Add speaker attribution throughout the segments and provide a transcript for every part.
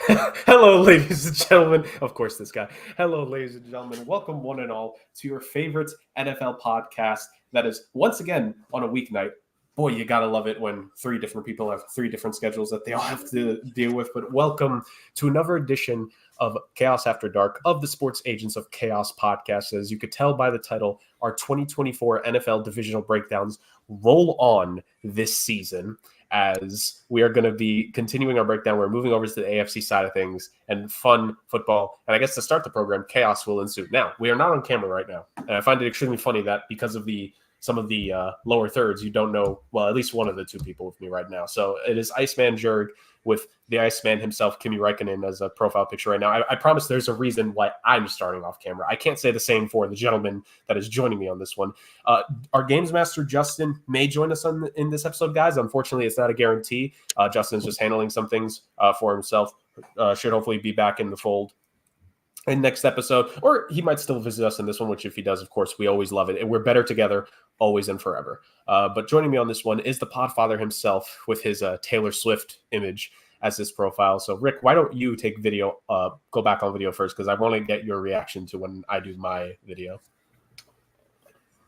Speaker 1: Hello, ladies and gentlemen. Of course, this guy. Hello, ladies and gentlemen. Welcome, one and all, to your favorite NFL podcast that is once again on a weeknight. Boy, you gotta love it when three different people have three different schedules that they all have to deal with. But welcome to another edition of Chaos After Dark of the Sports Agents of Chaos podcast. As you could tell by the title, our 2024 NFL divisional breakdowns roll on this season. As we are going to be continuing our breakdown, we're moving over to the AFC side of things and fun football. And I guess to start the program, chaos will ensue. Now, we are not on camera right now. And I find it extremely funny that because of some of the lower thirds, you don't know, well, at least one of the two people with me right now. So it is Iceman Jurg with the Iceman himself, Kimi Räikkönen, as a profile picture right now. I promise there's a reason why I'm starting off camera. I can't say the same for the gentleman that is joining me on this one. Our Games Master, Justin, may join us in this episode, guys. Unfortunately, it's not a guarantee. Justin's just handling some things for himself. Should hopefully be back in the fold in next episode, or he might still visit us in this one, which if he does, of course, we always love it. And we're better together always and forever. But joining me on this one is the Podfather himself with his Taylor Swift image as his profile. So Rick, why don't you take video, go back on video first, because I want to get your reaction to when I do my video.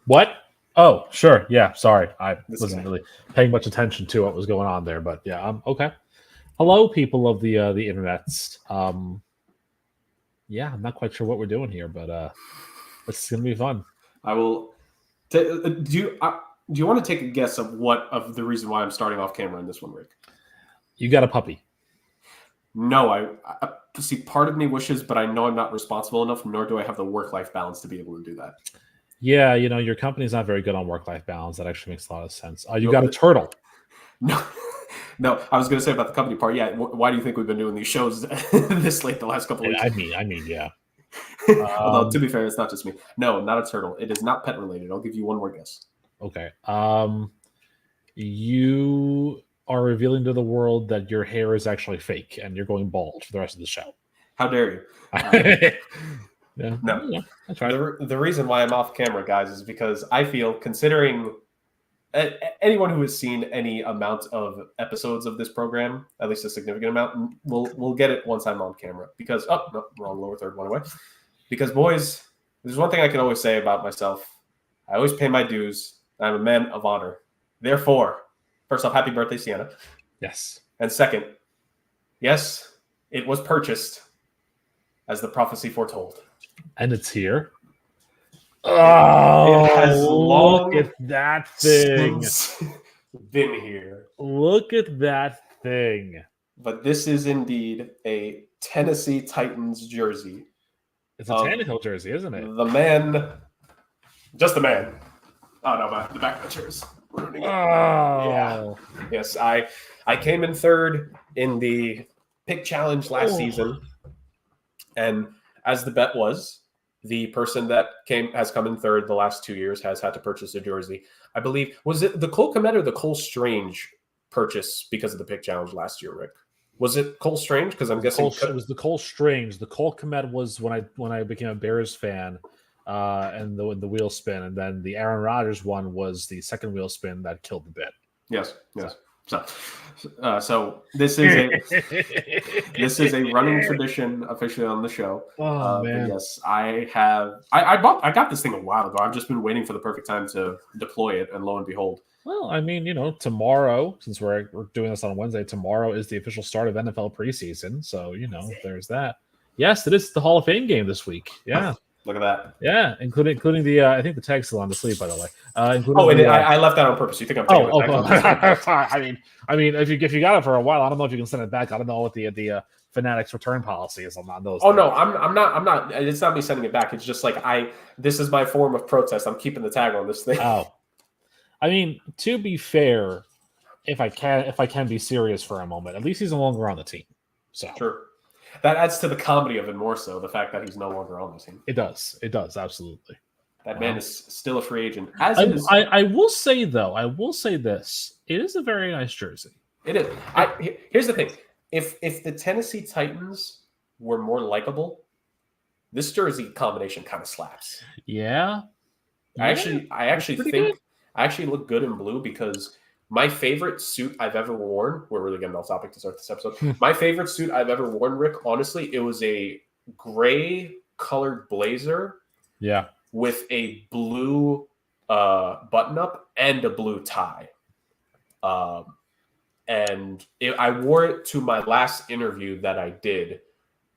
Speaker 2: What? Oh, sure. Yeah, sorry. I wasn't really paying much attention to what was going on there, but yeah, okay. Hello, people of the internets. Yeah, I'm not quite sure what we're doing here, but it's gonna be fun.
Speaker 1: I will. Do you want to take a guess of the reason why I'm starting off camera in this one, Rick?
Speaker 2: You got a puppy?
Speaker 1: No, I see. Part of me wishes, but I know I'm not responsible enough, nor do I have the work-life balance to be able to do that.
Speaker 2: Yeah, your company's not very good on work-life balance. That actually makes a lot of sense. You got a turtle?
Speaker 1: No, I was going to say about the company part. Yeah, why do you think we've been doing these shows this late the last couple of weeks?
Speaker 2: I mean, yeah.
Speaker 1: Although to be fair, it's not just me. No, not a turtle. It is not pet related. I'll give you one more guess.
Speaker 2: Okay. You are revealing to the world that your hair is actually fake and you're going bald for the rest of the show.
Speaker 1: How dare you?
Speaker 2: Yeah.
Speaker 1: No.
Speaker 2: Yeah, that's right.
Speaker 1: The reason why I'm off camera, guys, is because I feel, considering anyone who has seen any amount of episodes of this program, at least a significant amount, will get it once I'm on camera. Because wrong lower third, one away. Because boys, there's one thing I can always say about myself. I always pay my dues. I'm a man of honor. Therefore, first off, happy birthday, Sienna.
Speaker 2: Yes.
Speaker 1: And second, yes, it was purchased as the prophecy foretold.
Speaker 2: And it's here. Oh,
Speaker 1: it has
Speaker 2: look at that thing.
Speaker 1: Been here.
Speaker 2: Look at that thing.
Speaker 1: But this is indeed a Tennessee Titans jersey.
Speaker 2: It's a Tannehill jersey, isn't it?
Speaker 1: The man. Just the man. Oh, no, the back of the chairs.
Speaker 2: Oh.
Speaker 1: Yeah. Yes, I came in third in the pick challenge last season. And as the bet was, the person that has come in third the last 2 years has had to purchase a jersey. I believe, was it the Cole Kmet or the Cole Strange purchase because of the pick challenge last year, Rick? Was it Cole Strange? Because I'm guessing
Speaker 2: it was the Cole Strange. The Cole Kmet was when I became a Bears fan, and the wheel spin, and then the Aaron Rodgers one was the second wheel spin that killed the bet.
Speaker 1: Yes. So this is a running tradition officially on the show.
Speaker 2: Oh man!
Speaker 1: Yes, I got this thing a while ago. I've just been waiting for the perfect time to deploy it, and lo and behold.
Speaker 2: Well, I mean, tomorrow, since we're doing this on Wednesday, tomorrow is the official start of NFL preseason. So there's that. Yes, it is the Hall of Fame game this week. Yeah.
Speaker 1: Look at that.
Speaker 2: Yeah, including the I think the tag's still on the sleeve, by the way.
Speaker 1: I left that on purpose. You think I'm taking the tag?
Speaker 2: I mean, if you got it for a while, I don't know if you can send it back. I don't know what the Fanatics return policy is on those.
Speaker 1: Oh things. No, I'm not. It's not me sending it back. It's just like this is my form of protest. I'm keeping the tag on this thing.
Speaker 2: Oh, I mean, to be fair, if I can be serious for a moment, at least he's no longer on the team. So
Speaker 1: sure. That adds to the comedy of it more so, the fact that he's no longer on the team.
Speaker 2: It does, absolutely.
Speaker 1: That man is still a free agent.
Speaker 2: I will say this. It is a very nice jersey.
Speaker 1: It is. Here's the thing. If the Tennessee Titans were more likable, this jersey combination kind of slaps.
Speaker 2: Yeah.
Speaker 1: I actually think I actually look good in blue because My favorite suit I've ever worn, we're really getting off topic to start this episode. My favorite suit I've ever worn, Rick, honestly, it was a gray colored blazer.
Speaker 2: Yeah.
Speaker 1: With a blue button up and a blue tie. I wore it to my last interview that I did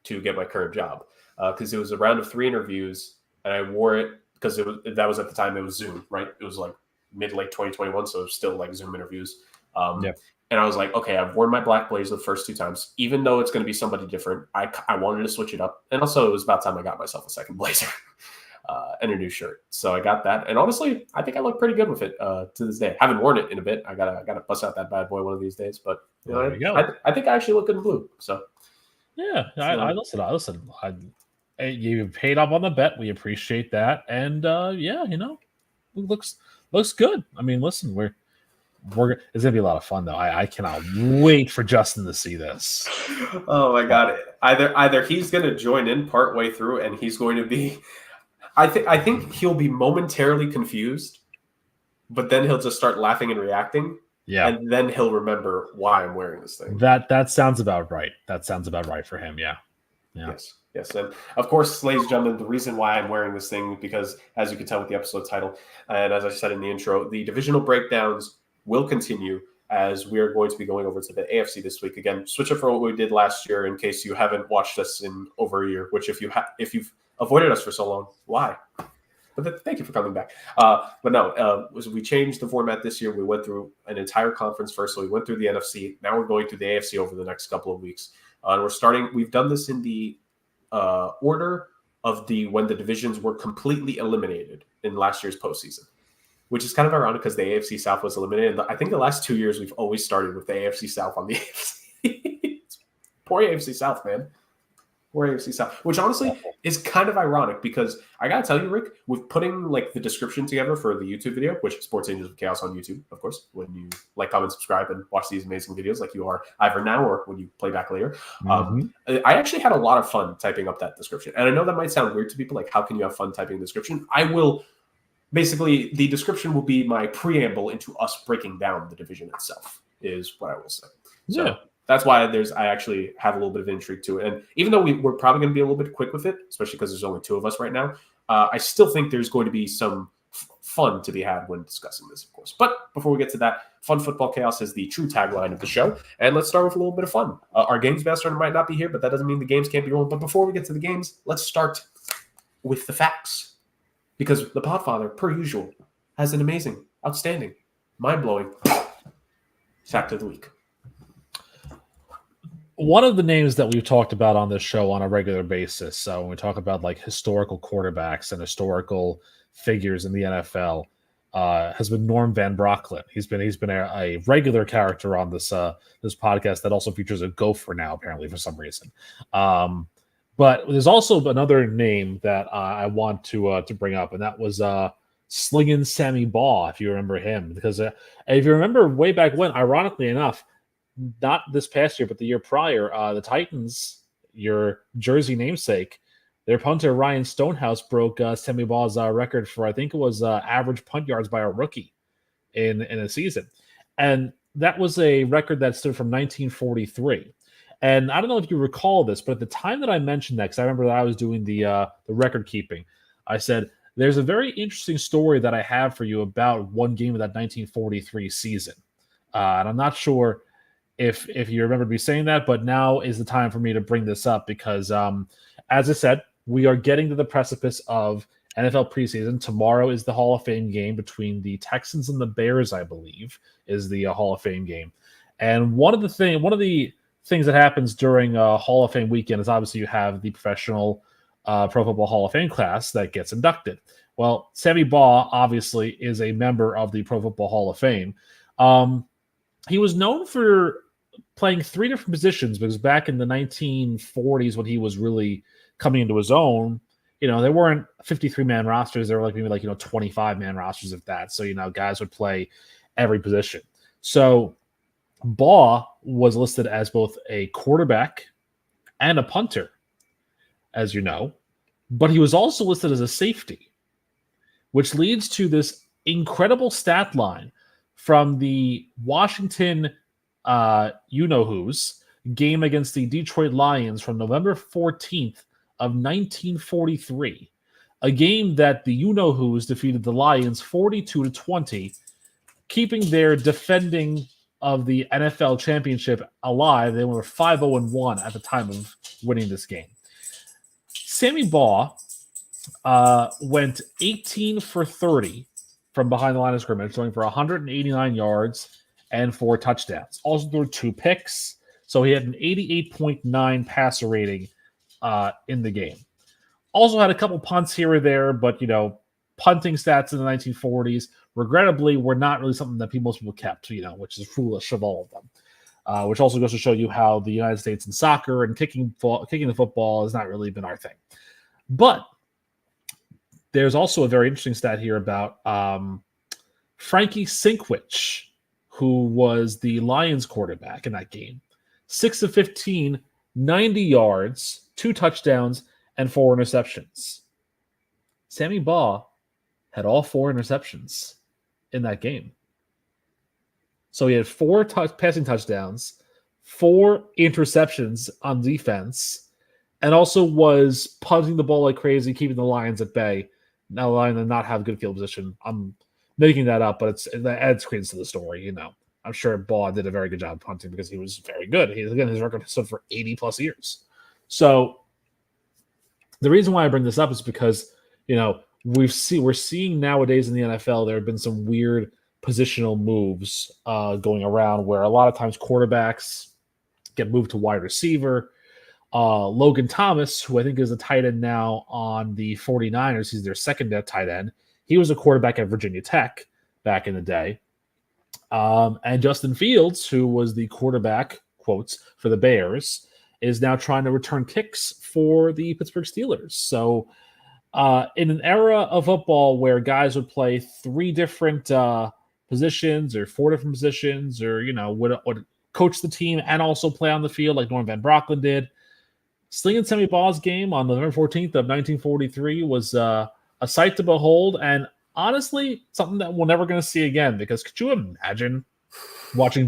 Speaker 1: to get my current job. Because it was a round of 3 interviews, and I wore it because that was at the time it was Zoom, right? It was like mid-late 2021, so it was still like Zoom interviews. And I was like, okay, I've worn my black blazer the first 2 times. Even though it's going to be somebody different, I wanted to switch it up. And also, it was about time I got myself a second blazer and a new shirt. So I got that. And honestly, I think I look pretty good with it to this day. I haven't worn it in a bit. I gotta bust out that bad boy one of these days. But I think I actually look good in blue. So
Speaker 2: yeah, I listen. You paid up on the bet. We appreciate that. And it looks good. I mean, listen, it's gonna be a lot of fun though. I cannot wait for Justin to see this.
Speaker 1: Oh my god! Either he's gonna join in partway through, and he's going to be. I think he'll be momentarily confused, but then he'll just start laughing and reacting.
Speaker 2: Yeah,
Speaker 1: and then he'll remember why I'm wearing this thing.
Speaker 2: That sounds about right. That sounds about right for him. Yeah.
Speaker 1: Yes, and of course, ladies and gentlemen, the reason why I'm wearing this thing because, as you can tell with the episode title, and as I said in the intro, the divisional breakdowns will continue as we are going to be going over to the AFC this week. Again, switch up for what we did last year in case you haven't watched us in over a year, which if you've avoided us for so long, why? But thank you for coming back. But no, we changed the format this year. We went through an entire conference first. So we went through the NFC. Now we're going through the AFC over the next couple of weeks. And we've done this in the order of when the divisions were completely eliminated in last year's postseason, which is kind of ironic because the AFC South was eliminated. I think the last 2 years we've always started with the AFC South on the AFC. Poor AFC South, man. Poor AFC South, which honestly is kind of ironic because I gotta tell you, Rick, with putting like the description together for the YouTube video, which is Sports Angels of Chaos on YouTube, of course, when you like, comment, subscribe, and watch these amazing videos like you are either now or when you play back later. I actually had a lot of fun typing up that description. And I know that might sound weird to people, like how can you have fun typing a description? Basically, the description will be my preamble into us breaking down the division itself, is what I will say. So that's why I actually have a little bit of intrigue to it. And even though we're probably going to be a little bit quick with it, especially because there's only 2 of us right now, I still think there's going to be some fun to be had when discussing this, of course. But before we get to that, Fun Football Chaos is the true tagline of the show. And let's start with a little bit of fun. Our games master might not be here, but that doesn't mean the games can't be rolling. But before we get to the games, let's start with the facts. Because the Podfather, per usual, has an amazing, outstanding, mind-blowing fact of the week.
Speaker 2: One of the names that we've talked about on this show on a regular basis, when we talk about like historical quarterbacks and historical figures in the NFL, has been Norm Van Brocklin. He's been a regular character on this podcast that also features a gopher now, apparently for some reason. But there's also another name that I want to bring up, and that was Slingin' Sammy Baugh, if you remember him. Because if you remember way back when, ironically enough, not this past year, but the year prior, the Titans, your Jersey namesake, their punter Ryan Stonehouse broke Sammy Baugh's record for, I think it was average punt yards by a rookie in a season. And that was a record that stood from 1943. And I don't know if you recall this, but at the time that I mentioned that, because I remember that I was doing the record keeping, I said, there's a very interesting story that I have for you about one game of that 1943 season. And I'm not sure if you remember me saying that, but now is the time for me to bring this up because, as I said, we are getting to the precipice of NFL preseason. Tomorrow is the Hall of Fame game between the Texans and the Bears, I believe, is the Hall of Fame game. And one of the things that happens during Hall of Fame weekend is obviously you have the professional Pro Football Hall of Fame class that gets inducted. Well, Sammy Baugh obviously is a member of the Pro Football Hall of Fame. He was known for playing 3 different positions because back in the 1940s when he was really coming into his own, there weren't 53-man rosters. There were maybe 25-man rosters of that. So, guys would play every position. So Baugh was listed as both a quarterback and a punter, as you know, but he was also listed as a safety, which leads to this incredible stat line from the Washington you-know-who's game against the Detroit Lions from November 14th of 1943, a game that the you-know-who's defeated the Lions 42-20, keeping their defending of the NFL championship alive. They were 5-0-1 at the time of winning this game. Sammy Baugh went 18 for 30 from behind the line of scrimmage, throwing for 189 yards and 4 touchdowns. Also threw 2 picks, so he had an 88.9 passer rating in the game. Also had a couple punts here or there, but, punting stats in the 1940s, regrettably, were not really something that most people kept, which is foolish of all of them. Which also goes to show you how the United States in soccer and kicking the football has not really been our thing. But there's also a very interesting stat here about Frankie Sinkwich, who was the Lions quarterback in that game. 6 of 15, 90 yards, 2 touchdowns, and 4 interceptions. Sammy Baugh had all 4 interceptions in that game. So he had 4 passing touchdowns, 4 interceptions on defense, and also was punting the ball like crazy, keeping the Lions at bay. Now the Lions did not have good field position. I'm making that up, but it adds credence to the story. I'm sure Baugh did a very good job punting because he was very good. His record stood for 80 plus years. So the reason why I bring this up is because we're seeing nowadays in the NFL there have been some weird positional moves going around where a lot of times quarterbacks get moved to wide receiver. Logan Thomas, who I think is a tight end now on the 49ers, he's their second tight end. He was a quarterback at Virginia Tech back in the day. And Justin Fields, who was the quarterback, quotes, for the Bears, is now trying to return kicks for the Pittsburgh Steelers. So in an era of football where guys would play 3 different positions or 4 different positions or, would coach the team and also play on the field like Norm Van Brocklin did, slinging Sammy Baugh's game on November 14th of 1943 was a sight to behold, and honestly, something that we're never going to see again. Because could you imagine watching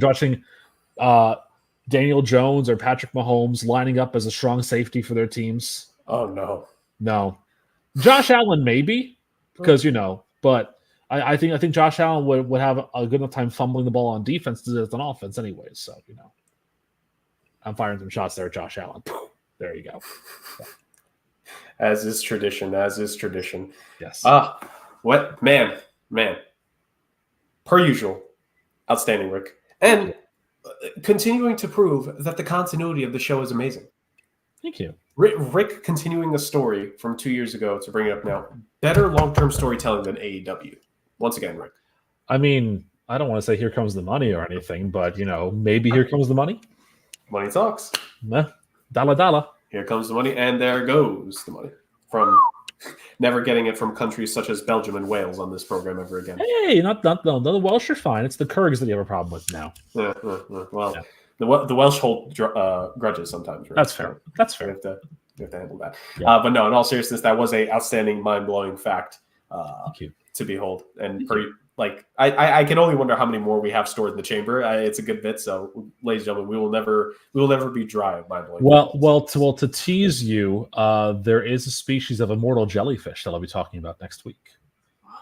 Speaker 2: Daniel Jones or Patrick Mahomes lining up as a strong safety for their teams?
Speaker 1: Oh, no.
Speaker 2: Josh Allen, maybe, because, but I think Josh Allen would have a good enough time fumbling the ball on defense to do it on offense anyways. So, I'm firing some shots there at Josh Allen. There you go. Yeah.
Speaker 1: As is tradition.
Speaker 2: Yes.
Speaker 1: What? Man. Per usual. Outstanding, Rick. And continuing to prove that the continuity of the show is amazing.
Speaker 2: Thank you.
Speaker 1: Rick continuing a story from 2 years ago to bring it up now. Better long-term storytelling than AEW. Once again, Rick.
Speaker 2: I mean, I don't want to say here comes the money or anything, but, maybe here comes the money.
Speaker 1: Money talks.
Speaker 2: Dollar.
Speaker 1: Here comes the money, and there goes the money. From never getting it from countries such as Belgium and Wales on this program ever again.
Speaker 2: Hey, no, the Welsh are fine. It's the Kurgs that you have a problem with now.
Speaker 1: Well, yeah. The Welsh hold grudges sometimes. Right?
Speaker 2: That's fair.
Speaker 1: We have to handle that.
Speaker 2: Yeah.
Speaker 1: But no, in all seriousness, that was a outstanding, mind-blowing fact to behold. And I can only wonder how many more we have stored in the chamber. It's a good bit. So, ladies and gentlemen, we will never be dry of mind-blowing.
Speaker 2: Well, to tease you, there is a species of immortal jellyfish that I'll be talking about next week.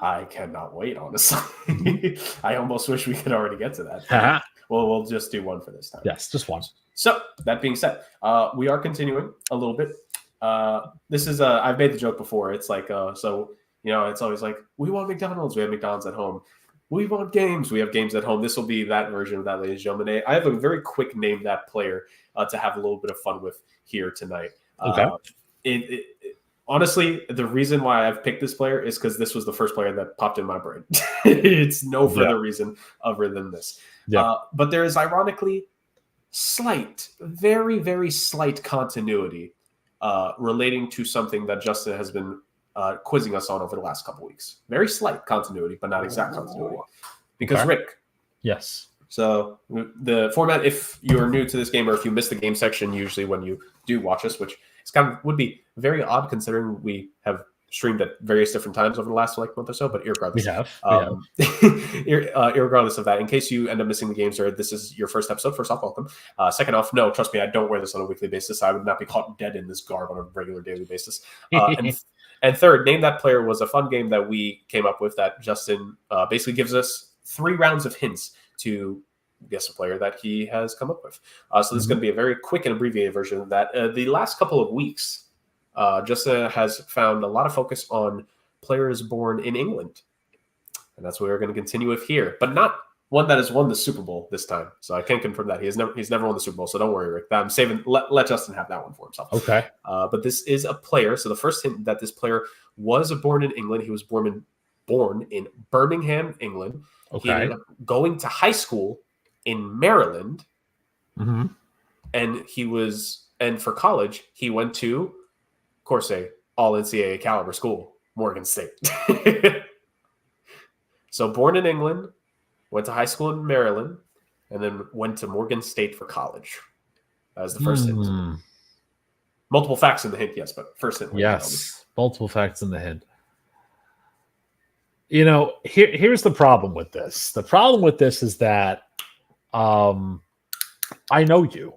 Speaker 1: I cannot wait, honestly. I almost wish we could already get to that. Well, we'll just do one for this time.
Speaker 2: Yes, just one.
Speaker 1: So, that being said, we are continuing a little bit. This is I've made the joke before. It's like, it's always like, we want McDonald's. We have McDonald's at home. We want games. We have games at home. This will be that version of that, ladies and gentlemen. I have a very quick name that player to have a little bit of fun with here tonight.
Speaker 2: Okay.
Speaker 1: Honestly, the reason why I've picked this player is because this was the first player that popped in my brain. It's no further reason other than this.
Speaker 2: Yeah.
Speaker 1: But there is ironically very, very slight continuity relating to something that Justin has been quizzing us on over the last couple weeks. Very slight continuity, but not exact continuity. Because Rick.
Speaker 2: Yes.
Speaker 1: So the format, if you're new to this game or if you missed the game section, usually when you do watch us, which is would be very odd considering we have streamed at various different times over the last month or so. But regardless, regardless of that, in case you end up missing the games or this is your first episode, first off, welcome. Second off, no, trust me, I don't wear this on a weekly basis. I would not be caught dead in this garb on a regular daily basis. And third, Name That Player was a fun game that we came up with that Justin basically gives us 3 rounds of hints to guess a player that he has come up with. So this is going to be a very quick and abbreviated version of that. The last couple of weeks, Justin has found a lot of focus on players born in England. And that's what we're going to continue with here. But not one that has won the Super Bowl this time. So I can confirm that. He's never won the Super Bowl, so don't worry, Rick. I'm saving. Let Justin have that one for himself.
Speaker 2: Okay.
Speaker 1: But this is a player. So the first hint that this player was born in England. He was born in Birmingham, England.
Speaker 2: Okay.
Speaker 1: He ended up going to high school in Maryland.
Speaker 2: Mm-hmm.
Speaker 1: And for college, he went to, of course, a all NCAA caliber school, Morgan State. So born in England, went to high school in Maryland, and then went to Morgan State for college. That was the first hint. Multiple facts in the hint, yes, but first hint.
Speaker 2: Yes, multiple facts in the hint. You know, here's the problem with this. The problem with this is that I know you.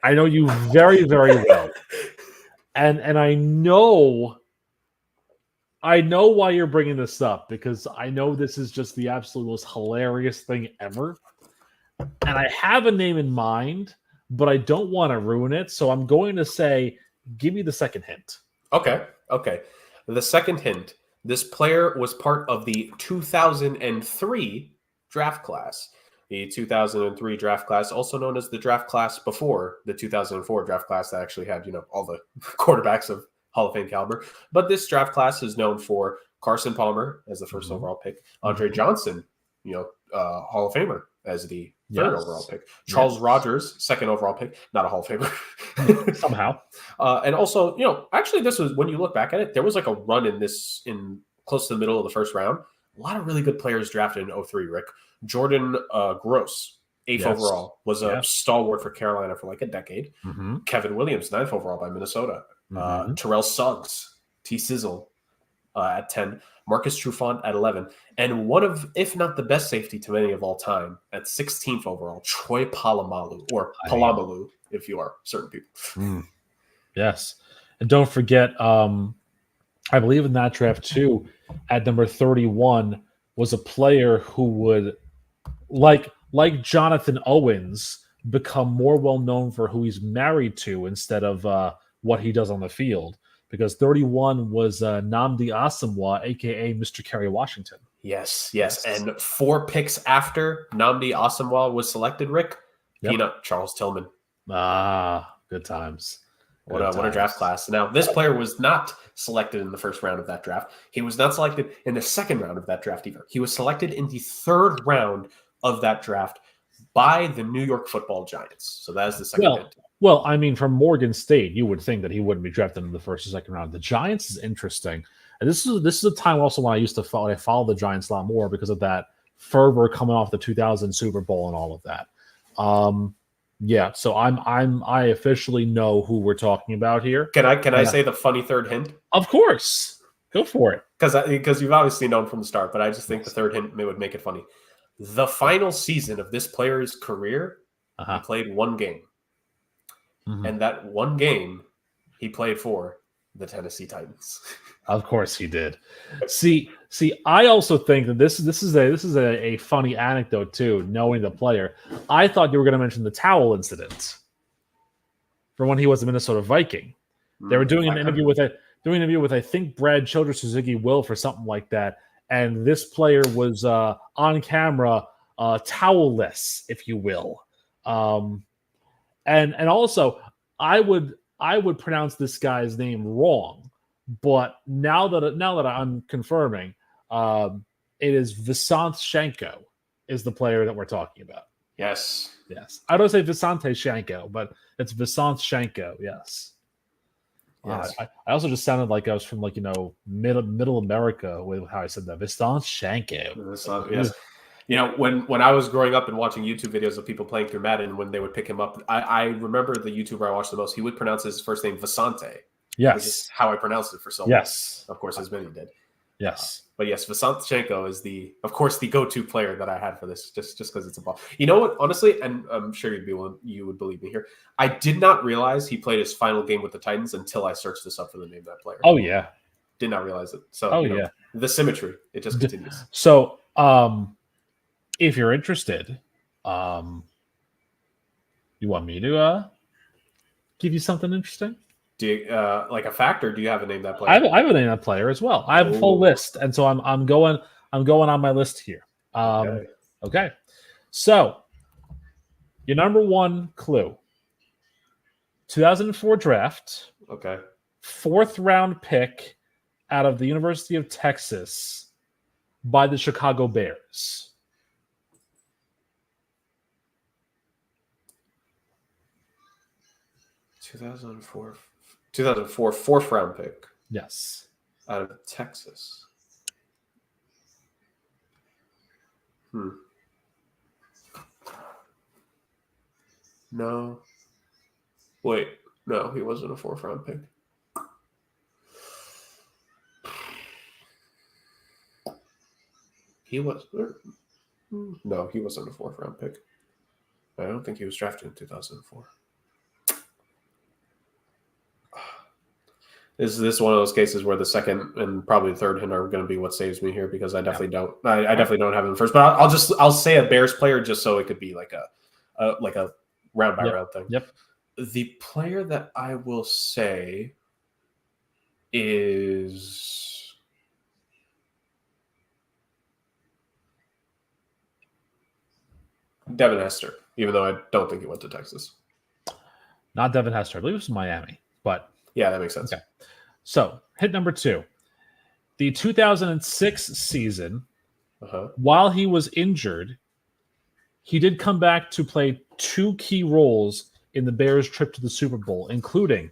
Speaker 2: I know you very, very well. And I know why you're bringing this up, because I know this is just the absolute most hilarious thing ever. And I have a name in mind, but I don't want to ruin it. So I'm going to say, give me the second hint.
Speaker 1: Okay. The second hint, this player was part of the 2003 draft class. The 2003 draft class, also known as the draft class before the 2004 draft class that actually had, all the quarterbacks of Hall of Fame caliber. But this draft class is known for Carson Palmer as the first overall pick, Andre Johnson, Hall of Famer as the third overall pick, Charles Rogers, second overall pick, not a Hall of Famer
Speaker 2: somehow.
Speaker 1: And also, actually, this was, when you look back at it, there was like a run in close to the middle of the first round. A lot of really good players drafted in 2003, Rick. Jordan Gross, 8th overall, was a stalwart for Carolina for like a decade.
Speaker 2: Mm-hmm.
Speaker 1: Kevin Williams, 9th overall by Minnesota. Terrell Suggs, T-Sizzle at 10. Marcus Trufant at 11. And one of, if not the best safety to many of all time, at 16th overall, Troy Polamalu, or Polamalu, if you are certain people.
Speaker 2: Yes. And don't forget, I believe in that draft too, at number 31 was a player who would, like Jonathan Owens, become more well known for who he's married to instead of what he does on the field. Because 31 was Nnamdi Asomugha, a.k.a. Mr. Kerry Washington.
Speaker 1: Yes. And 4 picks after Nnamdi Asomugha was selected, Rick, Peanut Charles Tillman.
Speaker 2: Good times.
Speaker 1: What a draft class. Now, this player was not selected in the first round of that draft. He was not selected in the second round of that draft either. He was selected in the third round of that draft by the New York Football Giants. So that is the second hint.
Speaker 2: Well, I mean, from Morgan State, you would think that he wouldn't be drafted in the first or second round. The Giants is interesting. And this is a time also when I followed the Giants a lot more because of that fervor coming off the 2000 Super Bowl and all of that. So I officially know who we're talking about here.
Speaker 1: Can I say the funny third hint?
Speaker 2: Of course. Go for it.
Speaker 1: Because you've obviously known from the start, but I just think the third hint would make it funny. The final season of this player's career, he played one game. Mm-hmm. And that one game he played for the Tennessee Titans.
Speaker 2: Of course he did. See, I also think that this is a funny anecdote too, knowing the player. I thought you were going to mention the towel incident for when he was a Minnesota Viking. They were doing an interview with I think Brad Childress or Ziggy Will for something like that, and this player was on camera towelless, if you will. And also, I would pronounce this guy's name wrong, but now that I'm confirming, it is Visant Shenko is the player that we're talking about.
Speaker 1: Yes.
Speaker 2: I don't say Visante Shenko, but it's Visant Shenko. Yes. I also just sounded like I was from middle America with how I said that. Visant Shenko.
Speaker 1: Yes. When I was growing up and watching YouTube videos of people playing through Madden, when they would pick him up, I remember the YouTuber I watched the most, he would pronounce his first name Visante. which is
Speaker 2: Yes.
Speaker 1: how I pronounced it for so long.
Speaker 2: Yes.
Speaker 1: Of course, as many did.
Speaker 2: Yes.
Speaker 1: But yes, Vasynchenko is of course, the go-to player that I had for this, just because it's a ball. You know what? Honestly, and I'm sure you would believe me here. I did not realize he played his final game with the Titans until I searched this up for the name of that player.
Speaker 2: Oh yeah.
Speaker 1: Did not realize it. So
Speaker 2: yeah.
Speaker 1: The symmetry, it just continues.
Speaker 2: So if you're interested, you want me to give you something interesting?
Speaker 1: Do you like a fact, or do you have a name that player?
Speaker 2: I have a name that player as well. I have a full list, and so I'm going on my list here. Okay. So your number one clue: 2004 draft.
Speaker 1: Okay.
Speaker 2: 4th round pick out of the University of Texas by the Chicago Bears.
Speaker 1: $2004 4th round pick.
Speaker 2: Yes.
Speaker 1: Out of Texas. No. Wait. No, he wasn't a 4th round pick. He was. No, he wasn't a 4th round pick. I don't think he was drafted in 2004. Is this one of those cases where the second and probably the third hint are going to be what saves me here, because I definitely don't. I definitely don't have him first, but I'll say a Bears player just so it could be like a round by round thing.
Speaker 2: Yep.
Speaker 1: The player that I will say is Devin Hester, even though I don't think he went to Texas.
Speaker 2: Not Devin Hester. I believe it was Miami, but
Speaker 1: yeah, that makes sense.
Speaker 2: Okay. So, hit number 2. The 2006 season, while he was injured, he did come back to play 2 key roles in the Bears' trip to the Super Bowl, including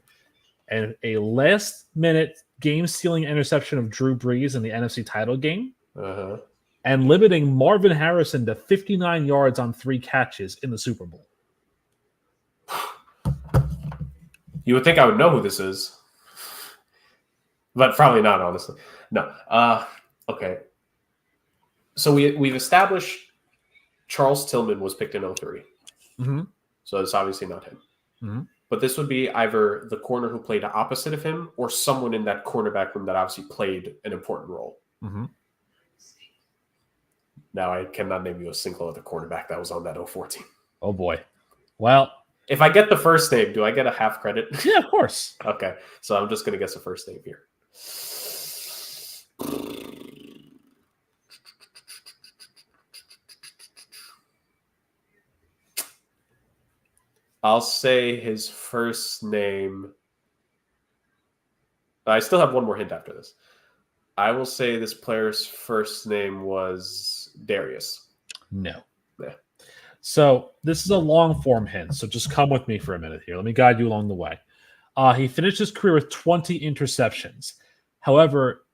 Speaker 2: a last-minute game-stealing interception of Drew Brees in the NFC title game, and limiting Marvin Harrison to 59 yards on 3 catches in the Super Bowl.
Speaker 1: You would think I would know who this is, but probably not, honestly. No. Okay. So we've established Charles Tillman was picked in 03. So it's obviously not him. But this would be either the corner who played opposite of him or someone in that cornerback room that obviously played an important role. Now, I cannot name you a single other cornerback that was on that 04 team.
Speaker 2: Oh, boy. Well,
Speaker 1: if I get the first name, do I get a half credit?
Speaker 2: Yeah, of course.
Speaker 1: Okay. So I'm just going to guess the first name here. I'll say his first name. I still have one more hint after this. I will say this player's first name was Darius.
Speaker 2: No.
Speaker 1: Yeah.
Speaker 2: So this is a long form hint. So just come with me for a minute here. Let me guide you along the way. He finished his career with 20 interceptions. However,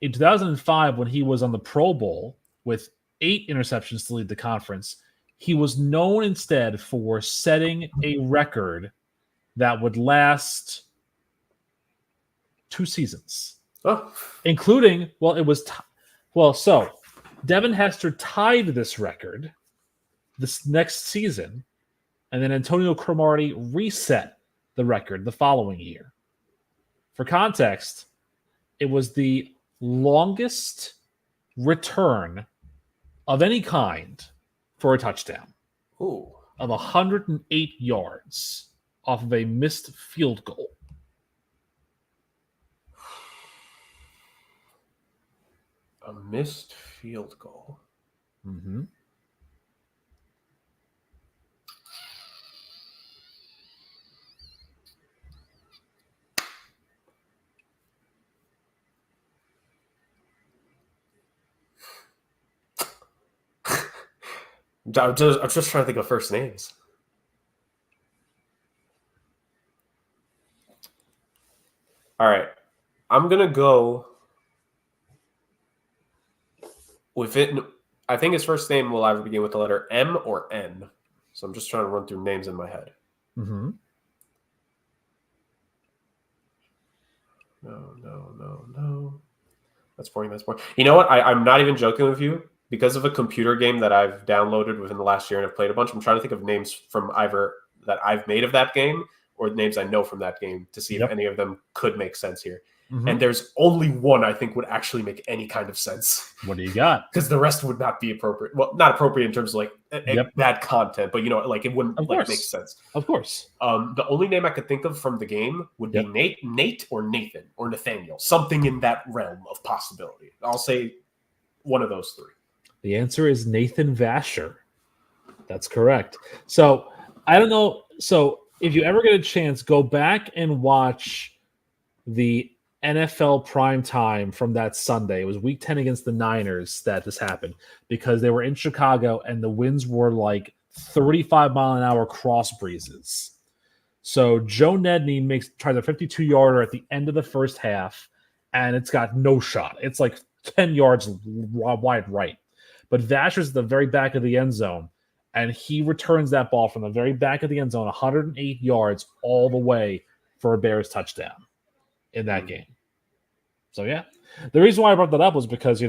Speaker 2: in 2005, when he was on the Pro Bowl with 8 interceptions to lead the conference, he was known instead for setting a record that would last 2 seasons.
Speaker 1: Oh.
Speaker 2: Including, so Devin Hester tied this record this next season, and then Antonio Cromartie reset the record the following year. For context, it was the longest return of any kind for a touchdown.
Speaker 1: Ooh.
Speaker 2: Of 108 yards off of a missed field goal.
Speaker 1: A missed field goal. I'm just trying to think of first names. All right. I'm going to go with it. I think his first name will either begin with the letter M or N. So I'm just trying to run through names in my head. No. That's boring. You know what? I'm not even joking with you. Because of a computer game that I've downloaded within the last year and have played a bunch, I'm trying to think of names from either that I've made of that game or names I know from that game to see if any of them could make sense here. Mm-hmm. And there's only one I think would actually make any kind of sense.
Speaker 2: What do you got?
Speaker 1: Because the rest would not be appropriate. Well, not appropriate in terms of bad content, but it wouldn't make sense.
Speaker 2: Of course.
Speaker 1: The only name I could think of from the game would be Nate or Nathan or Nathaniel, something in that realm of possibility. I'll say one of those three.
Speaker 2: The answer is Nathan Vasher. That's correct. So I don't know. So if you ever get a chance, go back and watch the NFL prime time from that Sunday. It was week 10 against the Niners that this happened because they were in Chicago and the winds were like 35-mile-an-hour cross breezes. So Joe Nedney tries a 52-yarder at the end of the first half, and it's got no shot. It's like 10 yards wide right. But Vasher's at the very back of the end zone, and he returns that ball from the very back of the end zone, 108 yards all the way for a Bears touchdown in that game. So, yeah. The reason why I brought that up was because,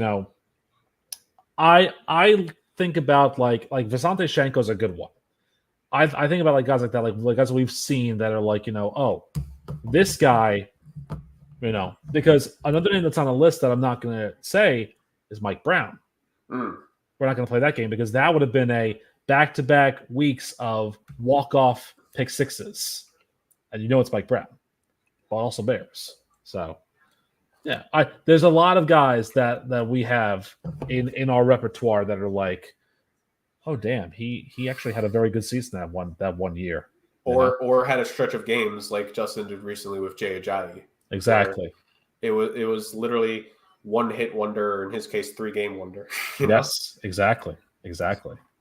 Speaker 2: I think about, like Visanthe Shenko's a good one. I think about, guys like that, like guys we've seen that are this guy, because another name that's on the list that I'm not going to say is Mike Brown. We're not going to play that game because that would have been a back-to-back weeks of walk-off pick sixes. And it's Mike Brown, but also Bears. So, yeah, there's a lot of guys that we have in our repertoire that are like, oh, damn, he actually had a very good season that one year.
Speaker 1: Or had a stretch of games like Justin did recently with Jay Ajayi.
Speaker 2: Exactly.
Speaker 1: It was literally one hit wonder, or in his case, 3-game wonder.
Speaker 2: Yes, exactly.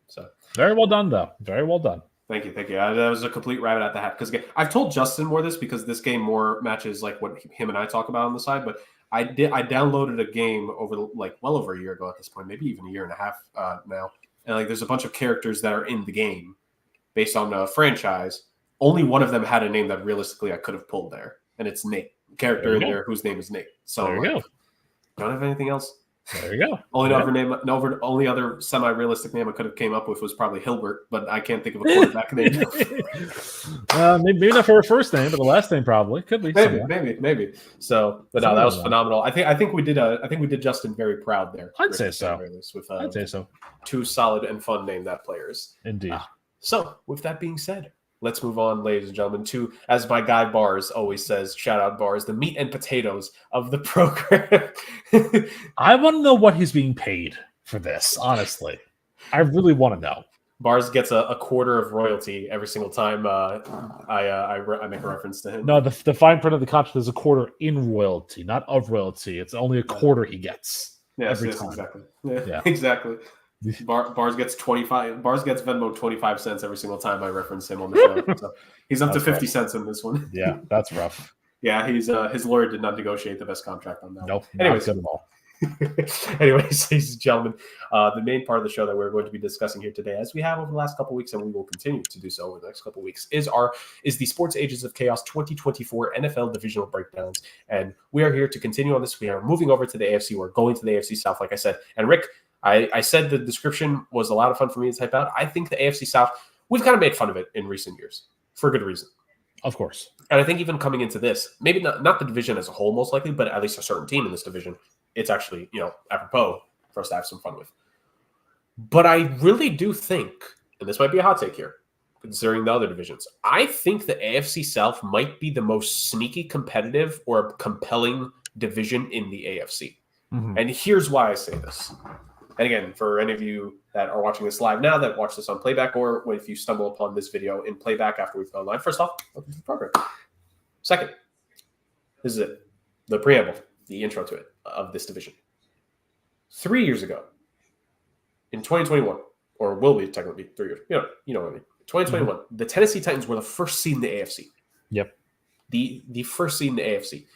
Speaker 1: So
Speaker 2: very well done, though. Very well done.
Speaker 1: Thank you. That was a complete rabbit at the hat. Because I've told Justin more this because this game more matches like what him and I talk about on the side. But I downloaded a game over well over a year ago at this point, maybe even a year and a half now. And there's a bunch of characters that are in the game based on a franchise. Only one of them had a name that realistically I could have pulled there, and it's Nate, character in there whose name is Nate. So
Speaker 2: there you go.
Speaker 1: Don't have anything else.
Speaker 2: There you go.
Speaker 1: Only other semi-realistic name I could have came up with was probably Hilbert, but I can't think of a quarterback name.
Speaker 2: Maybe not for a first name, but the last name probably could be.
Speaker 1: Maybe. So, but no, that was phenomenal. I think we did Justin very proud there.
Speaker 2: I'd say so.
Speaker 1: I'd say so. Two solid and fun name that players.
Speaker 2: Indeed.
Speaker 1: So, with that being said, let's move on, ladies and gentlemen, to, as my guy Bars always says, shout out Bars, the meat and potatoes of the program.
Speaker 2: I want to know what he's being paid for this, honestly. I really want to know.
Speaker 1: Bars gets a quarter of royalty every single time I make a reference to him.
Speaker 2: No, the fine print of the contract is a quarter in royalty, not of royalty. It's only a quarter he gets every time.
Speaker 1: Exactly. Yeah, exactly. Bars gets 25. Bars gets Venmo 25 cents every single time I reference him on the show. So he's up to 50 cents in this one.
Speaker 2: Yeah, that's rough.
Speaker 1: Yeah, he's his lawyer did not negotiate the best contract on that.
Speaker 2: Nope.
Speaker 1: Anyways,
Speaker 2: not good at all.
Speaker 1: Anyways, ladies and gentlemen, the main part of the show that we're going to be discussing here today, as we have over the last couple of weeks, and we will continue to do so over the next couple of weeks, is the Sports Ages of Chaos 2024 NFL divisional breakdowns. And we are here to continue on this. We are moving over to the AFC. We're going to the AFC South, like I said. And Rick, I said the description was a lot of fun for me to type out. I think the AFC South, we've kind of made fun of it in recent years for good reason.
Speaker 2: Of course.
Speaker 1: And I think even coming into this, maybe not the division as a whole, most likely, but at least a certain team in this division, it's actually, apropos for us to have some fun with. But I really do think, and this might be a hot take here, considering the other divisions, I think the AFC South might be the most sneaky competitive or compelling division in the AFC. Mm-hmm. And here's why I say this. And again, for any of you that are watching this live now, that watch this on playback, or if you stumble upon this video in playback after we've gone live, first off, welcome to the program. Second, this is it. The preamble, the intro to it, of this division. 3 years ago, in 2021, or will be technically 3 years, you know what I mean. 2021, the Tennessee Titans were the first seed in the AFC.
Speaker 2: Yep.
Speaker 1: The first seed in the AFC.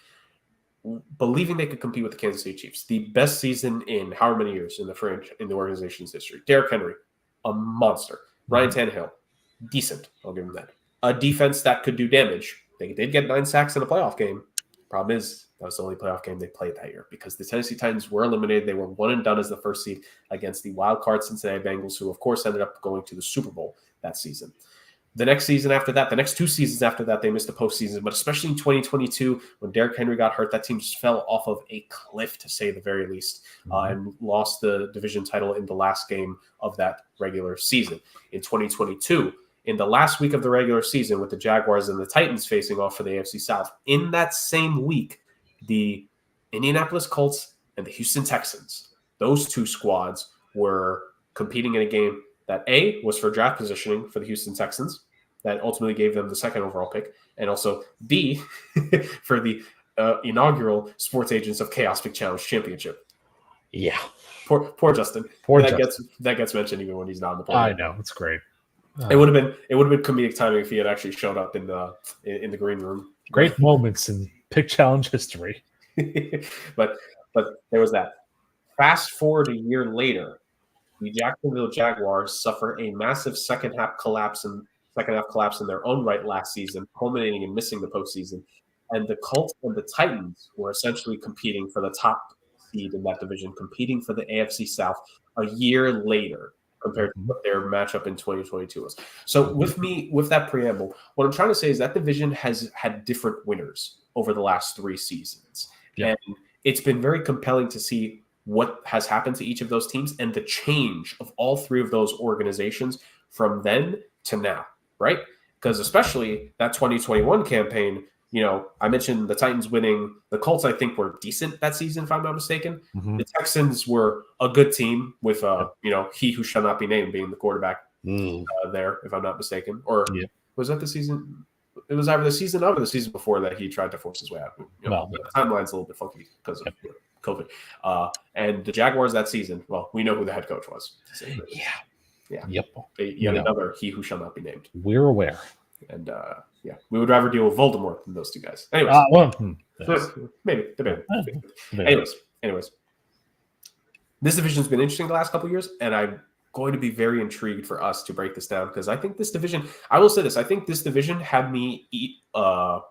Speaker 1: Believing they could compete with the Kansas City Chiefs. The best season in however many years in the organization's history. Derrick Henry, a monster. Ryan Tannehill, decent. I'll give him that. A defense that could do damage. They did get 9 sacks in a playoff game, Problem is, that was the only playoff game they played that year because the Tennessee Titans were eliminated. They were 1-and-done as the first seed against the wild card Cincinnati Bengals, who, of course, ended up going to the Super Bowl that season. The next season after that, the next 2 seasons after that, they missed the postseason. But especially in 2022, when Derrick Henry got hurt, that team just fell off of a cliff, to say the very least, and lost the division title in the last game of that regular season. In 2022, in the last week of the regular season, with the Jaguars and the Titans facing off for the AFC South, in that same week, the Indianapolis Colts and the Houston Texans, those 2 squads were competing in a game that A, was for draft positioning for the Houston Texans, that ultimately gave them the 2nd overall pick, and also B, for the inaugural Sports Agents of Chaos Big Challenge Championship.
Speaker 2: Yeah.
Speaker 1: Poor Justin.
Speaker 2: Poor
Speaker 1: Justin. That gets mentioned even when he's not on the program.
Speaker 2: I know, it's great.
Speaker 1: It would have been comedic timing if he had actually showed up in the green room.
Speaker 2: Great moments in Pick Challenge history.
Speaker 1: but there was that. Fast forward a year later, the Jacksonville Jaguars suffer a massive second half collapse in their own right last season, culminating in missing the postseason. And the Colts and the Titans were essentially competing for the top seed in that division, competing for the AFC South a year later compared to what their matchup in 2022 was. So with that preamble, what I'm trying to say is that division has had different winners over the last 3 seasons. Yeah. And it's been very compelling to see what has happened to each of those teams and the change of all 3 of those organizations from then to now, right? Because especially that 2021 campaign, I mentioned the Titans winning. The Colts, I think, were decent that season, if I'm not mistaken. The Texans were a good team with, he who shall not be named being the quarterback there, if I'm not mistaken. Or was that the season? It was either the season of or the season before that he tried to force his way out. The timeline's a little bit funky because of COVID. And the Jaguars that season, well, we know who the head coach was. Yeah. Yep. Yet another he who shall not be named.
Speaker 2: We're aware.
Speaker 1: And we would rather deal with Voldemort than those 2 guys. Anyways, maybe. Anyways, this division's been interesting the last couple of years, and I'm going to be very intrigued for us to break this down because I think this division. I will say this: I think this division had me not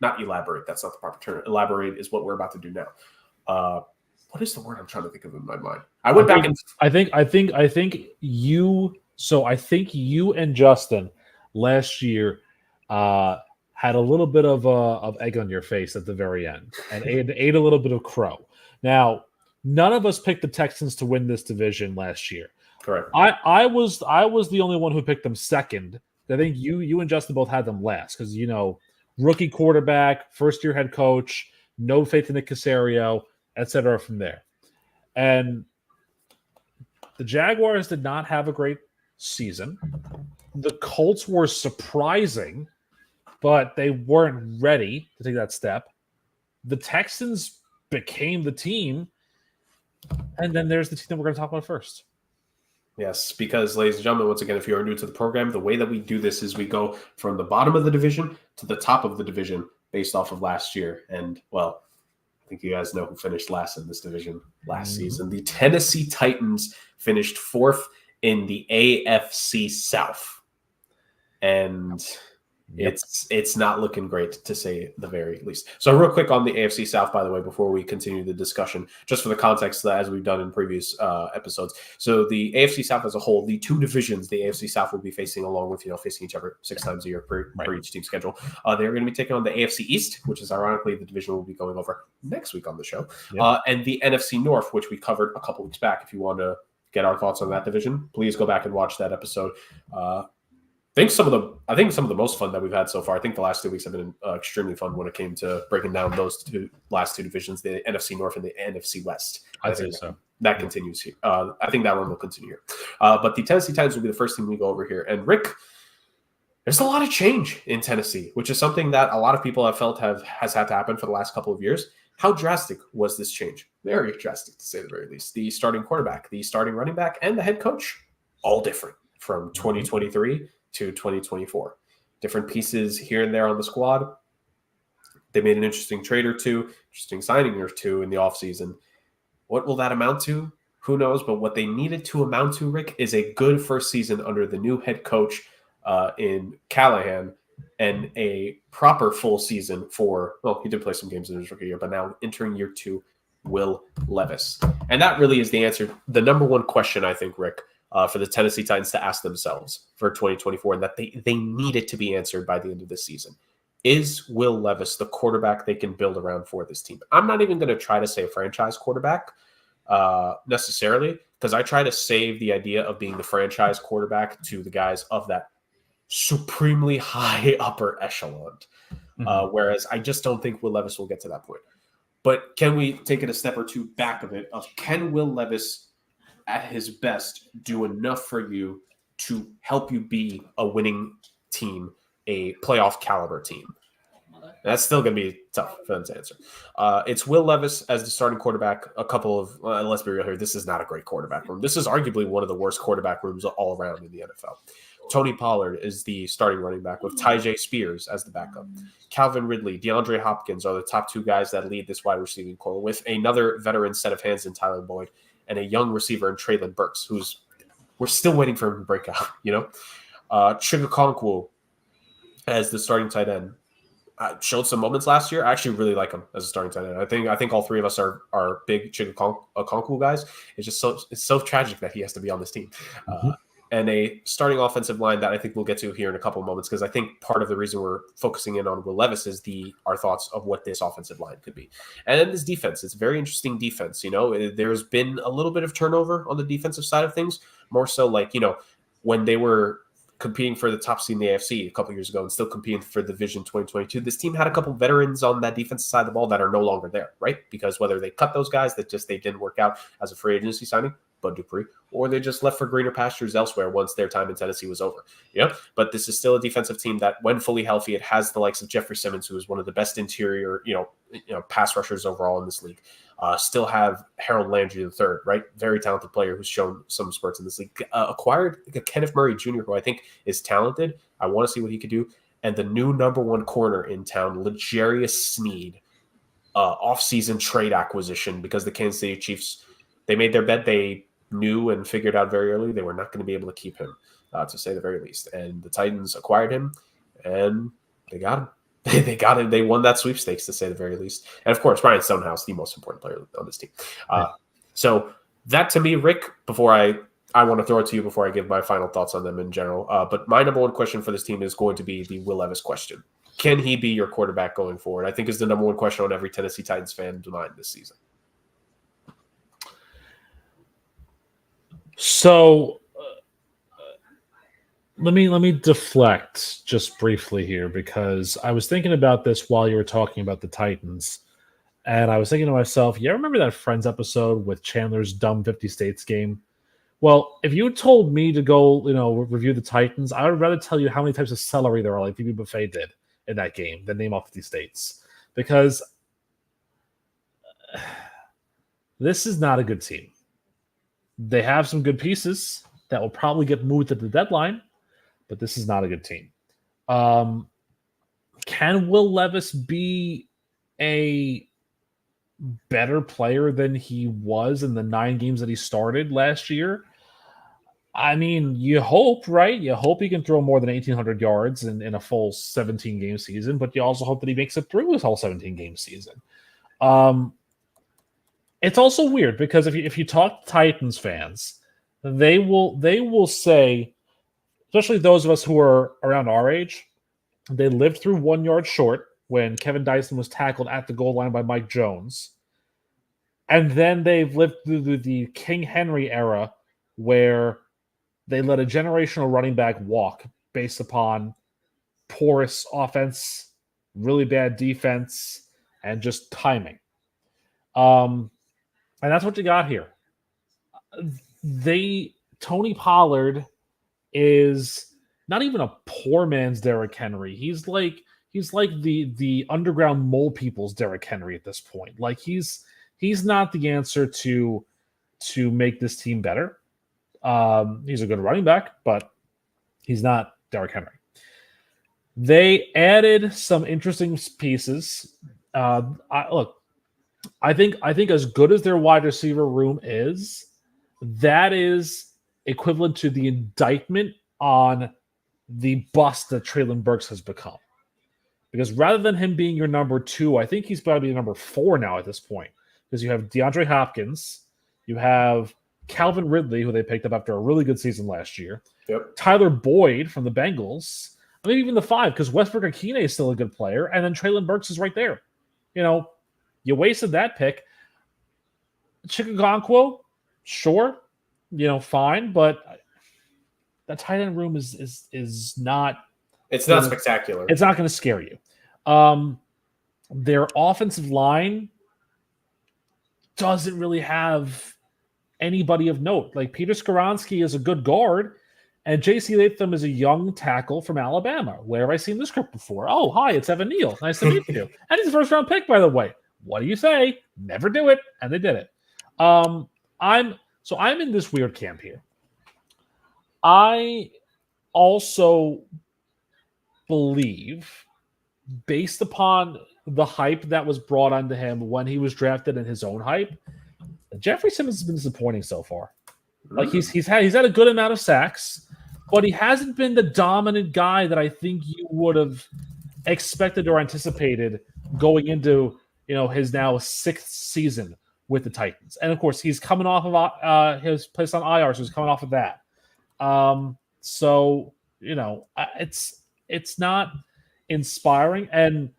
Speaker 1: elaborate. That's not the proper term. Elaborate is what we're about to do now. What is the word I'm trying to think of in my mind? I think you and Justin last year had a little bit of egg on your face at the very end and ate a little bit of crow. Now, none of us picked the Texans to win this division last year. Correct.
Speaker 2: I was the only one who picked them second. I think you and Justin both had them last because rookie quarterback, first year head coach, no faith in Nick Caserio, etc. From there. And the Jaguars did not have a great season. The Colts were surprising, but they weren't ready to take that step. The Texans became the team. And then there's the team that we're going to talk about first.
Speaker 1: Yes, because, ladies and gentlemen, once again, if you are new to the program, the way that we do this is we go from the bottom of the division to the top of the division based off of last year. And, well, I think you guys know who finished last in this division last season. The Tennessee Titans finished 4th in the AFC South. And it's not looking great, to say the very least. So real quick on the AFC South, by the way, before we continue the discussion, just for the context that as we've done in previous episodes. So the AFC South as a whole, the 2 divisions the AFC South will be facing along with, facing each other 6 times a year per each team schedule. They're going to be taking on the AFC East, which is ironically the division we'll be going over next week on the show, and the NFC North, which we covered a couple weeks back. If you want to get our thoughts on that division, please go back and watch that episode. I think some of the most fun that we've had so far. I think the last 2 weeks have been extremely fun when it came to breaking down those last two divisions, the NFC North and the NFC West. I think so. That continues here. I think that one will continue here. But the Tennessee Titans will be the first team we go over here. And Rick, there's a lot of change in Tennessee, which is something that a lot of people have felt has had to happen for the last couple of years. How drastic was this change? Very drastic, to say the very least. The starting quarterback, the starting running back, and the head coach, all different from 2023 to 2024. Different pieces here and there on the squad. They made an interesting trade or two, interesting signing or two in the offseason. What will that amount to? Who knows? But what they needed to amount to, Rick, is a good first season under the new head coach in Callahan and a proper full season for, well, he did play some games in his rookie year, but now entering year 2, Will Levis? And that really is the answer. The number one question, I think, Rick, for the Tennessee Titans to ask themselves for 2024, and that they need it to be answered by the end of this season. Is Will Levis the quarterback they can build around for this team? I'm not even going to try to say a franchise quarterback necessarily, because I try to save the idea of being the franchise quarterback to the guys of that supremely high upper echelon. Whereas I just don't think Will Levis will get to that point. But can we take it a step or two back of it? Can Will Levis at his best do enough for you to help you be a winning team, a playoff caliber team? That's still going to be tough for them to answer. It's Will Levis as the starting quarterback. A couple of, let's be real here, this is not a great quarterback room. This is arguably one of the worst quarterback rooms all around in the NFL. Tony Pollard is the starting running back with Tyjae Spears as the backup. Calvin Ridley, DeAndre Hopkins are the top 2 guys that lead this wide receiving core, with another veteran set of hands in Tyler Boyd and a young receiver in Traylon Burks, we're still waiting for him to break out, Chigakonkwo as the starting tight end. Showed some moments last year. I actually really like him as a starting tight end. I think all 3 of us are big Chigakonkwo guys. It's just so tragic that he has to be on this team. And a starting offensive line that I think we'll get to here in a couple of moments, because I think part of the reason we're focusing in on Will Levis is our thoughts of what this offensive line could be. And then this defense, it's a very interesting defense. There's been a little bit of turnover on the defensive side of things, more so like, when they were competing for the top seed in the AFC a couple years ago and still competing for the Division 2022, this team had a couple veterans on that defensive side of the ball that are no longer there, right? Because whether they cut those guys that they didn't work out as a free agency signing, Bud Dupree, or they just left for greener pastures elsewhere once their time in Tennessee was over. But this is still a defensive team that, when fully healthy, it has the likes of Jeffrey Simmons, who is one of the best interior, pass rushers overall in this league. Still have Harold Landry III, right? Very talented player who's shown some spurts in this league. Acquired Kenneth Murray Jr., who I think is talented. I want to see what he could do. And the new number 1 corner in town, L'Jarius Sneed, off-season trade acquisition, because the Kansas City Chiefs, they made their bet. They knew and figured out very early they were not going to be able to keep him, to say the very least. And the Titans acquired him, and they got him. They got him. They won that sweepstakes, to say the very least. And of course, Ryan Stonehouse, the most important player on this team. So that, to me, Rick, before I want to throw it to you before I give my final thoughts on them in general. But my number 1 question for this team is going to be the Will Levis question. Can he be your quarterback going forward? I think is the number 1 question on every Tennessee Titans fan's mind this season.
Speaker 2: So let me deflect just briefly here, because I was thinking about this while you were talking about the Titans, and I was thinking to myself, yeah, remember that Friends episode with Chandler's dumb 50 States game? Well, if you told me to go, review the Titans, I would rather tell you how many types of celery there are, like Phoebe Buffet did in that game, than name off 50 states, because this is not a good team. They have some good pieces that will probably get moved at the deadline, but this is not a good team. Can Will Levis be a better player than he was in the 9 games that he started last year? I mean, you hope, right? You hope he can throw more than 1,800 yards in a full 17-game season, but you also hope that he makes it through his whole 17-game season. It's also weird because if you talk to Titans fans, they will say, especially those of us who are around our age, they lived through 1 yard short when Kevin Dyson was tackled at the goal line by Mike Jones. And then they've lived through the King Henry era where they let a generational running back walk based upon porous offense, really bad defense, and just timing. And that's what you got here. Tony Pollard is not even a poor man's Derrick Henry. He's like the underground mole people's Derrick Henry at this point. Like he's not the answer to make this team better. He's a good running back, but he's not Derrick Henry. They added some interesting pieces. I think as good as their wide receiver room is, that is equivalent to the indictment on the bust that Treylon Burks has become. Because rather than him being your number 2, I think he's got to be number 4 now at this point. Because you have DeAndre Hopkins, you have Calvin Ridley, who they picked up after a really good season last year.
Speaker 1: Yep.
Speaker 2: Tyler Boyd from the Bengals. I mean, even the 5, because Westbrook-Akine is still a good player, and then Treylon Burks is right there. You wasted that pick. Chikagonkwo, sure, fine, but that tight end room is not.
Speaker 1: It's not spectacular.
Speaker 2: It's not going to scare you. Their offensive line doesn't really have anybody of note. Like Peter Skoronski is a good guard, and J.C. Latham is a young tackle from Alabama. Where have I seen this script before? Oh, hi, it's Evan Neal. Nice to meet you. And he's a first-round pick, by the way. What do you say? Never do it, and they did it. I'm in this weird camp here. I also believe, based upon the hype that was brought onto him when he was drafted and his own hype, Jeffrey Simmons has been disappointing so far. Like he's had a good amount of sacks, but he hasn't been the dominant guy that I think you would have expected or anticipated going into his now 6th season with the Titans. And of course, he's coming off of his place on IR, so he's coming off of that. It's not inspiring. And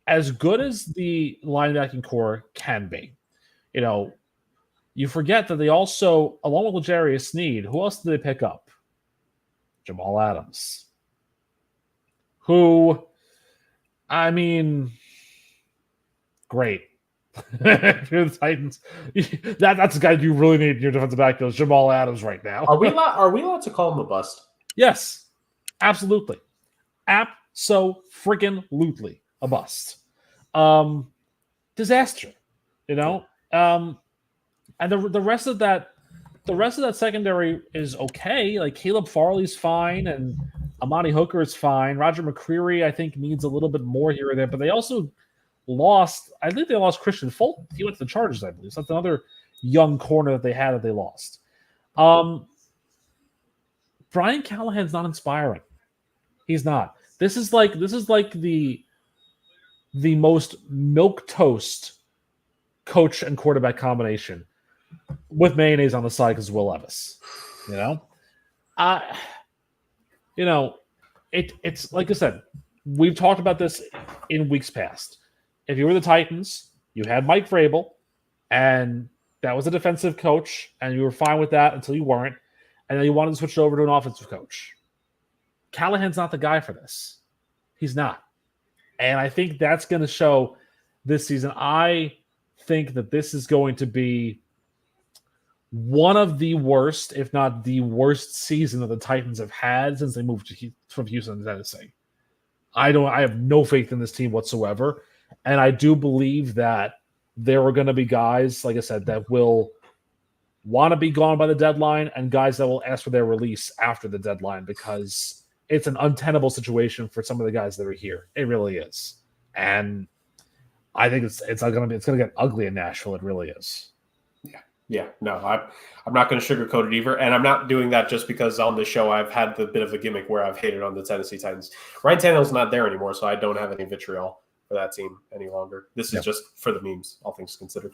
Speaker 2: as good as the linebacking core can be, you forget that they also, along with L'Jarius Sneed, who else did they pick up? Jamal Adams. Who, I mean, great. If you're the Titans, that's the guy you really need in your defensive backfield, Jamal Adams, right now.
Speaker 1: Are we allowed to call him a bust?
Speaker 2: Yes, absolutely. Abso-friggin-lutely a bust. Disaster, and the rest of that secondary is okay. Like Caleb Farley's fine, and Amani Hooker is fine. Roger McCreary, I think, needs a little bit more here or there, but they also lost. I think they lost Christian Fulton. He went to the Chargers, I believe. So that's another young corner that they had that they lost. Brian Callahan's not inspiring. He's not. This is like the most milquetoast coach and quarterback combination with mayonnaise on the side because Will Levis. It's like I said, we've talked about this in weeks past. If you were the Titans, you had Mike Vrabel, and that was a defensive coach, and you were fine with that until you weren't, and then you wanted to switch over to an offensive coach. Callahan's not the guy for this. He's not. And I think that's going to show this season. I think that this is going to be one of the worst, if not the worst season that the Titans have had since they moved from Houston to Tennessee. I have no faith in this team whatsoever. And I do believe that there are going to be guys, like I said, that will want to be gone by the deadline and guys that will ask for their release after the deadline because it's an untenable situation for some of the guys that are here. It really is. And I think it's going to get ugly in Nashville. It really is.
Speaker 1: Yeah. No, I'm not going to sugarcoat it either. And I'm not doing that just because on this show I've had the bit of a gimmick where I've hated on the Tennessee Titans. Ryan Tannehill's not there anymore, so I don't have any vitriol for that team any longer. This is just for the memes, all things considered.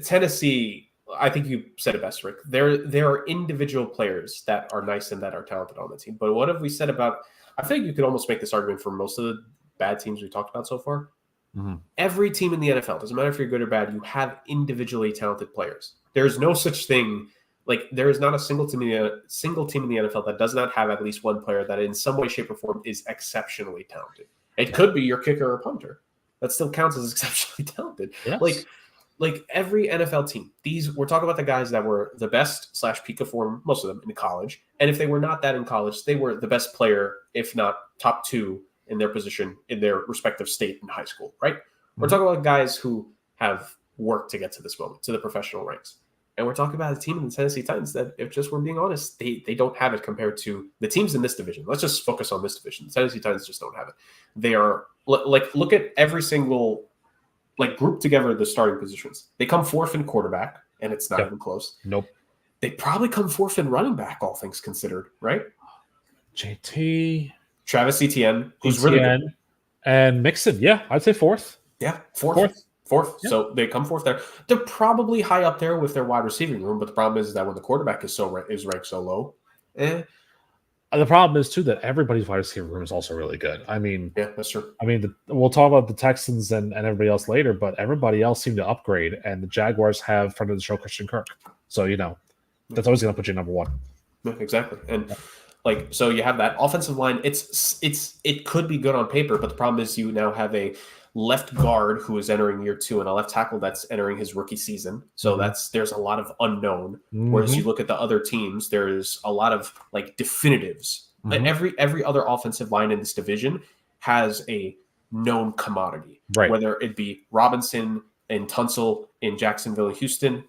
Speaker 1: Tennessee, I think you said it best, Rick. There are individual players that are nice and that are talented on the team. But what have we said about – I think you could almost make this argument for most of the bad teams we talked about so far. Mm-hmm. Every team in the NFL, doesn't matter if you're good or bad, you have individually talented players. There's no such thing – like there is not a single team in the NFL that does not have at least one player that in some way, shape, or form is exceptionally talented. It could be your kicker or punter. That still counts as exceptionally talented. Yes. Like every NFL team, we're talking about the guys that were the best / peak of form, most of them in college. And if they were not that in college, they were the best player, if not top 2 in their position in their respective state in high school, right? Mm-hmm. We're talking about guys who have worked to get to this moment, to the professional ranks. And we're talking about a team in the Tennessee Titans that, if just we're being honest, they don't have it compared to the teams in this division. Let's just focus on this division. The Tennessee Titans just don't have it. They are look at every single group together the starting positions. They come 4th in quarterback, and it's not even close.
Speaker 2: Nope.
Speaker 1: They probably come fourth in running back, all things considered, right?
Speaker 2: JT,
Speaker 1: Travis Etienne, who's really good.
Speaker 2: And Mixon. Yeah, I'd say fourth.
Speaker 1: Yeah, fourth.
Speaker 2: Yeah.
Speaker 1: So they come fourth there. They're probably high up there with their wide receiving room, but the problem is that when the quarterback is ranked so low,
Speaker 2: The problem is too that everybody's wide receiver room is also really good. I mean,
Speaker 1: yeah, that's true.
Speaker 2: I mean, we'll talk about the Texans and everybody else later, but everybody else seemed to upgrade, and the Jaguars have friend of the show Christian Kirk. So that's always going to put you number one.
Speaker 1: Yeah, exactly, and so you have that offensive line. It could be good on paper, but the problem is you now have a left guard who is entering year 2 and a left tackle that's entering his rookie season. So there's a lot of unknown. Whereas you look at the other teams, there's a lot of definitives. Every other offensive line in this division has a known commodity,
Speaker 2: right?
Speaker 1: Whether it be Robinson and Tunsil in Jacksonville and Houston,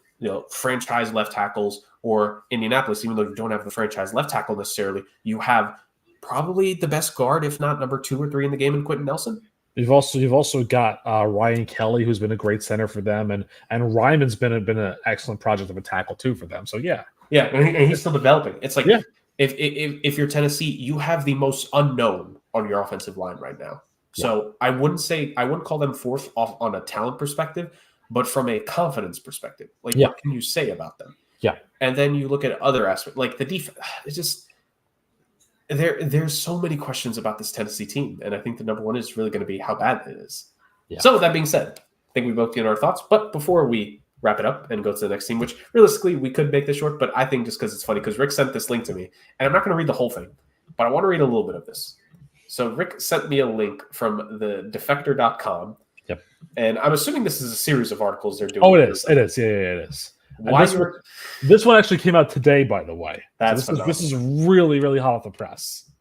Speaker 1: franchise left tackles, or Indianapolis, even though you don't have the franchise left tackle necessarily, you have probably the best guard, if not number 2 or 3 in the game in Quentin Nelson.
Speaker 2: You've also got Ryan Kelly, who's been a great center for them, and Ryman's been an excellent project of a tackle too for them. So yeah,
Speaker 1: and he's still developing. It's like if you're Tennessee, you have the most unknown on your offensive line right now. So I wouldn't call them fourth off on a talent perspective, but from a confidence perspective, what can you say about them?
Speaker 2: Yeah,
Speaker 1: and then you look at other aspects like the defense. It's just. There's so many questions about this Tennessee team, and I think the number one is really going to be how bad it is. Yeah. So with that being said, I think we both get our thoughts. But before we wrap it up and go to the next team, which realistically we could make this short, but I think just because it's funny, because Rick sent this link to me, and I'm not going to read the whole thing, but I want to read a little bit of this. So Rick sent me a link from the defector.com.
Speaker 2: Yep.
Speaker 1: And I'm assuming this is a series of articles they're doing.
Speaker 2: Oh, it is. It is. Yeah, it is. This one actually came out today, by the way.
Speaker 1: This
Speaker 2: is really, really hot off the press.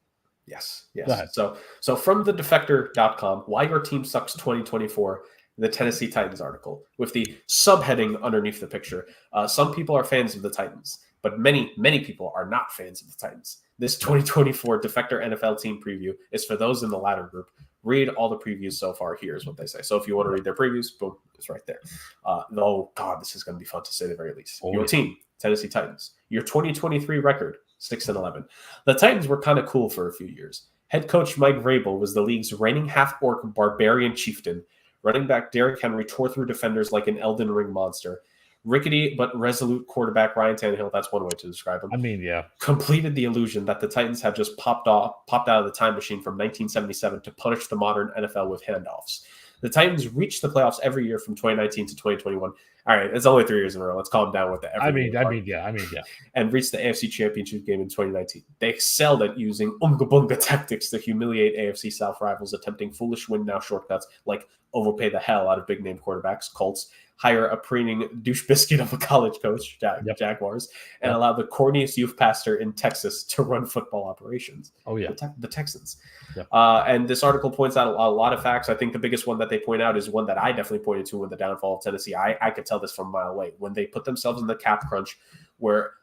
Speaker 1: Yes. So from the defector.com, why your team sucks 2024, the Tennessee Titans article, with the subheading underneath the picture. Some people are fans of the Titans, but many, many people are not fans of the Titans. This 2024 Defector NFL team preview is for those in the latter group. Read all the previews so far. Here's what they say. So if you want to read their previews, boom, it's right there. Oh, God, this is going to be fun to say the very least. Your team, Tennessee Titans. Your 2023 record, 6-11. The Titans were kind of cool for a few years. Head coach Mike Vrabel was the league's reigning half-orc barbarian chieftain. Running back Derrick Henry tore through defenders like an Elden Ring monster. Rickety but resolute quarterback Ryan Tannehill, that's one way to describe him.
Speaker 2: I mean, yeah.
Speaker 1: Completed the illusion that the Titans have just popped out of the time machine from 1977 to punish the modern NFL with handoffs. The Titans reached the playoffs every year from 2019 to 2021. All right, it's only 3 years in a row. Let's calm down with the every
Speaker 2: yeah.
Speaker 1: And reached the AFC Championship game in 2019. They excelled at using Unga Bunga tactics to humiliate AFC South rivals, attempting foolish win-now shortcuts like overpay the hell out of big-name quarterbacks, Colts, hire a preening douche biscuit of a college coach, Jaguars, and allow the corniest youth pastor in Texas to run football operations.
Speaker 2: Oh, yeah.
Speaker 1: The Texans.
Speaker 2: Yep.
Speaker 1: And this article points out a lot of facts. I think the biggest one that they point out is one that I definitely pointed to with the downfall of Tennessee. I could tell this from a mile away. When they put themselves in the cap crunch where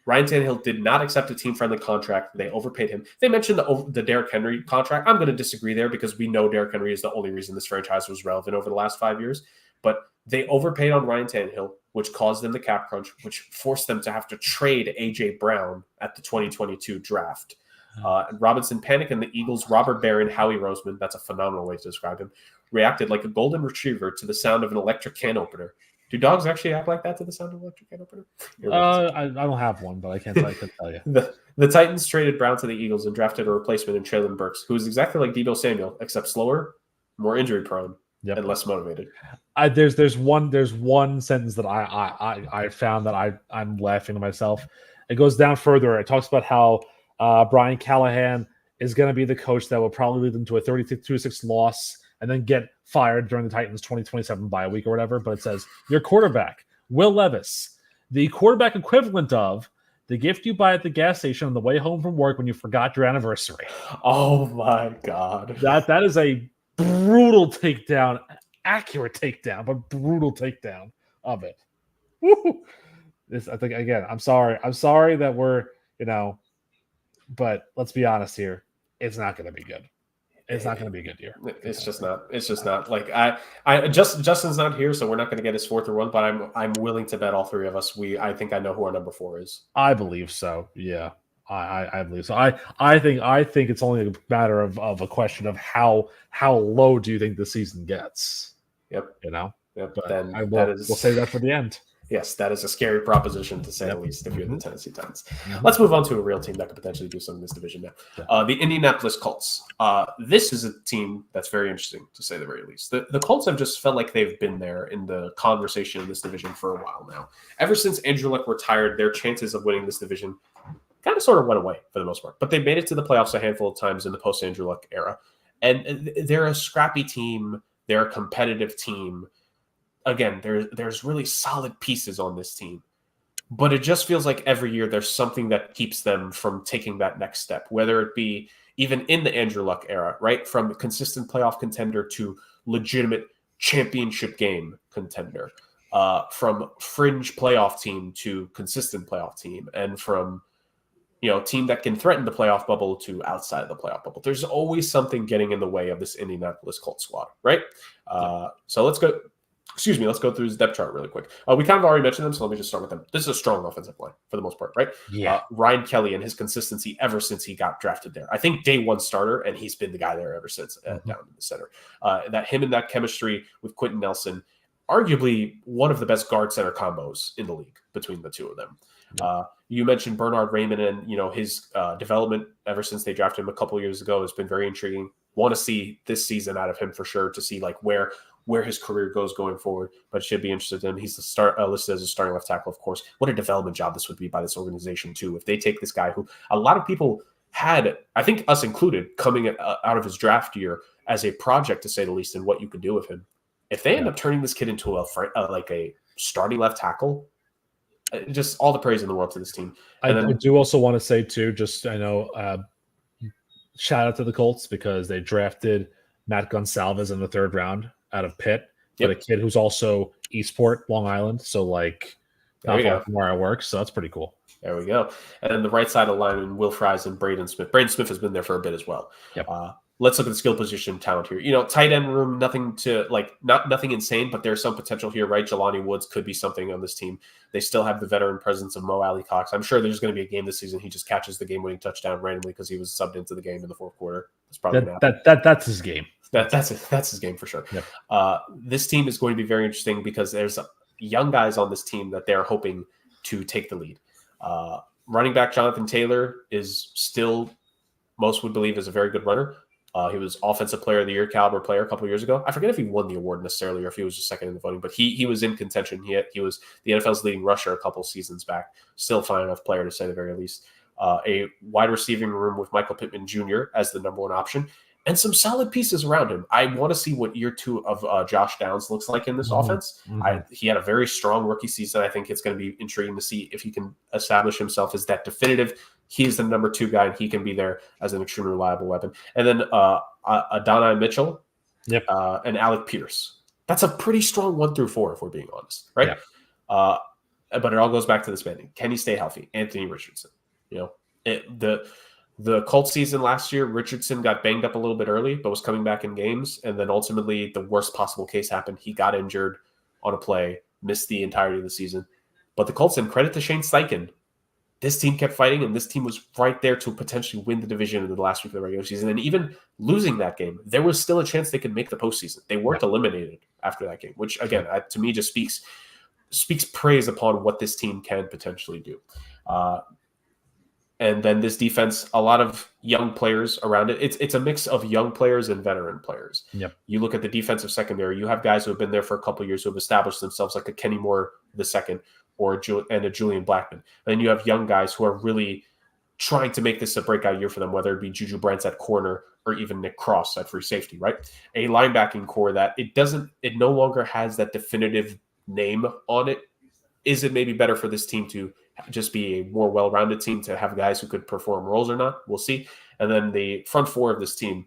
Speaker 1: Ryan Tannehill did not accept a team-friendly contract. They overpaid him. They mentioned the Derrick Henry contract. I'm going to disagree there because we know Derrick Henry is the only reason this franchise was relevant over the last 5 years. But they overpaid on Ryan Tannehill, which caused them the cap crunch, which forced them to have to trade A.J. Brown at the 2022 draft. Robinson panicked, and the Eagles' Robert Barron, Howie Roseman, that's a phenomenal way to describe him, reacted like a golden retriever to the sound of an electric can opener. Do dogs actually act like that to the sound of an electric can opener?
Speaker 2: I don't have one, but I can tell you.
Speaker 1: The Titans traded Brown to the Eagles and drafted a replacement in Traylon Burks, who is exactly like Deebo Samuel, except slower, more injury-prone, and less motivated.
Speaker 2: There's one sentence that I found that I'm laughing to myself. It goes down further. It talks about how Brian Callahan is going to be the coach that will probably lead them to a 32-6 loss and then get fired during the Titans 2027 bye week or whatever. But it says, your quarterback, Will Levis, the quarterback equivalent of the gift you buy at the gas station on the way home from work when you forgot your anniversary.
Speaker 1: Oh, my God.
Speaker 2: That is a brutal takedown, accurate takedown, but brutal takedown of it. Woo! This, I think, again, I'm sorry that we're, but let's be honest here. It's not going to be good. it's not going to be a good year.
Speaker 1: It's just not. It's just not. Like Justin's not here, so we're not going to get his 4th or 1. But I'm willing to bet all 3 of us. I think I know who our number 4 is.
Speaker 2: I believe so. Yeah, I believe so. I think it's only a matter of a question of how low do you think the season gets?
Speaker 1: Yep.
Speaker 2: Yep.
Speaker 1: But
Speaker 2: then we'll save that for the end.
Speaker 1: Yes, that is a scary proposition to say the least if you're the Tennessee Titans. Let's move on to a real team that could potentially do something in this division now. The Indianapolis Colts. This is a team that's very interesting, to say the very least. The Colts have just felt like they've been there in the conversation in this division for a while now. Ever since Andrew Luck retired, their chances of winning this division kind of sort of went away for the most part. But they made it to the playoffs a handful of times in the post-Andrew Luck era. And they're a scrappy team. They're a competitive team. Again, there's really solid pieces on this team, but it just feels like every year there's something that keeps them from taking that next step, whether it be even in the Andrew Luck era, right? From consistent playoff contender to legitimate championship game contender, from fringe playoff team to consistent playoff team, and from team that can threaten the playoff bubble to outside of the playoff bubble. There's always something getting in the way of this Indianapolis Colts squad, right? So let's go through his depth chart really quick. We kind of already mentioned them, so let me just start with them. This is a strong offensive line for the most part, right?
Speaker 2: Yeah.
Speaker 1: Ryan Kelly and his consistency ever since he got drafted there. I think day 1 starter, and he's been the guy there ever since, down in the center. That him and that chemistry with Quentin Nelson, arguably one of the best guard center combos in the league between the two of them. You mentioned Bernard Raymond, and his development ever since they drafted him a couple of years ago has been very intriguing. Want to see this season out of him for sure, to see like where his career goes going forward, but should be interested in him. He's listed as a starting left tackle, of course. What a development job this would be by this organization too, if they take this guy who a lot of people had, I think us included, coming out of his draft year as a project, to say the least, and what you could do with him. If they end up turning this kid into a starting left tackle, just all the praise in the world to this team.
Speaker 2: I do also want to say too, shout out to the Colts, because they drafted Matt Gonsalves in the 3rd round out of Pitt, but a kid who's also Eastport, Long Island, so not far from where I work, so that's pretty cool.
Speaker 1: There we go. And then the right side of the line, Will Fries and Braden Smith. Braden Smith has been there for a bit as well.
Speaker 2: Yep.
Speaker 1: Let's look at the skill position talent here. Tight end room, nothing insane, but there's some potential here, right? Jelani Woods could be something on this team. They still have the veteran presence of Mo Alley Cox. I'm sure there's going to be a game this season he just catches the game-winning touchdown randomly because he was subbed into the game in the 4th quarter. That's probably
Speaker 2: that's his game.
Speaker 1: That's his game for sure.
Speaker 2: Yep.
Speaker 1: This team is going to be very interesting because there's young guys on this team that they're hoping to take the lead. Running back Jonathan Taylor is still, most would believe, is a very good runner. He was Offensive Player of the Year caliber player a couple of years ago. I forget if he won the award necessarily or if he was just second in the voting, but he was in contention. He was the NFL's leading rusher a couple seasons back. Still a fine enough player, to say the very least. A wide receiving room with Michael Pittman Jr. as the number 1 option, and some solid pieces around him. I want to see what year 2 of Josh Downs looks like in this offense. He had a very strong rookie season. I think it's going to be intriguing to see if he can establish himself as that definitive. He's the number 2 guy, and he can be there as an extremely reliable weapon. And then Adonai Mitchell, and Alec Pierce. That's a pretty strong 1 through 4, if we're being honest, right? Yeah. But it all goes back to this man. Can he stay healthy? Anthony Richardson. The Colts season last year, Richardson got banged up a little bit early, but was coming back in games. And then ultimately the worst possible case happened. He got injured on a play, missed the entirety of the season. But the Colts, and credit to Shane Steichen, this team kept fighting, and this team was right there to potentially win the division in the last week of the regular season. And even losing that game, there was still a chance they could make the postseason. They weren't eliminated after that game, which, again, to me just speaks praise upon what this team can potentially do. And then this defense, a lot of young players around it. It's a mix of young players and veteran players.
Speaker 2: Yep.
Speaker 1: You look at the defensive secondary, you have guys who have been there for a couple of years who have established themselves, like a Kenny Moore II and a Julian Blackman. And then you have young guys who are really trying to make this a breakout year for them, whether it be Juju Brents at corner or even Nick Cross at free safety, right? A linebacking core that it no longer has that definitive name on it. Is it maybe better for this team to just be a more well-rounded team, to have guys who could perform roles or not? We'll see. And then the front 4 of this team,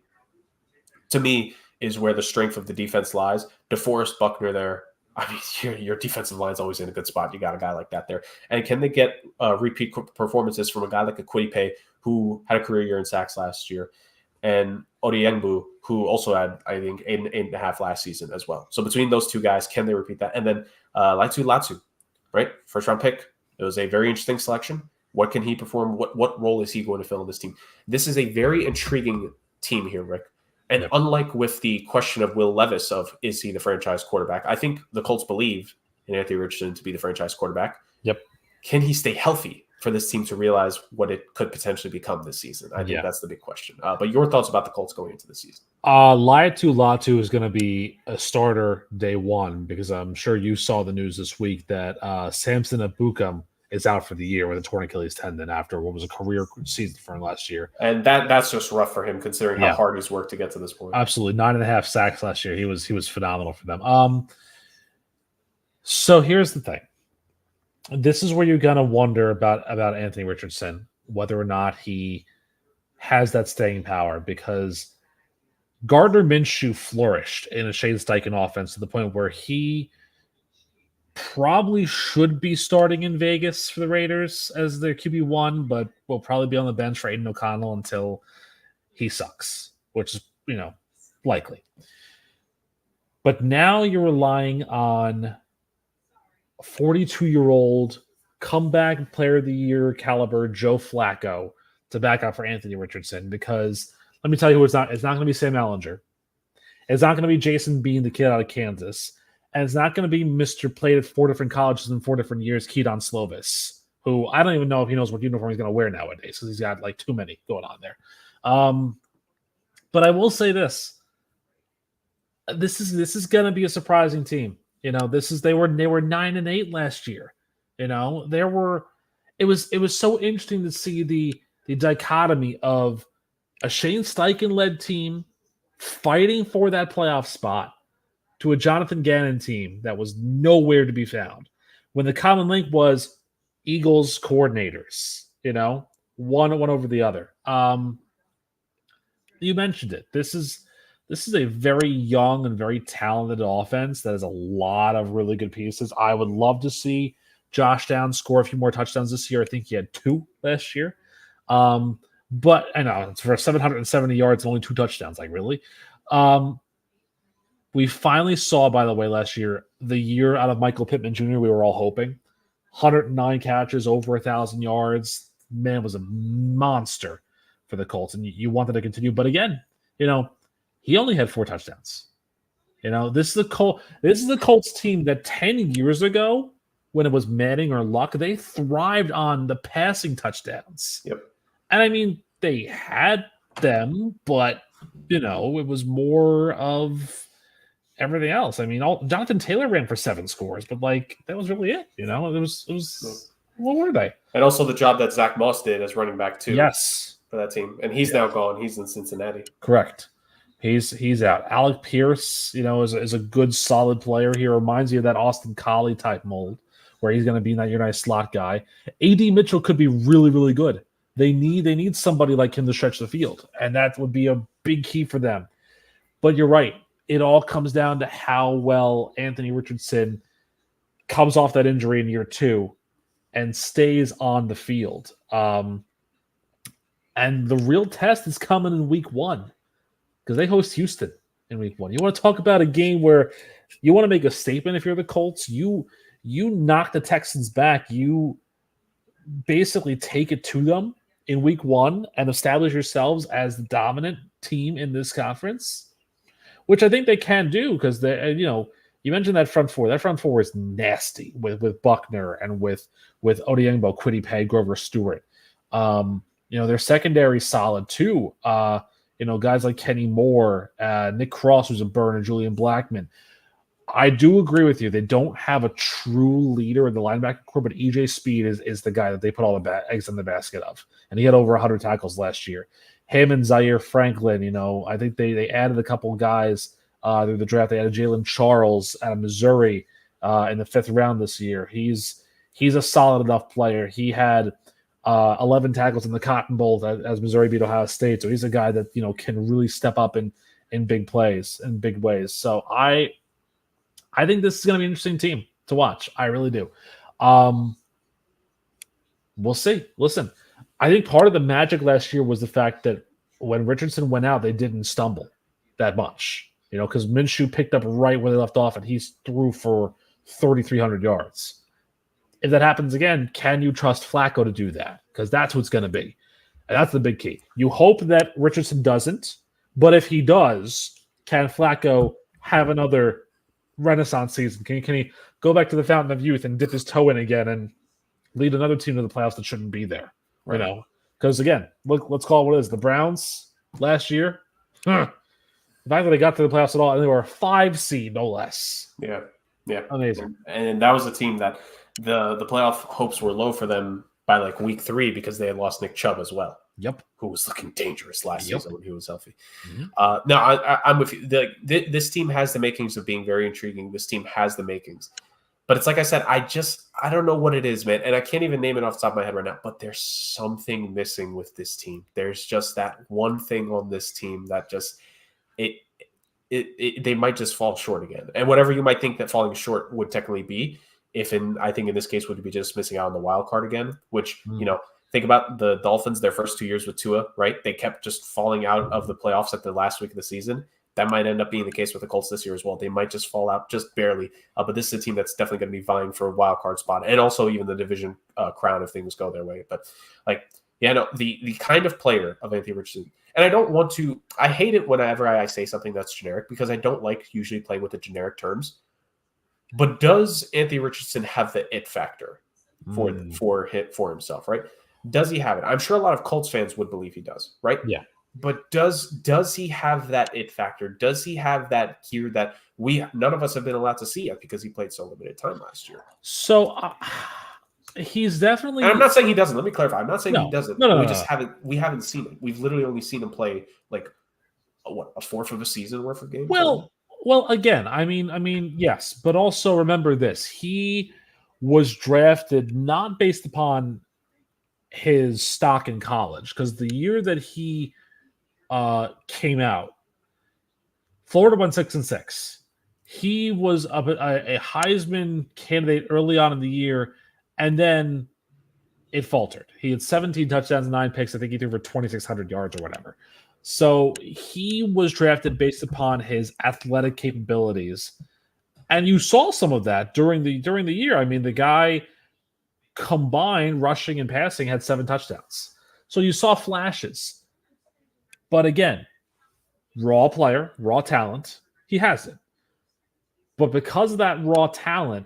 Speaker 1: to me, is where the strength of the defense lies. DeForest Buckner there. I mean, your defensive line is always in a good spot. You got a guy like that there. And can they get repeat performances from a guy like a Kwity Paye, who had a career year in sacks last year? and Odiengbu, who also had, I think, 8.5 last season as well. So between those two guys, can they repeat that? And then Latu, right? First round pick. It was a very interesting selection. What can he perform? What role is he going to fill in this team? This is a very intriguing team here, Rick. And unlike with the question of Will Levis of is he the franchise quarterback, I think the Colts believe in Anthony Richardson to be the franchise quarterback.
Speaker 2: Yep.
Speaker 1: Can he stay healthy for this team to realize what it could potentially become this season? I think that's the big question. But your thoughts about the Colts going into the season?
Speaker 2: Latu is going to be a starter day one because I'm sure you saw the news this week that Samson Ebukam is out for the year with a torn Achilles tendon after what was a career season for him last year.
Speaker 1: And that's just rough for him considering how hard he's worked to get to this point.
Speaker 2: Absolutely. 9.5 sacks last year. He was phenomenal for them. So here's the thing. This is where you're going to wonder about Anthony Richardson, whether or not he has that staying power, because Gardner Minshew flourished in a Shane Steichen offense to the point where he probably should be starting in Vegas for the Raiders as their QB1, but will probably be on the bench for Aiden O'Connell until he sucks, which is, likely. But now you're relying on 42-year-old comeback player of the year caliber Joe Flacco to back up for Anthony Richardson, because let me tell you who it's not. It's not going to be Sam Ellinger. It's not going to be Jason Bean, the kid out of Kansas. And it's not going to be Mr. Played at 4 different colleges in 4 different years, Keaton Slovis, who I don't even know if he knows what uniform he's going to wear nowadays because he's got like too many going on there. But I will say this. This is going to be a surprising team. They were 9-8 last year. It was so interesting to see the dichotomy of a Shane Steichen-led team fighting for that playoff spot to a Jonathan Gannon team that was nowhere to be found, when the common link was Eagles coordinators, one over the other. You mentioned it. This is a very young and very talented offense that has a lot of really good pieces. I would love to see Josh Downs score a few more touchdowns this year. I think he had 2 last year. But I know it's for 770 yards and only 2 touchdowns. Like, really? We finally saw, by the way, last year, the year out of Michael Pittman Jr. we were all hoping. 109 catches, over 1,000 yards. Man was a monster for the Colts, and you wanted to continue. But again, he only had 4 touchdowns. This is the Colts team that 10 years ago, when it was Manning or Luck, they thrived on the passing touchdowns.
Speaker 1: Yep.
Speaker 2: And I mean, they had them, but it was more of everything else. I mean, Jonathan Taylor ran for 7 scores, but that was really it. It was what were they? And
Speaker 1: also the job that Zach Moss did as running back too.
Speaker 2: Yes,
Speaker 1: for that team, and he's now gone. He's in Cincinnati.
Speaker 2: Correct. He's out. Alec Pierce, is a good solid player. He reminds you of that Austin Collie type mold, where he's going to be your nice slot guy. A.D. Mitchell could be really, really good. They need somebody like him to stretch the field, and that would be a big key for them. But you're right. It all comes down to how well Anthony Richardson comes off that injury in year 2 and stays on the field. And the real test is coming in week 1 because they host Houston in week 1. You want to talk about a game where you want to make a statement if you're the Colts? You knock the Texans back. You basically take it to them in week 1 and establish yourselves as the dominant team in this conference, which I think they can do because you mentioned that front 4. That front 4 is nasty with Buckner and with Odiengbo, Kwity Paye, Grover Stewart. Their secondary solid too. Guys like Kenny Moore, Nick Cross, who's a burner, Julian Blackmon. I do agree with you. They don't have a true leader in the linebacker core, but EJ Speed is the guy that they put all the eggs in the basket of. And he had over 100 tackles last year. Him and Zaire Franklin, I think they added a couple of guys through the draft. They added Jalen Charles out of Missouri in the 5th round this year. He's a solid enough player. He had 11 tackles in the Cotton Bowl as Missouri beat Ohio State. So he's a guy that, can really step up in big plays, in big ways. So I think this is going to be an interesting team to watch. I really do. We'll see. Listen, I think part of the magic last year was the fact that when Richardson went out, they didn't stumble that much, because Minshew picked up right where they left off, and he threw for 3,300 yards. If that happens again, can you trust Flacco to do that? Because that's what's going to be. And that's the big key. You hope that Richardson doesn't, but if he does, can Flacco have another renaissance season? Can he go back to the fountain of youth and dip his toe in again and lead another team to the playoffs that shouldn't be there?
Speaker 1: Right.
Speaker 2: Because again, let's call it what it is. The Browns last year, the fact that they got to the playoffs at all, and they were a 5 seed, no less.
Speaker 1: Yeah.
Speaker 2: Amazing.
Speaker 1: And that was a team that the playoff hopes were low for them by like week 3 because they had lost Nick Chubb as well.
Speaker 2: Yep.
Speaker 1: Who was looking dangerous last season when he was healthy.
Speaker 2: Mm-hmm.
Speaker 1: No, I'm with you. This team has the makings of being very intriguing. This team has the makings. But it's like I said, I don't know what it is, man. And I can't even name it off the top of my head right now. But there's something missing with this team. There's just that one thing on this team that just they might just fall short again. And whatever you might think that falling short would technically be, I think in this case would be just missing out on the wild card again, which, think about the Dolphins, their first 2 years with Tua, right? They kept just falling out of the playoffs at the last week of the season. That might end up being the case with the Colts this year as well. They might just fall out just barely. But this is a team that's definitely going to be vying for a wild card spot and also even the division crown if things go their way. But the kind of player of Anthony Richardson, and I hate it whenever I say something that's generic because I don't like usually playing with the generic terms. But does Anthony Richardson have the it factor for himself, right? Does he have it? I'm sure a lot of Colts fans would believe he does, right?
Speaker 2: Yeah.
Speaker 1: But does he have that it factor? Does he have that gear that none of us have been allowed to see yet because he played so limited time last year?
Speaker 2: So he's definitely.
Speaker 1: And I'm not saying he doesn't. Let me clarify. I'm not saying he doesn't.
Speaker 2: No,
Speaker 1: We haven't seen it. We've literally only seen him play like a fourth of a season worth of games.
Speaker 2: Well, again, I mean, yes, but also remember this: he was drafted not based upon his stock in college, because the year that he came out, Florida went 6-6. He was a Heisman candidate early on in the year, and then it faltered. He had 17 touchdowns and 9 picks. I think he threw for 2,600 yards or whatever. So he was drafted based upon his athletic capabilities, and you saw some of that during the year. I mean, the guy combined rushing and passing had 7 touchdowns. So you saw flashes. But again, raw player, raw talent, he has it. But because of that raw talent,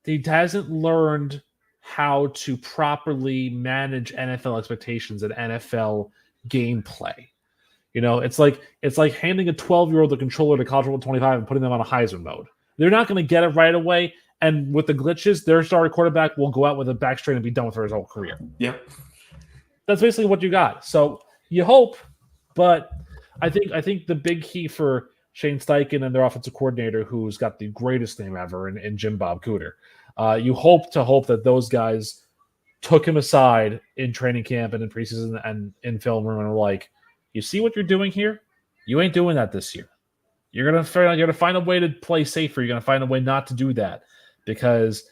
Speaker 2: he hasn't learned how to properly manage NFL expectations and NFL gameplay. It's like handing a 12-year-old the controller to College Football 25 and putting them on a Heisman mode. They're not going to get it right away. And with the glitches, their starting quarterback will go out with a back straight and be done with his whole career.
Speaker 1: Yeah.
Speaker 2: That's basically what you got. So you hope, but I think the big key for Shane Steichen and their offensive coordinator, who's got the greatest name ever in Jim Bob Cooter, you hope that those guys took him aside in training camp and in preseason and in film room and were like, you see what you're doing here? You ain't doing that this year. You're gonna find a way to play safer. You're gonna find a way not to do that. Because,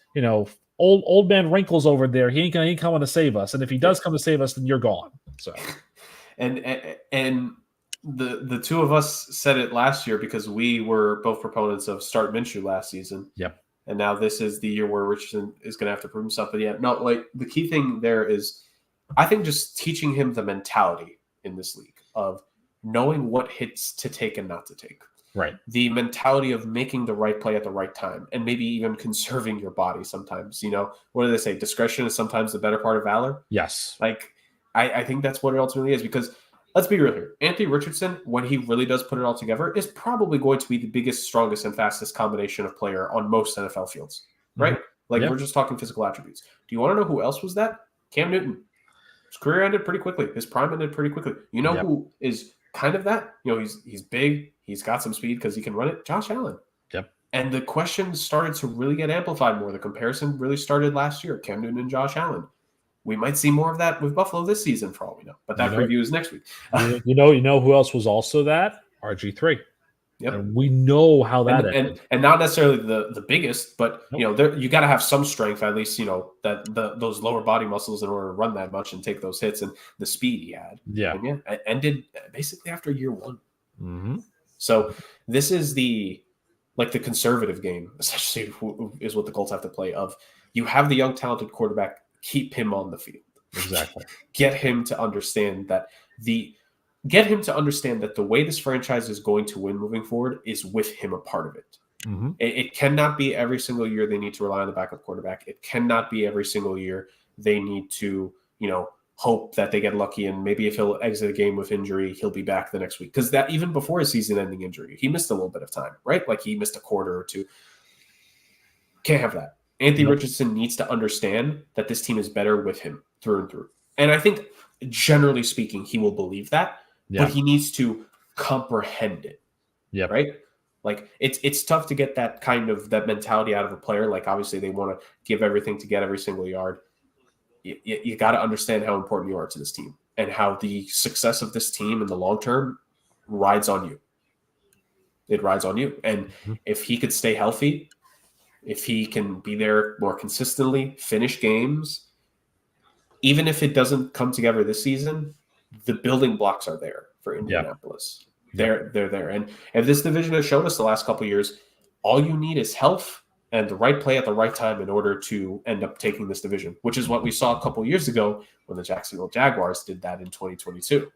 Speaker 2: old man Wrinkles over there, he ain't coming to save us. And if he does come to save us, then you're gone. So,
Speaker 1: and the two of us said it last year because we were both proponents of start Minshew last season.
Speaker 2: Yep.
Speaker 1: And now this is the year where Richardson is going to have to prove himself. But the key thing there is, I think just teaching him the mentality in this league of knowing what hits to take and not to take.
Speaker 2: Right. The
Speaker 1: mentality of making the right play at the right time and maybe even conserving your body sometimes. What do they say? Discretion is sometimes the better part of valor.
Speaker 2: Yes.
Speaker 1: I think that's what it ultimately is, because let's be real here. Anthony Richardson, when he really does put it all together, is probably going to be the biggest, strongest, and fastest combination of player on most NFL fields, right?
Speaker 2: Mm-hmm.
Speaker 1: We're just talking physical attributes. Do you want to know who else was that? Cam Newton. His career ended pretty quickly. His prime ended pretty quickly. Who is kind of that? He's big. He's got some speed because he can run it. Josh Allen.
Speaker 2: Yep.
Speaker 1: And the questions started to really get amplified more. The comparison really started last year. Cam Newton and Josh Allen. We might see more of that with Buffalo this season for all we know. But that preview is next week.
Speaker 2: You know who else was also that? RG3.
Speaker 1: Yep.
Speaker 2: And we know how that ended.
Speaker 1: And not necessarily the biggest, but you got to have some strength, at least, that those lower body muscles in order to run that much and take those hits, and the speed he had.
Speaker 2: Yeah.
Speaker 1: And it ended basically after year one.
Speaker 2: Mm-hmm.
Speaker 1: So this is the conservative game, essentially, is what the Colts have to play of. You have the young, talented quarterback, keep him on the field.
Speaker 2: Exactly.
Speaker 1: Get him to understand that the way this franchise is going to win moving forward is with him a part of it.
Speaker 2: Mm-hmm.
Speaker 1: It cannot be every single year they need to rely on the backup quarterback. It cannot be every single year they need to, hope that they get lucky and maybe if he'll exit a game with injury, he'll be back the next week. Because that even before his season-ending injury, he missed a little bit of time, right? Like he missed a quarter or two. Can't have that. Anthony Richardson needs to understand that this team is better with him through and through. And I think, generally speaking, he will believe that, but he needs to comprehend it.
Speaker 2: Yeah.
Speaker 1: Right? Like it's tough to get that mentality out of a player. Like obviously they want to give everything to get every single yard. You got to understand how important you are to this team and how the success of this team in the long term rides on you. It rides on you. And if he could stay healthy, if he can be there more consistently, finish games, even if it doesn't come together this season, the building blocks are there for Indianapolis. They're there. And if this division has shown us the last couple of years, all you need is health and the right play at the right time in order to end up taking this division, which is what we saw a couple of years ago when the Jacksonville Jaguars did that in 2022.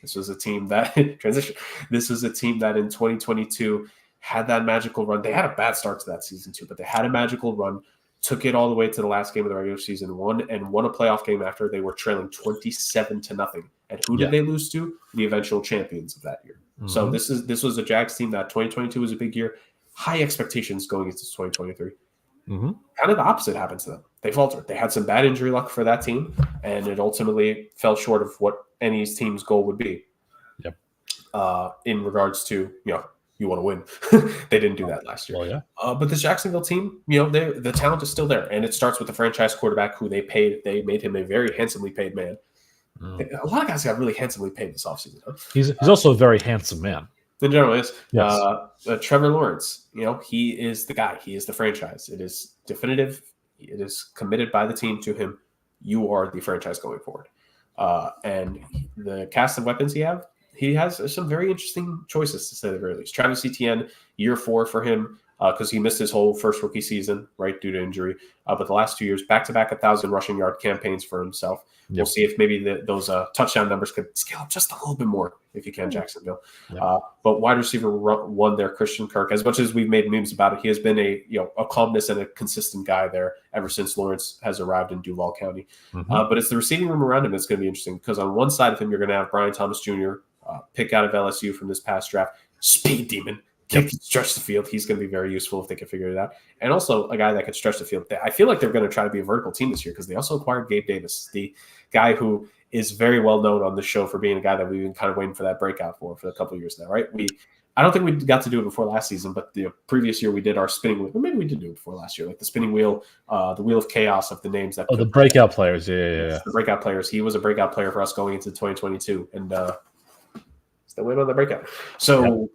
Speaker 1: This was a team that transition. This was a team that in 2022 had that magical run. They had a bad start to that season too, but they had a magical run, took it all the way to the last game of the regular season, won a playoff game after they were trailing 27-0. And who did they lose to? The eventual champions of that year. Mm-hmm. So this was a Jags team that 2022 was a big year. High expectations going into 2023.
Speaker 2: Mm-hmm.
Speaker 1: Kind of the opposite happened to them. They faltered. They had some bad injury luck for that team, and it ultimately fell short of what any team's goal would be.
Speaker 2: Yep.
Speaker 1: In regards to, you want to win. They didn't do that last year.
Speaker 2: Well, yeah.
Speaker 1: But this Jacksonville team, the talent is still there, and it starts with the franchise quarterback who they paid. They made him a very handsomely paid man. A lot of guys got really handsomely paid this offseason. Huh?
Speaker 2: He's also a very handsome man.
Speaker 1: In general, is
Speaker 2: yes.
Speaker 1: Trevor Lawrence. He is the guy. He is the franchise. It is definitive. It is committed by the team to him. You are the franchise going forward. And the cast of weapons he has some very interesting choices, to say the very least. Travis Etienne, year 4 for him because he missed his whole first rookie season, right, due to injury. But the last 2 years, back-to-back 1,000 rushing yard campaigns for himself. Yep. We'll see if maybe those touchdown numbers could scale up just a little bit more if you can, Jacksonville. Yep. But wide receiver 1 there, Christian Kirk. As much as we've made memes about it, he has been a calmness and a consistent guy there ever since Lawrence has arrived in Duval County. Mm-hmm. But it's the receiving room around him that's going to be interesting because on one side of him, you're going to have Brian Thomas Jr., pick out of LSU from this past draft, speed demon. Can stretch the field. He's going to be very useful if they can figure it out. And also a guy that can stretch the field. I feel like they're going to try to be a vertical team this year because they also acquired Gabe Davis, the guy who is very well known on the show for being a guy that we've been kind of waiting for that breakout for a couple of years now, right? I don't think we got to do it before last season, but the previous year we did our spinning wheel. Or maybe we did do it before last year, like the spinning wheel, the wheel of chaos of the names that.
Speaker 2: Oh, the breakout players, yeah.
Speaker 1: The breakout players. He was a breakout player for us going into 2022, and still waiting on the breakout. So.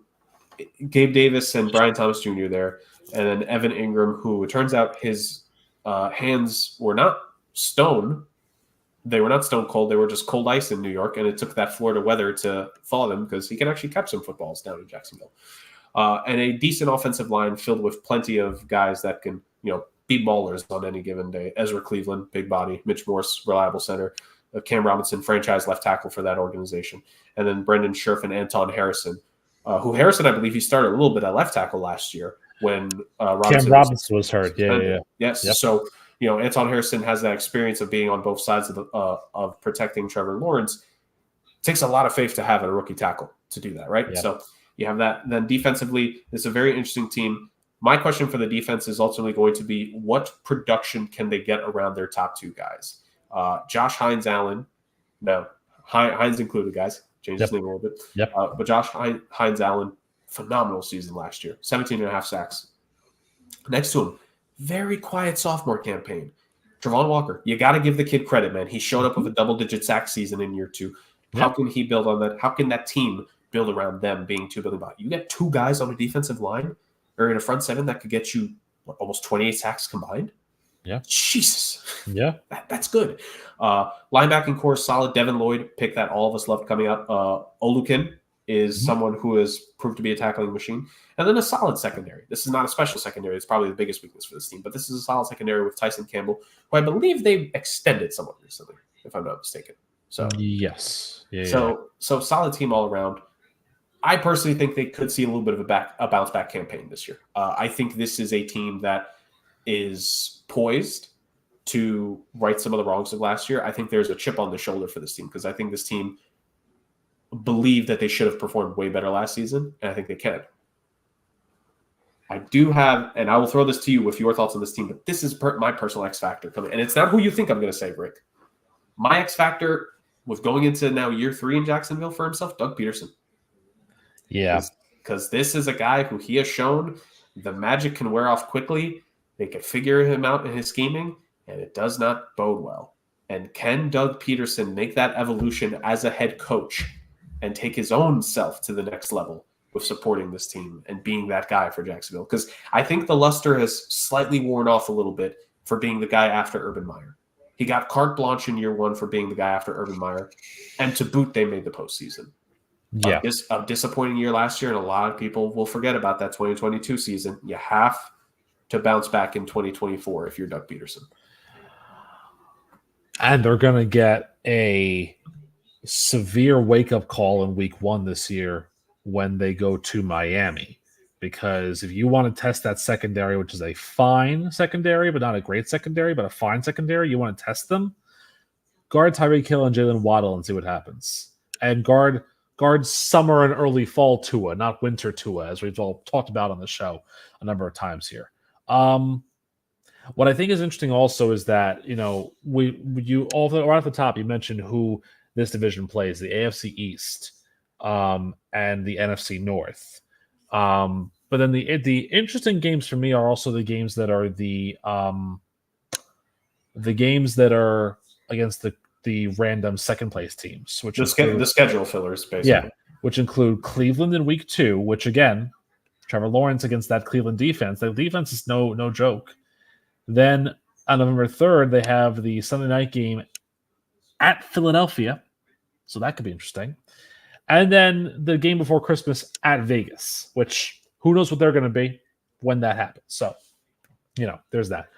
Speaker 1: Gabe Davis and Brian Thomas Jr. there, and then Evan Ingram, who it turns out his hands were not stone. They were not stone cold. They were just cold ice in New York, and it took that Florida weather to thaw them because he can actually catch some footballs down in Jacksonville. And a decent offensive line filled with plenty of guys that can, be ballers on any given day. Ezra Cleveland, big body. Mitch Morse, reliable center. Cam Robinson, franchise left tackle for that organization. And then Brendan Scherf and Anton Harrison, who Harrison, I believe he started a little bit at left tackle last year when
Speaker 2: Robinson was hurt. Yeah.
Speaker 1: Yes. Yep. So, Anton Harrison has that experience of being on both sides of protecting Trevor Lawrence. It takes a lot of faith to have a rookie tackle to do that, right? Yep. So you have that. Then defensively, it's a very interesting team. My question for the defense is ultimately going to be what production can they get around their top 2 guys? Josh Hines-Allen, no, Hines included, guys. Change his name a little bit.
Speaker 2: Yep.
Speaker 1: But Josh Hines-Allen, phenomenal season last year. 17.5 sacks. Next to him, very quiet sophomore campaign. Travon Walker, you got to give the kid credit, man. He showed up with a double-digit sack season in year 2. How can he build on that? How can that team build around them being $2 billion. You get two guys on a defensive line or in a front seven that could get you almost 28 sacks combined.
Speaker 2: Yeah.
Speaker 1: Jesus.
Speaker 2: Yeah.
Speaker 1: That's good. Linebacking core solid. Devin Lloyd, pick that all of us loved coming up. Olukin is someone who has proved to be a tackling machine. And then a solid secondary. This is not a special secondary. It's probably the biggest weakness for this team, but this is a solid secondary with Tyson Campbell, who I believe they extended somewhat recently, if I'm not mistaken. So
Speaker 2: yes. Yeah,
Speaker 1: so solid team all around. I personally think they could see a little bit of a bounce back campaign this year. I think this is a team that is poised to right some of the wrongs of last year. I think there's a chip on the shoulder for this team because I think this team believed that they should have performed way better last season, and I think they can. I do have, and I will throw this to you with your thoughts on this team, but this is my personal X factor coming, and it's not who you think I'm going to say, Rick. My X factor was going into now year 3 in Jacksonville for himself, Doug Peterson.
Speaker 2: Yeah.
Speaker 1: Because this is a guy who he has shown the magic can wear off quickly. They can figure him out in his scheming, and it does not bode well. And can Doug Peterson make that evolution as a head coach and take his own self to the next level with supporting this team and being that guy for Jacksonville? Because I think the luster has slightly worn off a little bit for being the guy after Urban Meyer. He got carte blanche in year 1 for being the guy after Urban Meyer, and to boot, they made the postseason.
Speaker 2: Yeah.
Speaker 1: A disappointing year last year, and a lot of people will forget about that 2022 season. You have to bounce back in 2024 if you're Doug Peterson.
Speaker 2: And they're going to get a severe wake-up call in week 1 this year when they go to Miami. Because if you want to test that secondary, which is a fine secondary, but not a great secondary, but a fine secondary, you want to test them, guard Tyreek Hill and Jalen Waddle and see what happens. And guard summer and early fall Tua, not winter Tua, as we've all talked about on the show a number of times here. What I think is interesting also is that, you all right at the top, you mentioned who this division plays, the AFC East and the NFC North. But then the interesting games for me are also the games that are the games that are against the random second place teams, which
Speaker 1: the schedule fillers, basically.
Speaker 2: Yeah, which include Cleveland in week 2, which again, Trevor Lawrence against that Cleveland defense. The defense is no joke. Then on November 3rd, they have the Sunday night game at Philadelphia, so that could be interesting. And then the game before Christmas at Vegas, which who knows what they're going to be when that happens. So, there's that.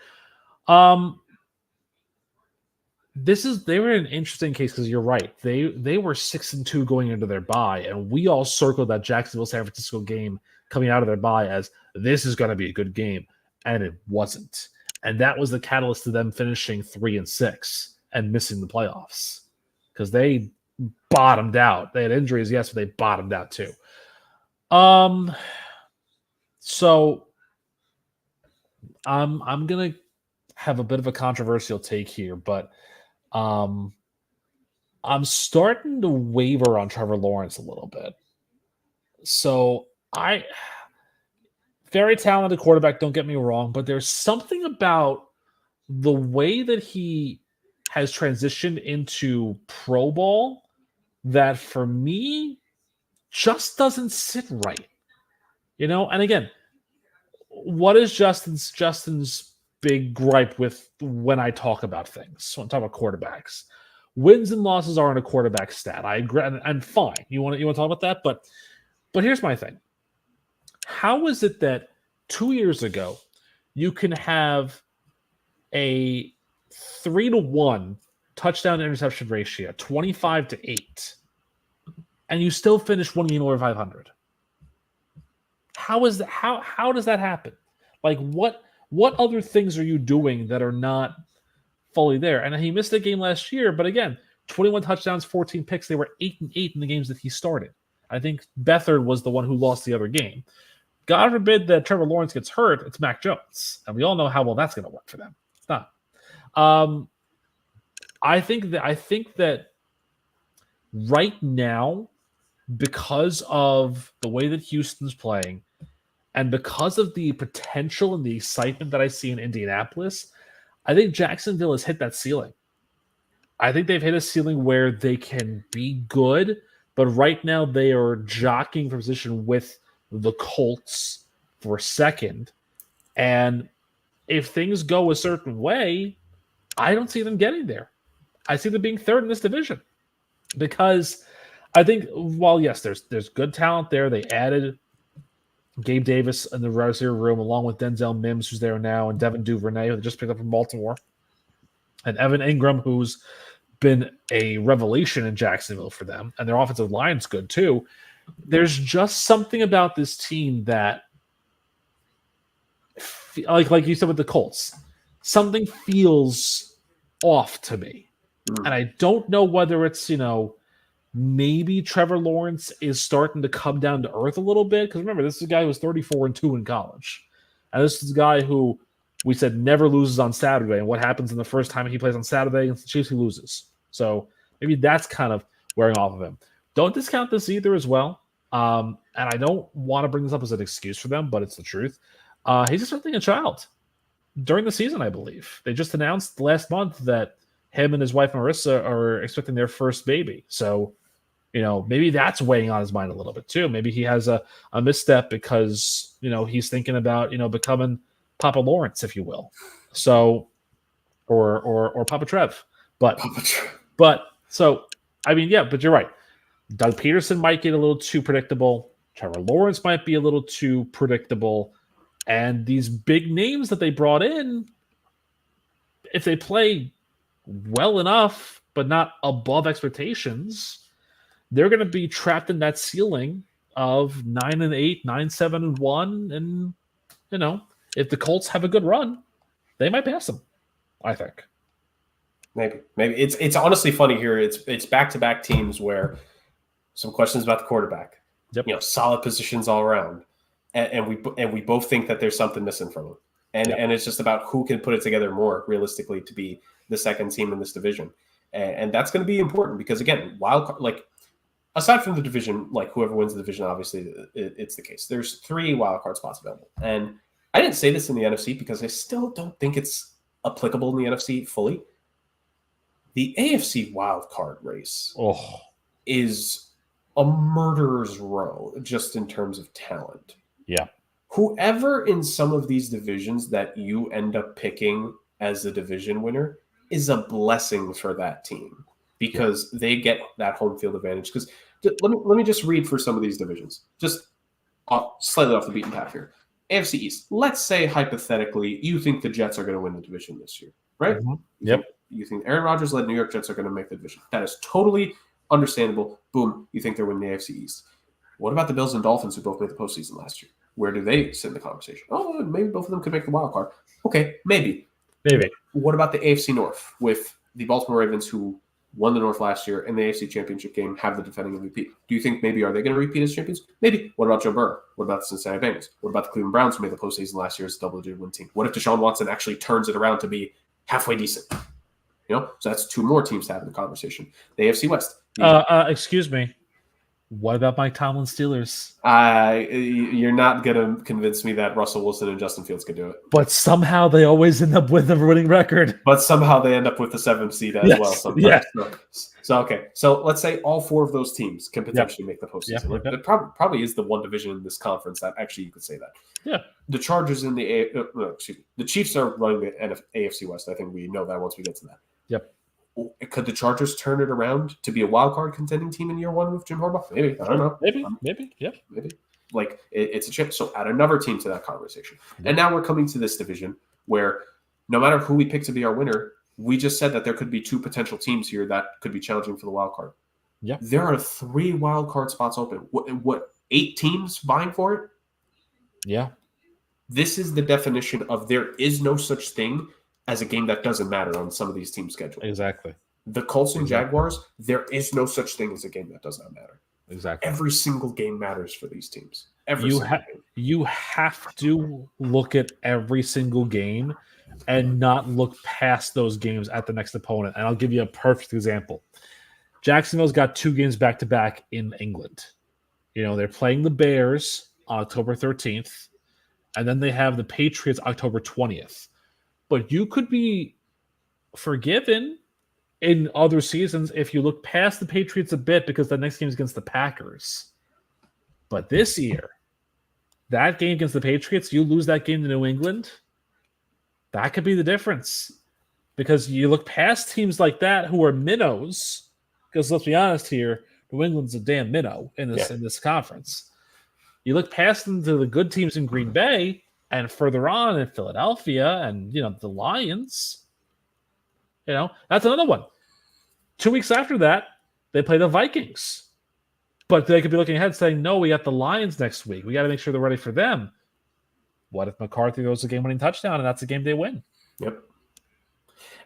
Speaker 2: They were an interesting case because you're right. They were 6-2 going into their bye, and we all circled that Jacksonville San Francisco game coming out of their bye as this is going to be a good game, and it wasn't. And that was the catalyst to them finishing 3-6 and missing the playoffs because they bottomed out. They had injuries, yes, but they bottomed out too. So I'm gonna have a bit of a controversial take here, but I'm starting to waver on Trevor Lawrence a little bit. So very talented quarterback, don't get me wrong, but there's something about the way that he has transitioned into pro ball that for me just doesn't sit right. And again, what is Justin's big gripe with when I talk about things, when I talk about quarterbacks? Wins and losses aren't a quarterback stat. I agree, and fine. You want to talk about that? But here's my thing. How is it that 2 years ago you can have a 3-1 touchdown to interception ratio, 25-8, and you still finish one game over 500? How is that? How does that happen? Like what other things are you doing that are not fully there? And he missed a game last year, but again, 21 touchdowns, 14 picks. They were 8-8 in the games that he started. I think Beathard was the one who lost the other game. God forbid that Trevor Lawrence gets hurt, it's Mac Jones. And we all know how well that's going to work for them. It's not. I think that right now, because of the way that Houston's playing and because of the potential and the excitement that I see in Indianapolis, I think Jacksonville has hit that ceiling. I think they've hit a ceiling where they can be good. but right now they are jockeying for position with the Colts for second. And if things go a certain way, I don't see them getting there. I see them being third in this division because I think while yes, there's good talent there. They added Gabe Davis in the receiver room along with Denzel Mims, who's there now, and Devin Duvernay, who they just picked up from Baltimore, and Evan Ingram, who's been a revelation in Jacksonville for them, and their offensive line's good too. There's just something about this team that, like you said with the Colts, something feels off to me. And I don't know whether it's, maybe Trevor Lawrence is starting to come down to earth a little bit. Because remember, this is a guy who was 34-2 in college. And this is a guy who we said never loses on Saturday. And what happens in the first time he plays on Saturday against the Chiefs, he loses. So maybe that's kind of wearing off of him. Don't discount this either as well. And I don't want to bring this up as an excuse for them, but it's the truth. He's expecting a child during the season, I believe. They just announced last month that him and his wife Marissa are expecting their first baby. So, maybe that's weighing on his mind a little bit too. Maybe he has a misstep because, he's thinking about, becoming Papa Lawrence, if you will. So, or Papa Trev. But you're right. Doug Peterson might get a little too predictable. Trevor Lawrence might be a little too predictable. And these big names that they brought in, if they play well enough, but not above expectations, they're going to be trapped in that ceiling of 9-8, 9-7-1. And, if the Colts have a good run, they might pass them, I think.
Speaker 1: Maybe. It's honestly funny here. It's back-to-back teams where some questions about the quarterback, solid positions all around. And we both think that there's something missing from him. And it's just about who can put it together more realistically to be the second team in this division. And that's going to be important because, again, aside from the division, whoever wins the division, obviously it's the case. There's 3 wild card spots available. And I didn't say this in the NFC because I still don't think it's applicable in the NFC fully. The AFC wild card race is a murderer's row just in terms of talent.
Speaker 2: Yeah.
Speaker 1: Whoever in some of these divisions that you end up picking as the division winner is a blessing for that team because they get that home field advantage. Because let me just read for some of these divisions, just slightly off the beaten path here. AFC East. Let's say hypothetically you think the Jets are going to win the division this year, right?
Speaker 2: Mm-hmm. Yep.
Speaker 1: You think Aaron Rodgers-led New York Jets are going to make the division. That is totally understandable. Boom. You think they're winning the AFC East. What about the Bills and Dolphins who both made the postseason last year? Where do they sit in the conversation? Oh, maybe both of them could make the wild card. Okay, maybe. What about the AFC North with the Baltimore Ravens who won the North last year and the AFC Championship game have the defending MVP? Do you think maybe are they going to repeat as champions? Maybe. What about Joe Burrow? What about the Cincinnati Bengals? What about the Cleveland Browns who made the postseason last year as a double-digit win team? What if Deshaun Watson actually turns it around to be halfway decent? So that's 2 more teams to have in the conversation. The AFC West.
Speaker 2: Excuse me. What about Mike Tomlin's Steelers?
Speaker 1: You're not going to convince me that Russell Wilson and Justin Fields could do it.
Speaker 2: But somehow they always end up with a winning record.
Speaker 1: But somehow they end up with the 7th seed as well sometimes.
Speaker 2: Yeah.
Speaker 1: Okay. So let's say all 4 of those teams can potentially make the postseason. It probably is the one division in this conference that actually you could say that.
Speaker 2: Yeah.
Speaker 1: The Chargers in the Chiefs are running the AFC West. I think we know that once we get to that.
Speaker 2: Yep.
Speaker 1: Could the Chargers turn it around to be a wild card contending team in year 1 with Jim Harbaugh? Maybe. I don't know.
Speaker 2: Maybe. Yep.
Speaker 1: Maybe. It's a chance. So add another team to that conversation. Yep. And now we're coming to this division where no matter who we pick to be our winner, we just said that there could be 2 potential teams here that could be challenging for the wild card.
Speaker 2: Yeah.
Speaker 1: There are 3 wild card spots open. What 8 teams vying for it?
Speaker 2: Yeah.
Speaker 1: This is the definition of there is no such thing as a game that doesn't matter on some of these teams' schedule.
Speaker 2: Exactly.
Speaker 1: The Colts and Jaguars, there is no such thing as a game that does not matter.
Speaker 2: Exactly.
Speaker 1: Every single game matters for these teams.
Speaker 2: You have to look at every single game and not look past those games at the next opponent. And I'll give you a perfect example. Jacksonville's got 2 games back-to-back in England. They're playing the Bears on October 13th, and then they have the Patriots October 20th. But you could be forgiven in other seasons, if you look past the Patriots a bit, because the next game is against the Packers. But this year, that game against the Patriots, you lose that game to New England, that could be the difference. Because you look past teams like that who are minnows, because let's be honest here, New England's a damn minnow in this conference. You look past them to the good teams in Green Bay and further on in Philadelphia and, the Lions. That's another one. 2 weeks after that, they play the Vikings. But they could be looking ahead saying, no, we got the Lions next week. We got to make sure they're ready for them. What if McCarthy throws a game-winning touchdown and that's a game they win?
Speaker 1: Yep.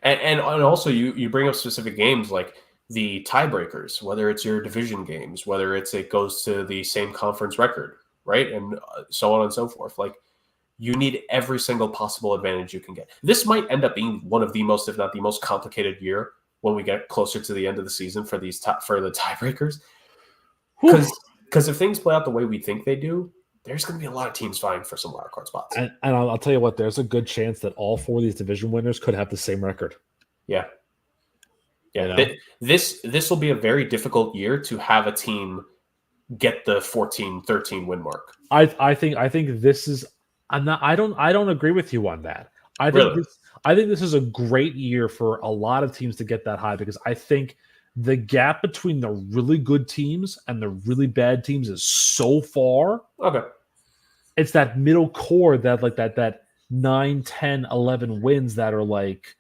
Speaker 1: And also you bring up specific games like the tiebreakers, whether it's your division games, whether it goes to the same conference record, right? And so on and so forth. Like, you need every single possible advantage you can get. This might end up being one of the most, if not the most complicated year when we get closer to the end of the season for the tiebreakers. Because if things play out the way we think they do, there's going to be a lot of teams vying for some wild card spots.
Speaker 2: And I'll tell you what, there's a good chance that all four of these division winners could have the same record.
Speaker 1: Yeah. This will be a very difficult year to have a team get the 14-13 win mark.
Speaker 2: I think this is. I don't agree with you on that. I think this is a great year for a lot of teams to get that high, because I think the gap between the really good teams and the really bad teams is so far.
Speaker 1: Okay.
Speaker 2: It's that middle core that 9, 10, 11 wins that are like,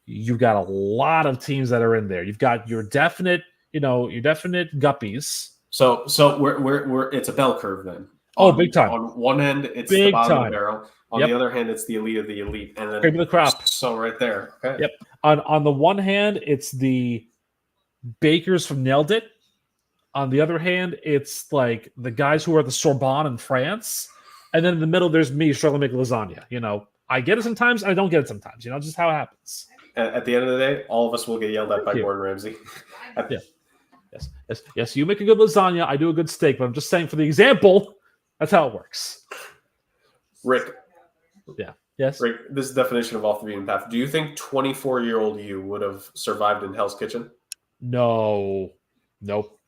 Speaker 2: you've got a lot of teams that are in there. You've got your definite guppies.
Speaker 1: So we're it's a bell curve then.
Speaker 2: Big time.
Speaker 1: On one end, it's the bottom of the barrel. On the other hand, it's the elite of the elite. And then
Speaker 2: cream of the crop.
Speaker 1: So right there. Okay.
Speaker 2: Yep. On the one hand, it's the bakers from Nailed It. On the other hand, it's like the guys who are at the Sorbonne in France. And then in the middle, there's me struggling to make lasagna. I get it sometimes, I don't get it sometimes. Just how it happens.
Speaker 1: At the end of the day, all of us will get yelled at by Gordon Ramsay.
Speaker 2: Yes. You make a good lasagna, I do a good steak. But I'm just saying, for the example, that's how it works.
Speaker 1: Rick.
Speaker 2: Yeah. Yes.
Speaker 1: Rick, this definition of off the beaten path. Do you think 24-year-old you would have survived in Hell's Kitchen?
Speaker 2: No. Nope.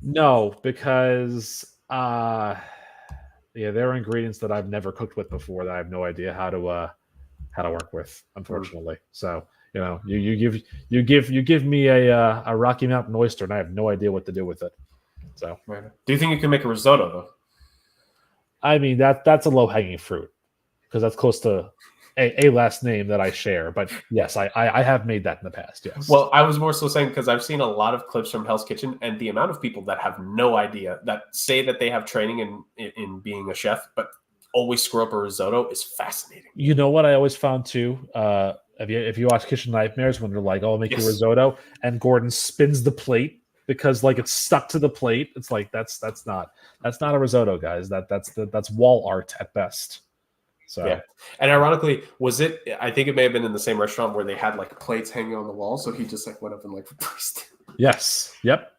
Speaker 2: No, because there are ingredients that I've never cooked with before that I have no idea how to work with, unfortunately. So you give me a Rocky Mountain oyster and I have no idea what to do with it. So
Speaker 1: do you think you can make a risotto though?
Speaker 2: I mean, that's a low hanging fruit because that's close to a last name that I share. But yes, I have made that in the past. Yes.
Speaker 1: Well, I was more so saying because I've seen a lot of clips from Hell's Kitchen, and the amount of people that have no idea, that say that they have training in being a chef, but always screw up a risotto is fascinating.
Speaker 2: You know what I always found too? If you watch Kitchen Nightmares, when they're like, "Oh, I'll make you risotto," and Gordon spins the plate because like it's stuck to the plate. It's like that's not a risotto, guys. That's wall art at best. So
Speaker 1: yeah, and ironically, I think it may have been in the same restaurant where they had like plates hanging on the wall, so he just like went up and like replaced it.
Speaker 2: Yes. Yep.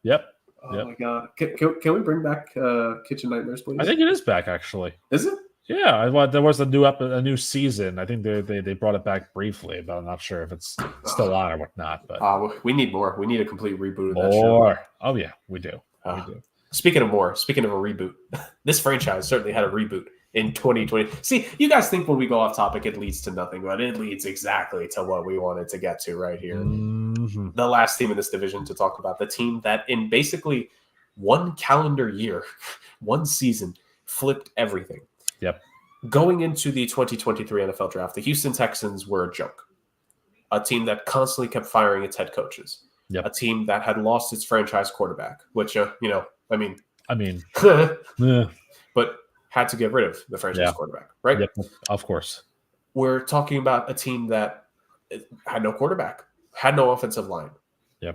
Speaker 1: Oh my god! Can we bring back Kitchen Nightmares, please?
Speaker 2: I think it is back actually.
Speaker 1: Is it?
Speaker 2: Yeah, there was a new season. I think they brought it back briefly, but I'm not sure if it's still on or whatnot. But
Speaker 1: we need more. We need a complete reboot of that show.
Speaker 2: Oh yeah, we do. We do.
Speaker 1: Speaking of a reboot, this franchise certainly had a reboot in 2020. See, you guys think when we go off topic, it leads to nothing, but it leads exactly to what we wanted to get to right here.
Speaker 2: Mm-hmm.
Speaker 1: The last team in this division to talk about, the team that in basically one calendar year, one season, flipped everything.
Speaker 2: Yep.
Speaker 1: Going into the 2023 NFL draft, the Houston Texans were a joke. A team that constantly kept firing its head coaches.
Speaker 2: Yep.
Speaker 1: A team that had lost its franchise quarterback, which, I mean,
Speaker 2: yeah.
Speaker 1: But had to get rid of the franchise quarterback, right?
Speaker 2: Yep, of course.
Speaker 1: We're talking about a team that had no quarterback, had no offensive line,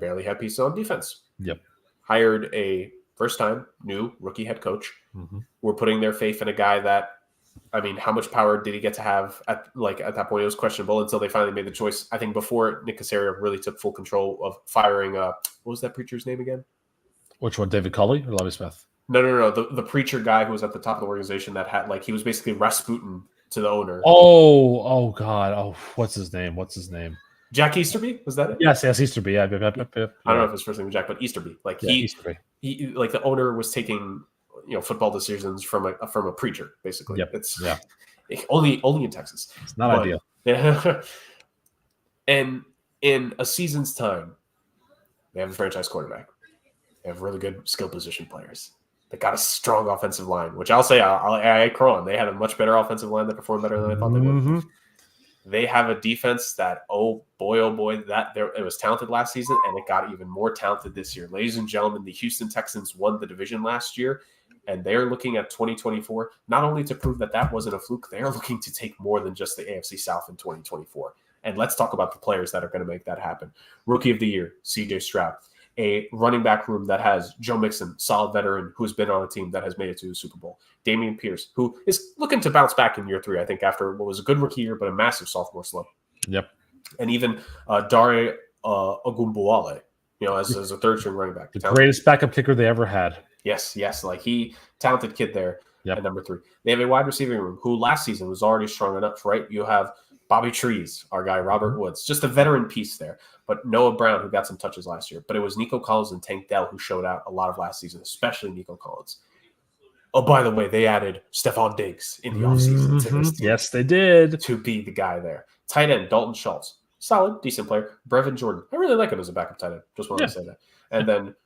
Speaker 1: barely had pieces on defense.
Speaker 2: Yep.
Speaker 1: Hired a first-time new rookie head coach.
Speaker 2: Mm-hmm.
Speaker 1: We're putting their faith in a guy that, I mean, how much power did he get to have at that point? It was questionable until they finally made the choice. I think before Nick Caserio really took full control of firing. What was that preacher's name again?
Speaker 2: Which one, David Culley or Lovie Smith?
Speaker 1: No. The preacher guy who was at the top of the organization that had he was basically Rasputin to the owner.
Speaker 2: Oh God. Oh, what's his name?
Speaker 1: Jack Easterby, was that it?
Speaker 2: Yes, Easterby. Yeah.
Speaker 1: I don't know if his first name was Jack, but Easterby. Like
Speaker 2: Easterby.
Speaker 1: he like the owner was taking football decisions from a preacher, basically.
Speaker 2: Yep.
Speaker 1: It's
Speaker 2: Yeah.
Speaker 1: only in Texas.
Speaker 2: It's not ideal.
Speaker 1: Yeah. And in a season's time, they have a franchise quarterback. They have really good skill position players. They got a strong offensive line, which I'll say I crow on. They had a much better offensive line that performed better than I thought they would. They have a defense that, oh boy, it was talented last season, and it got even more talented this year. Ladies and gentlemen, the Houston Texans won the division last year, and they're looking at 2024 not only to prove that wasn't a fluke, they're looking to take more than just the AFC South in 2024. And let's talk about the players that are going to make that happen. Rookie of the Year, C.J. Stroud. A running back room that has Joe Mixon, solid veteran who's been on a team that has made it to the Super Bowl. Damian Pierce, who is looking to bounce back in year 3, I think, after what was a good rookie year, but a massive sophomore slump.
Speaker 2: Yep.
Speaker 1: And even Dare Ogunbowale, as a third-string running back.
Speaker 2: The greatest backup kicker they ever had.
Speaker 1: Yes. Like talented kid there
Speaker 2: at
Speaker 1: number 3. They have a wide receiving room who last season was already strong enough, right? You have Bobby Trees, our guy, Robert Woods, just a veteran piece there. But Noah Brown, who got some touches last year. But it was Nico Collins and Tank Dell who showed out a lot of last season, especially Nico Collins. Oh, by the way, they added Stephon Diggs in the offseason to this team.
Speaker 2: Yes, they did.
Speaker 1: To be the guy there. Tight end, Dalton Schultz. Solid, decent player. Brevin Jordan. I really like him as a backup tight end. Just wanted to say that. And then,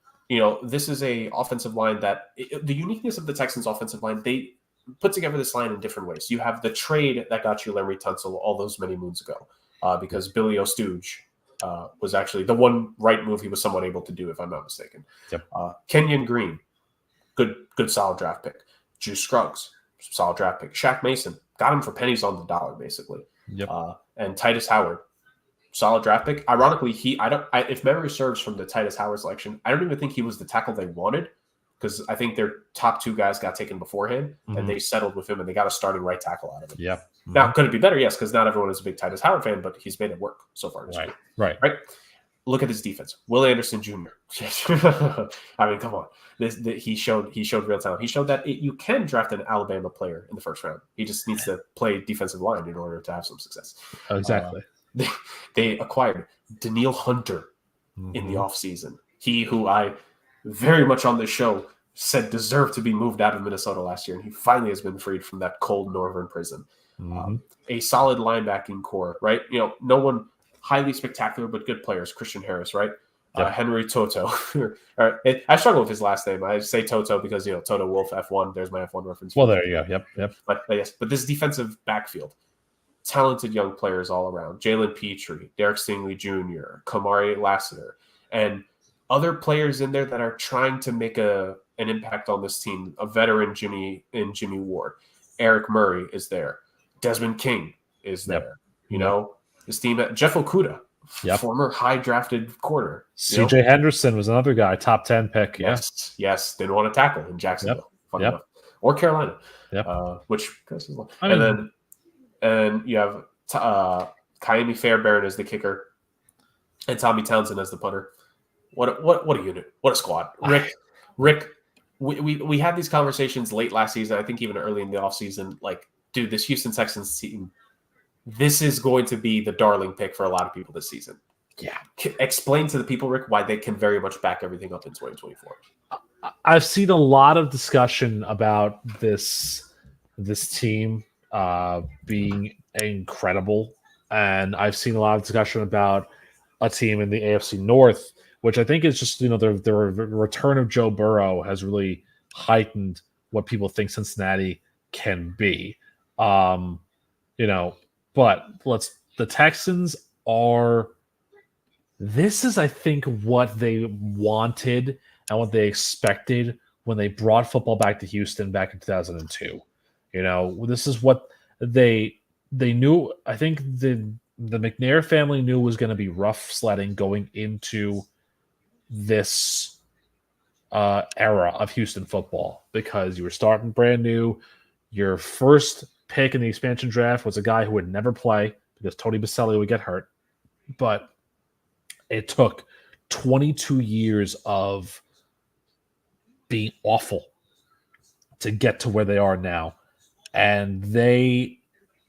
Speaker 1: this is a offensive line that the uniqueness of the Texans offensive line, they put together this line in different ways. You have the trade that got you Larry Tunsil all those many moons ago because Billy O'Stooge was actually the one right move he was somewhat able to do, if I'm not mistaken.
Speaker 2: Yep.
Speaker 1: Kenyon Green, good solid draft pick. Juice Scruggs, solid draft pick. Shaq Mason, got him for pennies on the dollar, basically.
Speaker 2: Yep.
Speaker 1: And Titus Howard, solid draft pick. Ironically, if memory serves from the Titus Howard selection, I don't even think he was the tackle they wanted, because I think their top 2 guys got taken beforehand, and they settled with him, and they got a starting right tackle out of it.
Speaker 2: Yeah.
Speaker 1: Now, could it be better? Yes, because not everyone is a big Titus Howard fan, but he's made it work so far this year.
Speaker 2: Right.
Speaker 1: Look at his defense. Will Anderson Jr. I mean, come on. He showed real talent. He showed that you can draft an Alabama player in the first round. He just needs to play defensive line in order to have some success.
Speaker 2: Exactly.
Speaker 1: They acquired Daniil Hunter in the offseason. He who I very much on this show said deserved to be moved out of Minnesota last year, and he finally has been freed from that cold northern prison. A solid linebacking core, right? No one highly spectacular, but good players. Christian Harris, right? Yep. Henry Toto. I struggle with his last name. I say Toto because, Toto Wolff, F1. There's my F1 reference.
Speaker 2: Well, there you go. Yep.
Speaker 1: But this defensive backfield, talented young players all around. Jalen Petrie, Derek Stingley Jr., Kamari Lassiter, and other players in there that are trying to make an impact on this team. A veteran, Jimmy Ward. Eric Murray is there. Desmond King is there. This team, Jeff Okudah, former high drafted corner.
Speaker 2: CJ Henderson was another guy, top 10 pick.
Speaker 1: Yes. Didn't want to tackle in Jacksonville.
Speaker 2: Yep.
Speaker 1: Or Carolina.
Speaker 2: Yep.
Speaker 1: And you have Kaimi Fairbairn as the kicker and Tommy Townsend as the punter. What a unit. What a squad. Rick, we had these conversations late last season, I think even early in the offseason, like, dude, this Houston Texans team, this is going to be the darling pick for a lot of people this season.
Speaker 2: Yeah.
Speaker 1: Explain to the people, Rick, why they can very much back everything up in 2024.
Speaker 2: I've seen a lot of discussion about this team being incredible, and I've seen a lot of discussion about a team in the AFC North, which I think is just, the return of Joe Burrow has really heightened what people think Cincinnati can be. But the Texans are, this is, I think, what they wanted and what they expected when they brought football back to Houston back in 2002. This is what they knew. I think the McNair family knew was going to be rough sledding going into this era of Houston football, because you were starting brand new. Your first pick in the expansion draft was a guy who would never play because Tony Baselli would get hurt. But it took 22 years of being awful to get to where they are now. And they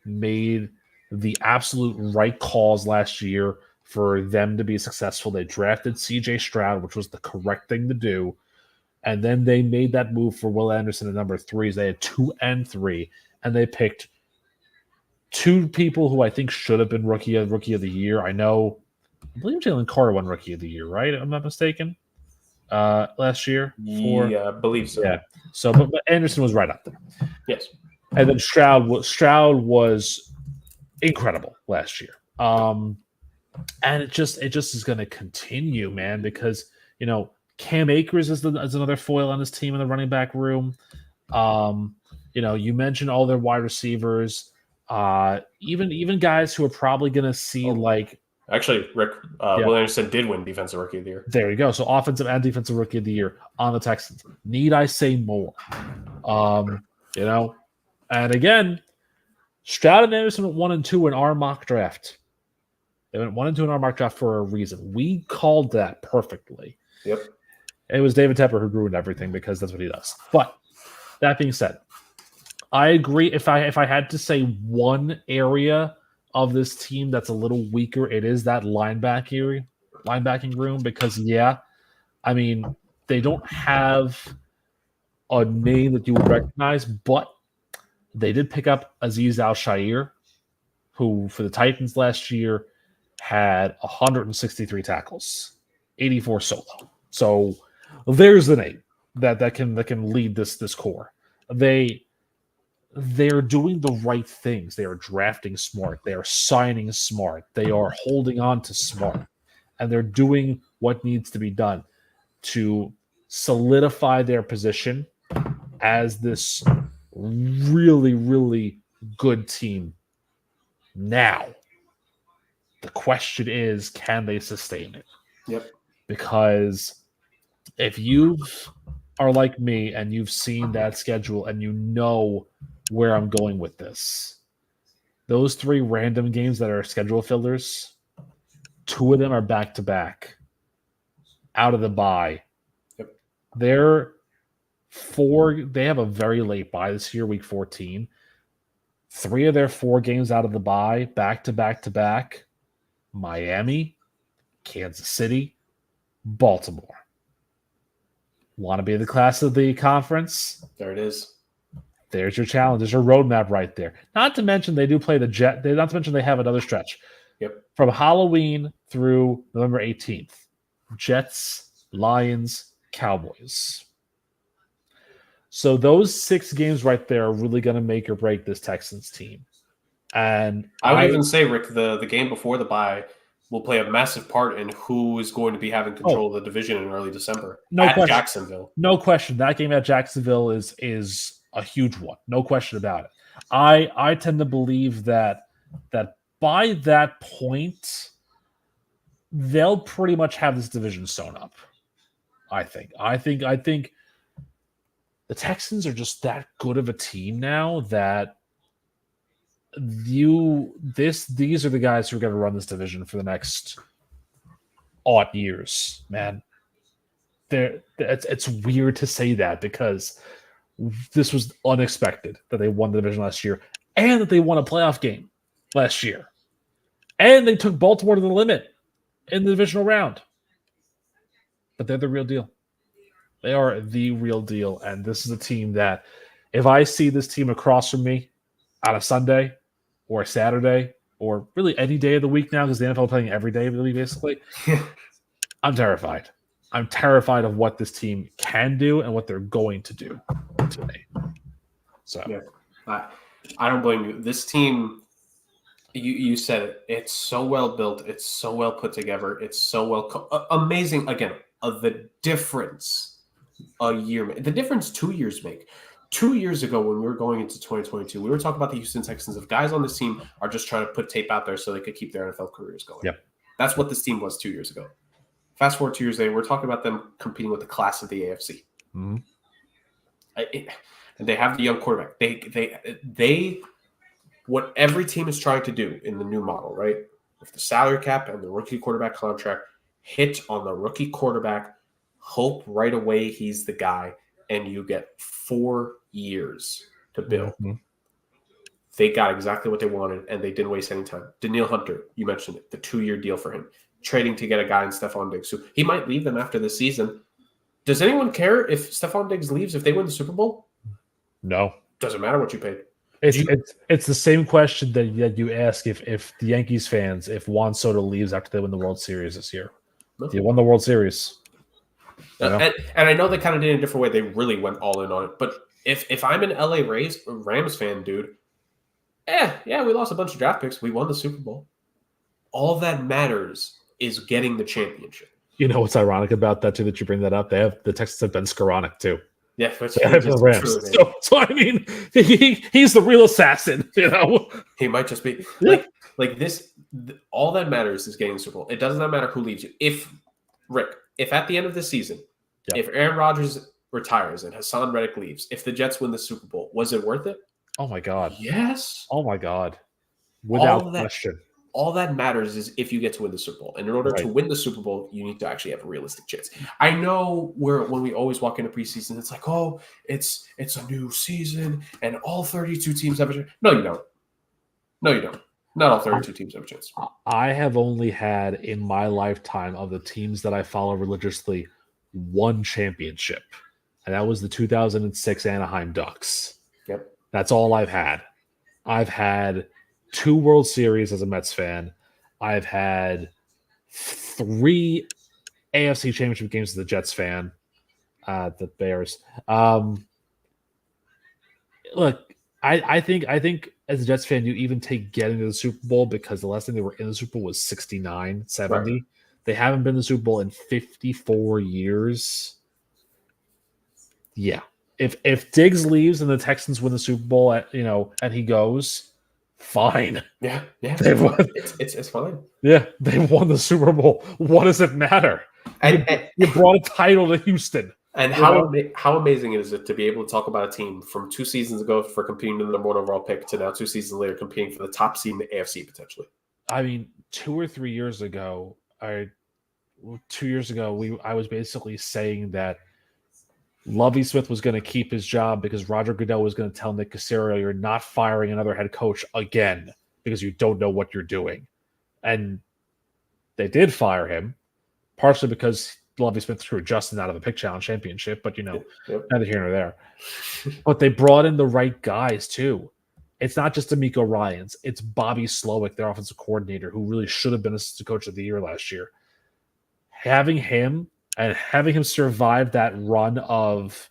Speaker 2: made the absolute right calls last year for them to be successful. They drafted CJ Stroud, which was the correct thing to do. And then they made that move for Will Anderson at number 3. They had 2 and 3, and they picked 2 people who I think should have been rookie of the year. I believe Jalen Carter won rookie of the year, right? If I'm not mistaken. Last year.
Speaker 1: Yeah, I believe so.
Speaker 2: Yeah. So, but Anderson was right up there.
Speaker 1: Yes.
Speaker 2: And then Stroud was incredible last year. And it just is going to continue, man, because Cam Akers is another foil on this team in the running back room. You mentioned all their wide receivers, even guys who are probably going to see
Speaker 1: Actually, Rick, Will Anderson did win Defensive Rookie of the Year.
Speaker 2: There you go. So Offensive and Defensive Rookie of the Year on the Texans. Need I say more? And again, Stroud and Anderson went 1 and 2 in our mock draft. They went 1 and 2 in our mock draft for a reason. We called that perfectly.
Speaker 1: Yep.
Speaker 2: It was David Tepper who ruined everything because that's what he does. But that being said, I agree. If I had to say one area of this team that's a little weaker, it is that linebacking room because, they don't have a name that you would recognize, but they did pick up Azeez Al-Shaair, who for the Titans last year had 163 tackles, 84 solo. So there's the name that can lead this core. They're doing the right things. They are drafting smart. They are signing smart. They are holding on to smart. And they're doing what needs to be done to solidify their position as this really, really good team. Now, the question is, can they sustain it?
Speaker 1: Yep.
Speaker 2: Because if you are like me and you've seen that schedule and you know where I'm going with this, those 3 random games that are schedule fillers, 2 of them are back-to-back out of the bye.
Speaker 1: Yep.
Speaker 2: They have a very late bye this year, week 14. 3 of their 4 games out of the bye, back-to-back-to-back, Miami, Kansas City, Baltimore. Want to be the class of the conference?
Speaker 1: There it is.
Speaker 2: There's your challenge. There's your roadmap right there. Not to mention they do play the Jet. Not to mention they have another stretch.
Speaker 1: Yep.
Speaker 2: From Halloween through November 18th. Jets, Lions, Cowboys. So those 6 games right there are really going to make or break this Texans team. And
Speaker 1: I would even say, Rick, the game before the bye will play a massive part in who is going to be having control of the division in early December at Jacksonville.
Speaker 2: No question. That game at Jacksonville is a huge one. No question about it. I tend to believe that by that point, they'll pretty much have this division sewn up. I think the Texans are just that good of a team now that these are the guys who are going to run this division for the next odd years, man. It's weird to say that because this was unexpected that they won the division last year and that they won a playoff game last year. And they took Baltimore to the limit in the divisional round. But they're the real deal. They are the real deal. And this is a team that if I see this team across from me on a Sunday or a Saturday or really any day of the week now because the NFL is playing every day really basically, I'm terrified. I'm terrified of what this team can do and what they're going to do today. So,
Speaker 1: yeah, I don't blame you. This team, you said it. It's so well built. It's so well put together. It's so well amazing. Again, the difference a year, the difference 2 years make. 2 years ago, when we were going into 2022, we were talking about the Houston Texans. If guys on this team are just trying to put tape out there so they could keep their NFL careers going.
Speaker 2: Yep.
Speaker 1: That's what this team was 2 years ago. Fast forward 2 years later, we're talking about them competing with the class of the AFC.
Speaker 2: Mm-hmm.
Speaker 1: And they have the young quarterback. They what every team is trying to do in the new model, right? With the salary cap and the rookie quarterback contract, hit on the rookie quarterback, hope right away he's the guy, and you get 4 years to build.
Speaker 2: Mm-hmm.
Speaker 1: They got exactly what they wanted, and they didn't waste any time. Daniil Hunter, you mentioned it, the 2-year deal for him. Trading to get a guy in Stephon Diggs. So he might leave them after this season. Does anyone care if Stephon Diggs leaves if they win the Super Bowl?
Speaker 2: No.
Speaker 1: Doesn't matter what you paid.
Speaker 2: It's the same question that you ask if the Yankees fans, if Juan Soto leaves after they win the World Series this year.
Speaker 1: No.
Speaker 2: They won the World Series.
Speaker 1: And I know they kind of did it in a different way. They really went all in on it. But if I'm an LA Rams fan, dude, yeah, we lost a bunch of draft picks. We won the Super Bowl. All that matters is getting the championship.
Speaker 2: You know what's ironic about that too? That you bring that up. The Texans have Ben Skoranek too.
Speaker 1: Yeah, which
Speaker 2: the Rams. So I mean, he's the real assassin. You know,
Speaker 1: he might just be like this. All that matters is getting the Super Bowl. It does not matter who leaves you. If at the end of the season, if Aaron Rodgers retires and Hassan Reddick leaves, if the Jets win the Super Bowl, was it worth it?
Speaker 2: Oh my God.
Speaker 1: Yes.
Speaker 2: Oh my God. Without question.
Speaker 1: All that matters is if you get to win the Super Bowl. And in order to win the Super Bowl, you need to actually have a realistic chance. I know when we always walk into preseason, it's like, oh, it's a new season and all 32 teams have a chance. No, you don't. Not all 32 teams have a chance.
Speaker 2: I have only had in my lifetime of the teams that I follow religiously one championship. And that was the 2006 Anaheim Ducks.
Speaker 1: Yep.
Speaker 2: That's all I've had. I've had 2 World Series as a Mets fan. I've had 3 AFC Championship games as a Jets fan. The Bears. Look, I think as a Jets fan, you even take getting to the Super Bowl because the last time they were in the Super Bowl was 69, 70. Right. They haven't been to the Super Bowl in 54 years. Yeah. If Diggs leaves and the Texans win the Super Bowl, and he goes, fine.
Speaker 1: Yeah.
Speaker 2: They've won.
Speaker 1: It's fine.
Speaker 2: Yeah, they won the Super Bowl. What does it matter?
Speaker 1: And
Speaker 2: you brought a title to Houston.
Speaker 1: And how amazing is it to be able to talk about a team from 2 seasons ago for competing in the number 1 overall pick to now 2 seasons later competing for the top seed in the AFC potentially?
Speaker 2: I mean, 2 or 3 years ago, I was basically saying that Lovie Smith was going to keep his job because Roger Goodell was going to tell Nick Caserio, you're not firing another head coach again because you don't know what you're doing. And they did fire him, partially because Lovie Smith threw Justin out of the pick challenge championship, but neither here nor there. But they brought in the right guys too. It's not just D'Amico Ryans. It's Bobby Slowick, their offensive coordinator, who really should have been assistant coach of the year last year. Having him survive that run of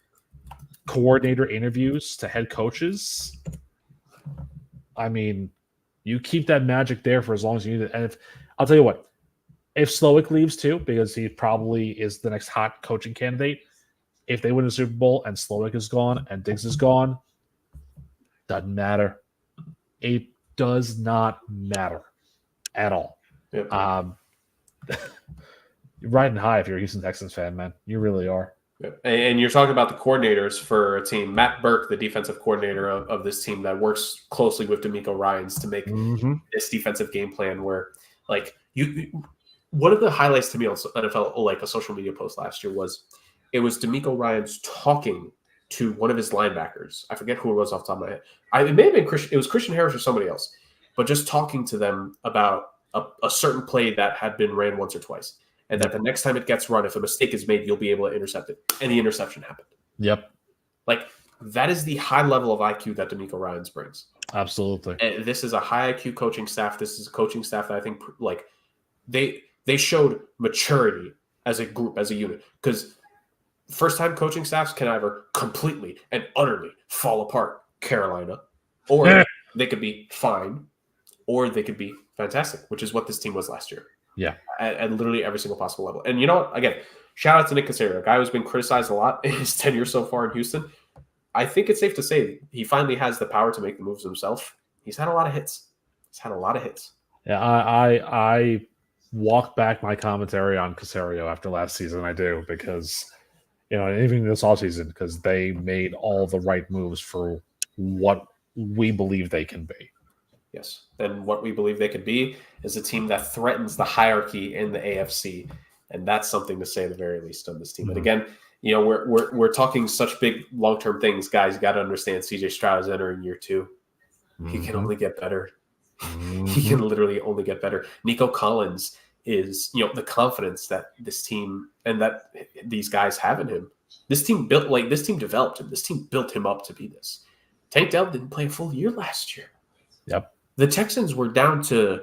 Speaker 2: coordinator interviews to head coaches, I mean, you keep that magic there for as long as you need it. And I'll tell you what, if Slowick leaves too, because he probably is the next hot coaching candidate, if they win the Super Bowl and Slowick is gone and Diggs is gone, doesn't matter. It does not matter at all.
Speaker 1: Yep.
Speaker 2: You're riding high if you're a Houston Texans fan, man. You really are.
Speaker 1: Yep. And you're talking about the coordinators for a team. Matt Burke, the defensive coordinator of this team that works closely with D'Amico Ryans to make this defensive game plan where, like, one of the highlights to me on NFL, like a social media post last year, was D'Amico Ryans talking to one of his linebackers. I forget who it was off the top of my head. It may have been Christian. It was Christian Harris or somebody else, but just talking to them about a certain play that had been ran once or twice. And that the next time it gets run, if a mistake is made, you'll be able to intercept it. And the interception happened. Yep. Like, that is the high level of IQ that D'Amico Ryans brings.
Speaker 2: Absolutely.
Speaker 1: And this is a high IQ coaching staff. This is a coaching staff that I think, like, they showed maturity as a group, as a unit. Because first-time coaching staffs can either completely and utterly fall apart, Carolina, or they could be fine, or they could be fantastic, which is what this team was last year.
Speaker 2: Yeah.
Speaker 1: At literally every single possible level. And you know what? Again, shout out to Nick Caserio, a guy who's been criticized a lot in his tenure so far in Houston. I think it's safe to say he finally has the power to make the moves himself. He's had a lot of hits.
Speaker 2: Yeah, I walk back my commentary on Caserio after last season. I do, because, even this offseason, because they made all the right moves for what we believe they can be.
Speaker 1: Yes. And what we believe they could be is a team that threatens the hierarchy in the AFC. And that's something to say at the very least on this team. Mm-hmm. And again, we're talking such big long-term things, guys. You got to understand CJ Stroud is entering year 2. He can only get better.
Speaker 2: Mm-hmm.
Speaker 1: He can literally only get better. Nico Collins is, the confidence that this team and that these guys have in him. This team developed him. This team built him up to be this. Tank Dell didn't play a full year last year.
Speaker 2: Yep.
Speaker 1: The Texans were down to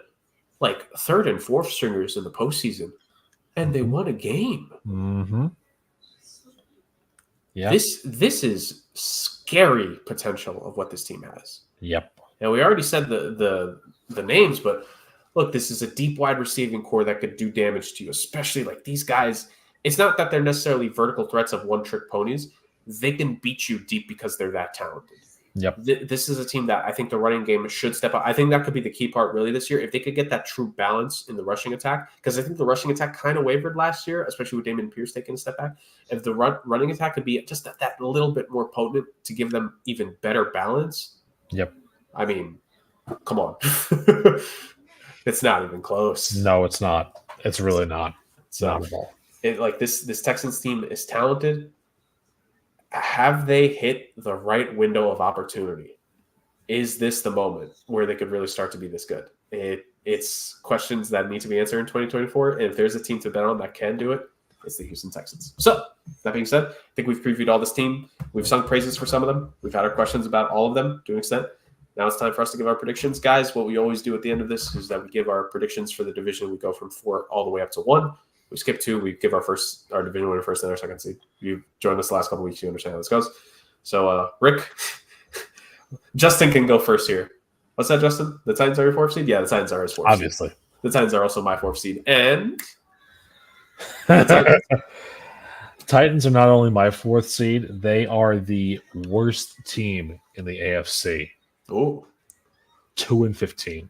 Speaker 1: like third and fourth stringers in the postseason, and they won a game.
Speaker 2: Mm-hmm. Yeah.
Speaker 1: This is scary potential of what this team has.
Speaker 2: Yep.
Speaker 1: And we already said the names, but look, this is a deep wide receiving core that could do damage to you, especially like these guys. It's not that they're necessarily vertical threats of one-trick ponies. They can beat you deep because they're that talented.
Speaker 2: Yep.
Speaker 1: This is a team that I think the running game should step up. I think that could be the key part really this year. If they could get that true balance in the rushing attack, because I think the rushing attack kind of wavered last year, especially with Dameon Pierce taking a step back. If the running attack could be just that little bit more potent to give them even better balance.
Speaker 2: Yep.
Speaker 1: I mean, come on. It's not even close.
Speaker 2: No, it's not. It's really not. It's not at all.
Speaker 1: This Texans team is talented. Have they hit the right window of opportunity? Is this the moment where they could really start to be this good? It's questions that need to be answered in 2024. And if there's a team to bet on that can do it, it's the Houston Texans. So that being said, I think we've previewed all this team. We've sung praises for some of them. We've had our questions about all of them to an extent. Now it's time for us to give our predictions. Guys, what we always do at the end of this is that we give our predictions for the division. We go from 4 all the way up to 1. We skip 2. We give our division winner first and our second seed. You joined us the last couple of weeks. You understand how this goes. So, Rick, Justin can go first here. What's that, Justin? The Titans are your 4th seed? Yeah, the Titans are his 4th
Speaker 2: Obviously.
Speaker 1: seed. The Titans are also my 4th seed. And
Speaker 2: Titans are not only my 4th seed, they are the worst team in the AFC.
Speaker 1: Oh,
Speaker 2: 2-15.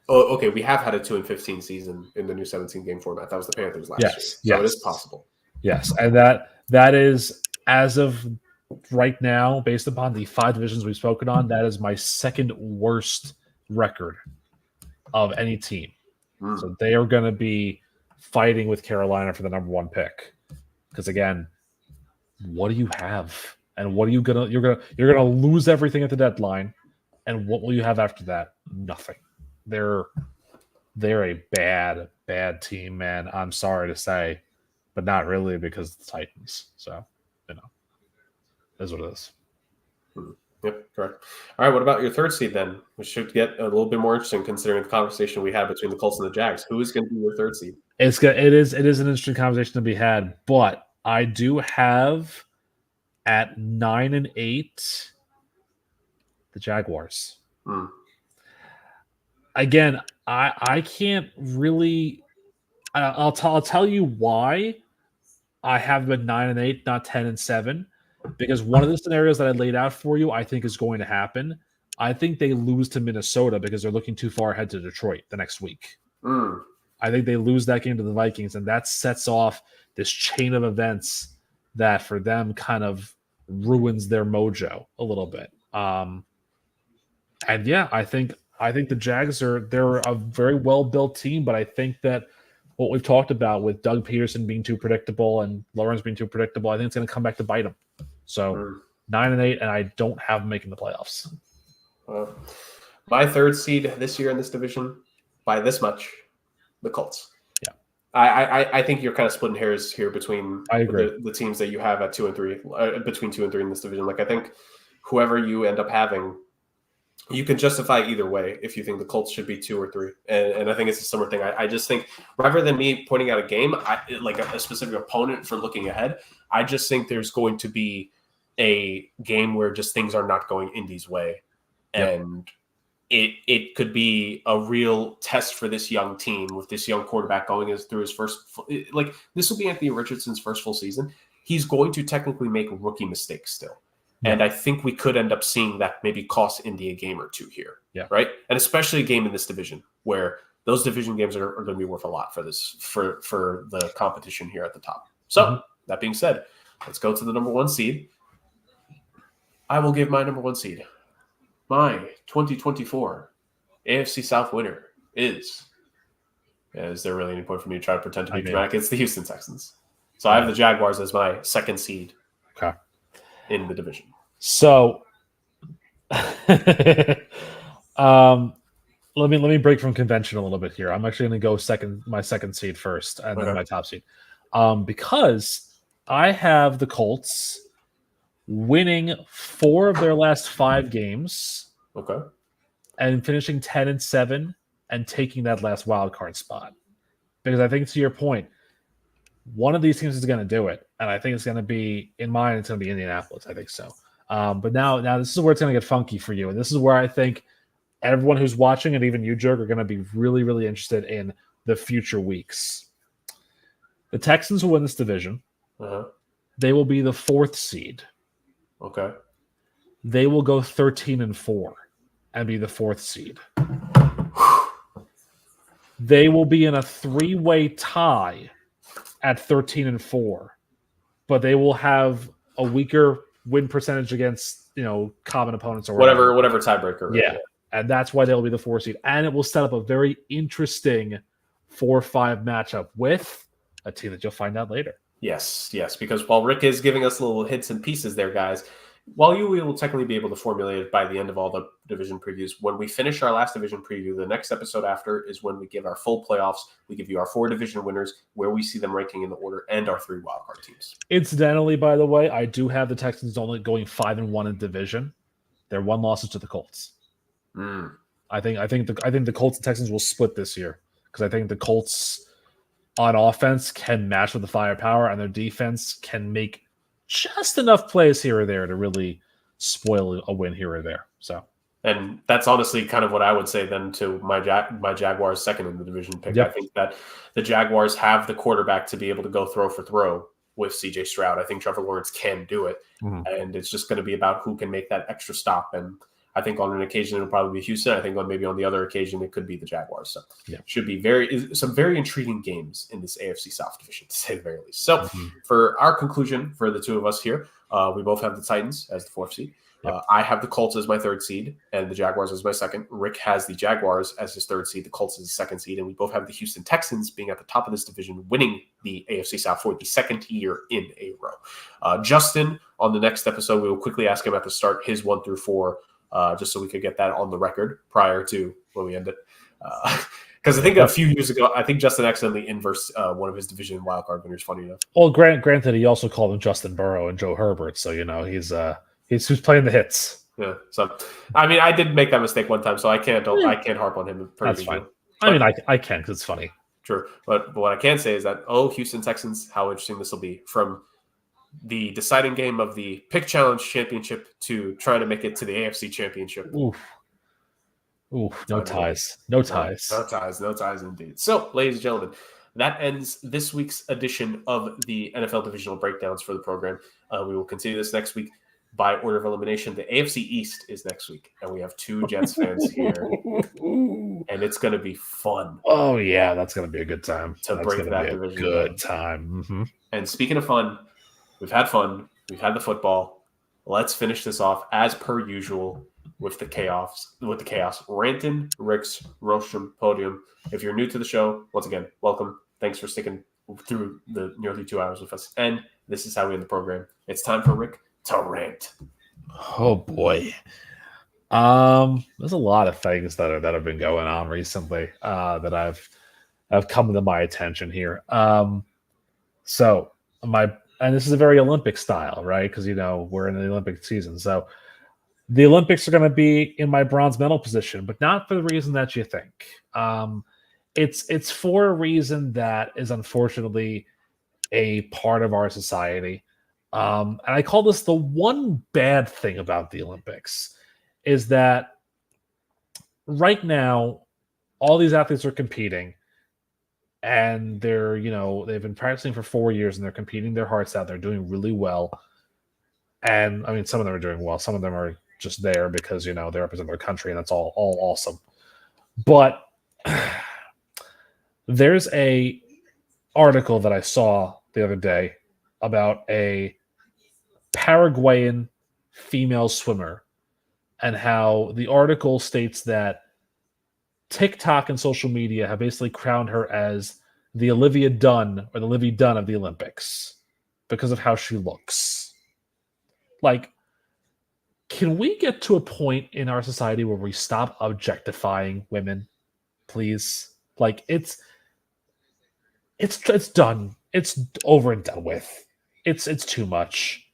Speaker 1: Okay. We have had a 2-15 season in the new 17-game format. That was the Panthers last year. So it is possible.
Speaker 2: Yes, and that is, as of right now, based upon the 5 divisions we've spoken on, that is my 2nd worst record of any team. So they are going to be fighting with Carolina for the number 1 pick. Because again, what do you have? And what are you gonna? You're gonna lose everything at the deadline, and what will you have after that? Nothing. They're a bad team, man. I'm sorry to say, but not really, because the Titans. So that's what it is.
Speaker 1: Yep, correct. All right, what about your 3rd seed then? We should get a little bit more interesting considering the conversation we had between the Colts and the Jags. Who is going to be your 3rd seed?
Speaker 2: It is an interesting conversation to be had, but I do have at 9-8 the Jaguars. Again, I can't really. I'll tell you why I have been 9-8, not 10-7. Because one of the scenarios that I laid out for you, I think is going to happen. I think they lose to Minnesota because they're looking too far ahead to Detroit the next week. I think they lose that game to the Vikings, and that sets off this chain of events that for them kind of ruins their mojo a little bit. And yeah, I think the Jags they're a very well built team, but I think that what we've talked about with Doug Peterson being too predictable and Lawrence being too predictable, I think it's going to come back to bite them. So 9-8, and I don't have them making the playoffs.
Speaker 1: My 3rd seed this year in this division, by this much, the Colts.
Speaker 2: Yeah,
Speaker 1: I think you're kind of splitting hairs here between the teams that you have at 2 and 3, between 2 and 3 in this division. Like I think whoever you end up having, you can justify either way if you think the Colts should be 2 or 3. And I think it's a similar thing. I just think rather than me pointing out a game, like a specific opponent for looking ahead, I just think there's going to be a game where just things are not going Indy's way.
Speaker 2: Yep.
Speaker 1: And it could be a real test for this young team with this young quarterback going through his first – like this will be Anthony Richardson's first full season. He's going to technically make rookie mistakes still. And I think we could end up seeing that maybe cost Indy a game or 2 here.
Speaker 2: Yeah.
Speaker 1: Right. And especially a game in this division where those division games are going to be worth a lot for the competition here at the top. So that being said, let's go to the number 1 seed. I will give my number 1 seed. My 2024 AFC South winner is there really any point for me to try to pretend to be dramatic? It's the Houston Texans. So I have the Jaguars as my 2nd seed in the division.
Speaker 2: So Let me break from convention a little bit here. I'm actually going to go my second seed first, and then my top seed, because I have the Colts winning 4 of their last 5 games,
Speaker 1: Okay.
Speaker 2: and finishing 10-7 and taking that last wild card spot. Because I think, to your point, one of these teams is going to do it, and I think it's going to be, in mine, it's going to be Indianapolis. I think so. But now this is where it's going to get funky for you, and this is where I think everyone who's watching, and even you, Jerk, are going to be really, really interested in the future weeks. The Texans will win this division.
Speaker 1: Uh-huh.
Speaker 2: They will be the 4th seed.
Speaker 1: Okay.
Speaker 2: They will go 13-4 and be the 4th seed. They will be in a 3-way tie at 13-4, but they will have a weaker win percentage against, common opponents or
Speaker 1: whatever tiebreaker. Right?
Speaker 2: Yeah. And that's why they'll be the 4th seed. And it will set up a very interesting 4-5 matchup with a team that you'll find out later.
Speaker 1: Yes, because while Rick is giving us little hits and pieces there, guys, while you will technically be able to formulate it by the end of all the division previews, when we finish our last division preview, the next episode after is when we give our full playoffs. We give you our 4 division winners, where we see them ranking in the order, and our 3 wildcard teams.
Speaker 2: Incidentally, by the way, I do have the Texans only going 5-1 in division. Their 1 loss is to the Colts. I think the Colts and Texans will split this year, because I think the Colts on offense can match with the firepower, and their defense can make just enough plays here or there to really spoil a win here or there. So,
Speaker 1: and that's honestly kind of what I would say then to my Jaguars second in the division pick.
Speaker 2: Yep.
Speaker 1: I think that the Jaguars have the quarterback to be able to go throw for throw with CJ Stroud. I think Trevor Lawrence can do it, and it's just going to be about who can make that extra stop. And I think on an occasion it'll probably be Houston. I think maybe on the other occasion it could be the Jaguars. So should be some very intriguing games in this AFC South division, to say the very least. So for our conclusion, for the two of us here, we both have the Titans as the 4th seed. Yep. I have the Colts as my 3rd seed and the Jaguars as my 2nd. Rick has the Jaguars as his 3rd seed, the Colts as his 2nd seed, and we both have the Houston Texans being at the top of this division, winning the AFC South for the 2nd year in a row. Justin, on the next episode, we will quickly ask him at the start his 1 through 4. Just so we could get that on the record prior to when we end it. Because I think a few years ago, I think Justin accidentally inversed one of his division wildcard winners, funny enough.
Speaker 2: Well, granted, he also called him Justin Burrow and Joe Herbert, so, he's playing the hits.
Speaker 1: Yeah, so, I mean, I did make that mistake one time, so I can't harp on him.
Speaker 2: That's fine. I mean, I can, because it's funny.
Speaker 1: True. But what I can say is that, Houston Texans, how interesting this will be from the deciding game of the Pick Challenge Championship to trying to make it to the AFC Championship.
Speaker 2: Oof, no ties. No ties
Speaker 1: indeed. So, ladies and gentlemen, that ends this week's edition of the NFL Divisional Breakdowns for the program. We will continue this next week by order of elimination. The AFC East is next week, and we have 2 Jets fans here, and it's going to be fun.
Speaker 2: Oh, yeah, that's going to be a good time.
Speaker 1: Break that division.
Speaker 2: Good time. Mm-hmm.
Speaker 1: And speaking of fun, we've had fun. We've had the football. Let's finish this off as per usual with the chaos. Ranton, Rick's Rostrum Podium. If you're new to the show, once again, welcome. Thanks for sticking through the nearly 2 hours with us. And this is how we end the program. It's time for Rick to rant.
Speaker 2: Oh boy. There's a lot of things that have been going on recently that have come to my attention here. And this is a very Olympic style, right? Because, we're in the Olympic season. So the Olympics are going to be in my bronze medal position, but not for the reason that you think. It's for a reason that is unfortunately a part of our society. And I call this the one bad thing about the Olympics is that right now, all these athletes are competing. And they're, they've been practicing for 4 years and they're competing their hearts out. They're doing really well. And I mean, some of them are doing well. Some of them are just there because, they represent their country and that's all awesome. But there's a article that I saw the other day about a Paraguayan female swimmer and how the article states that TikTok and social media have basically crowned her as the Olivia Dunn or the Livy Dunn of the Olympics because of how she looks. Like, Can we get to a point in our society where we stop objectifying women, please? Like it's done. It's over and done with. It's too much.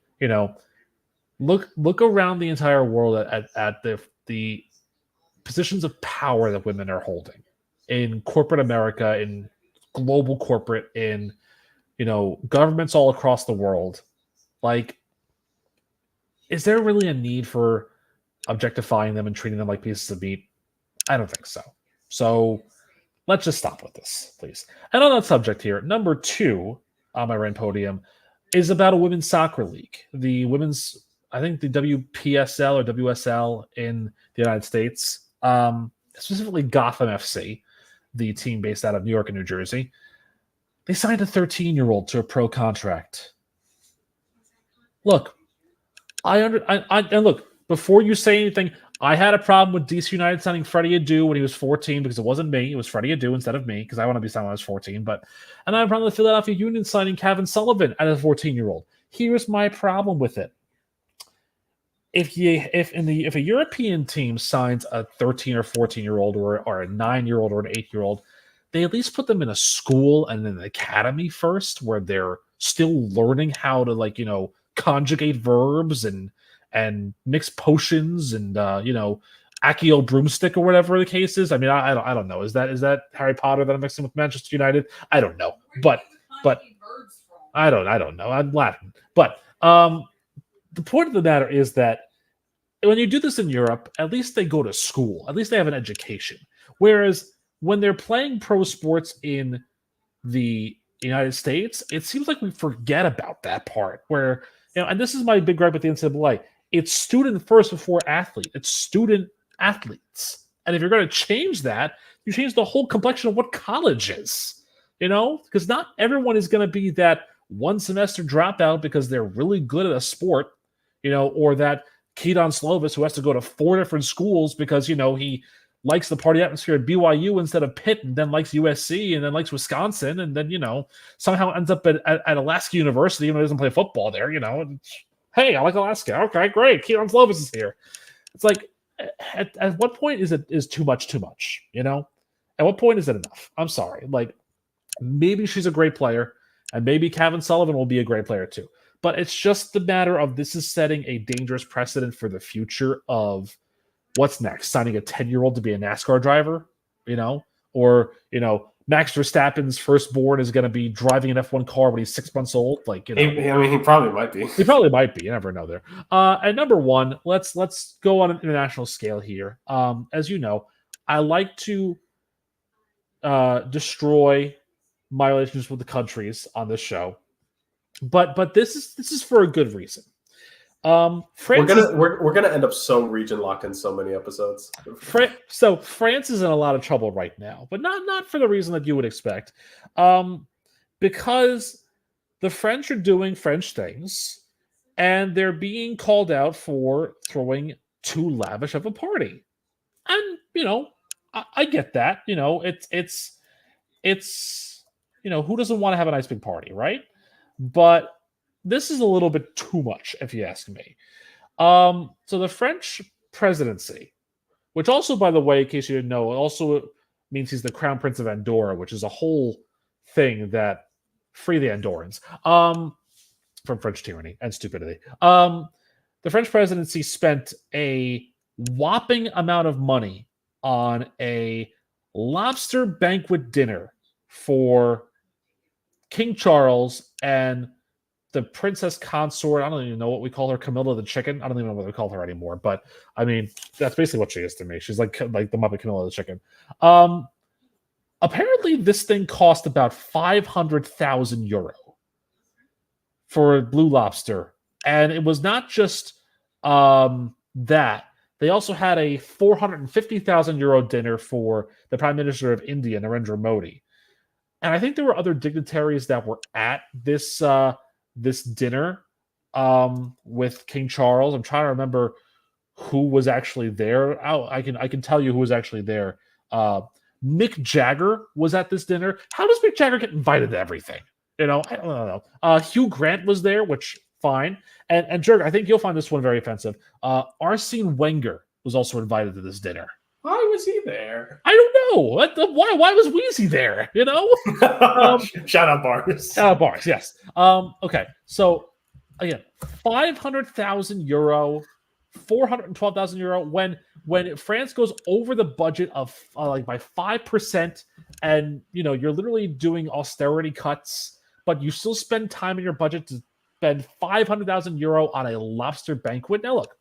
Speaker 2: Look around the entire world at the positions of power that women are holding in corporate America, in global corporate, in governments all across the world. Like, is there really a need for objectifying them and treating them like pieces of meat? I don't think so. So let's just stop with this, please. And on that subject here, number 2 on my rain podium is about a women's soccer league. The women's, I think the WPSL or WSL in the United States, specifically Gotham FC, the team based out of New York and New Jersey. They signed a 13-year-old to a pro contract. Look, and look, before you say anything, I had a problem with DC United signing Freddie Adu when he was 14 because it wasn't me. It was Freddie Adu instead of me because I want to be signed when I was 14. And I had a problem with Philadelphia Union signing Kevin Sullivan as a 14-year-old. Here's my problem with it. If a European team signs a 13 or 14-year-old or a 9-year-old or an 8-year-old, they at least put them in a school and an academy first where they're still learning how to conjugate verbs and mix potions and Accio broomstick or whatever the case is. I mean, I don't know. Is that Harry Potter that I'm mixing with Manchester United? I don't know. But I don't know. I'm Latin. But the point of the matter is that when you do this in Europe, at least they go to school. At least they have an education. Whereas when they're playing pro sports in the United States, it seems like we forget about that part where, and this is my big gripe with the NCAA. It's student first before athlete. It's student athletes. And if you're going to change that, you change the whole complexion of what college is, because not everyone is going to be that one semester dropout because they're really good at a sport, or that Keaton Slovis who has to go to 4 different schools because, he likes the party atmosphere at BYU instead of Pitt, and then likes USC, and then likes Wisconsin, and then, somehow ends up at Alaska University even though he doesn't play football there, Hey, I like Alaska. Okay, great. Keaton Slovis is here. It's like, at what point is too much too much, At what point is it enough? I'm sorry. Like, maybe she's a great player, and maybe Kevin Sullivan will be a great player too. But it's just the matter of this is setting a dangerous precedent for the future of what's next? Signing a 10-year-old to be a NASCAR driver, or, Max Verstappen's firstborn is going to be driving an F1 car when he's 6 months old. Like,
Speaker 1: he probably might be.
Speaker 2: He probably might be. You never know there. And number 1, let's go on an international scale here. As you know, I like to destroy my relationships with the countries on this show, but this is for a good reason.
Speaker 1: We're gonna end up so region locked in so many episodes.
Speaker 2: So France is in a lot of trouble right now, but not for the reason that you would expect, because the French are doing French things, and they're being called out for throwing too lavish of a party. And I get that. It's who doesn't want to have a nice big party, right? But this is a little bit too much, if you ask me. So the French presidency, which also, by the way, in case you didn't know, also means he's the Crown Prince of Andorra, which is a whole thing that free the Andorrans from French tyranny and stupidity. The French presidency spent a whopping amount of money on a lobster banquet dinner for King Charles and the princess consort. I don't even know what we call her, Camilla the chicken. I don't even know what we call her anymore. But I mean, that's basically what she is to me. She's like the Muppet Camilla the chicken. Apparently, this thing cost about 500,000 euro for Blue Lobster, and it was not just that. They also had a 450,000 euro dinner for the Prime Minister of India, Narendra Modi. And I think there were other dignitaries that were at this this dinner with King Charles. I'm trying to remember who was actually there. I can tell you who was actually there. Mick Jagger was at this dinner. How does Mick Jagger get invited to everything? I don't know. Hugh Grant was there, which fine. And Jerk, I think you'll find this one very offensive. Arsene Wenger was also invited to this dinner.
Speaker 1: Why was he there?
Speaker 2: I don't know. Why was Wheezy there? You know?
Speaker 1: Shout out Bars.
Speaker 2: Bars, yes. Okay, so again, €500,000, €412,000 when France goes over the budget of like by 5%, and you're literally doing austerity cuts, but you still spend time in your budget to spend €500,000 on a lobster banquet. Now look,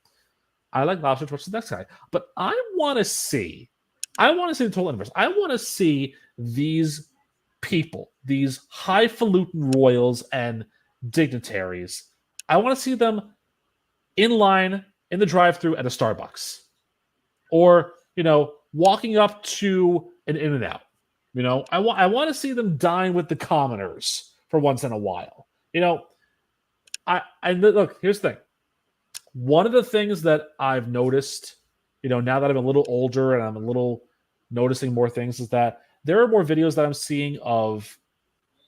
Speaker 2: I like lobster as much as the next guy, but I want to see the total universe. I want to see these people, these highfalutin royals and dignitaries. I want to see them in line in the drive-thru at a Starbucks, or walking up to an In-N-Out. I want to see them dine with the commoners for once in a while. I look, here's the thing. One of the things that I've noticed, now that I'm a little older and I'm a little noticing more things, is that there are more videos that I'm seeing of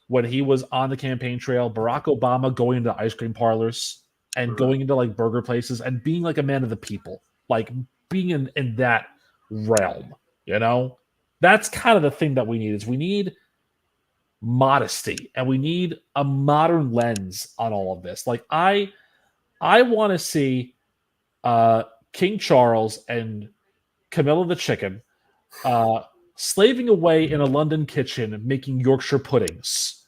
Speaker 2: when he was on the campaign trail, Barack Obama going into ice cream parlors and going into like burger places and being like a man of the people, like being in that realm. That's kind of the thing that we need. Is we need modesty, and we need a modern lens on all of this. Like I want to see King Charles and Camilla the chicken slaving away in a London kitchen making Yorkshire puddings,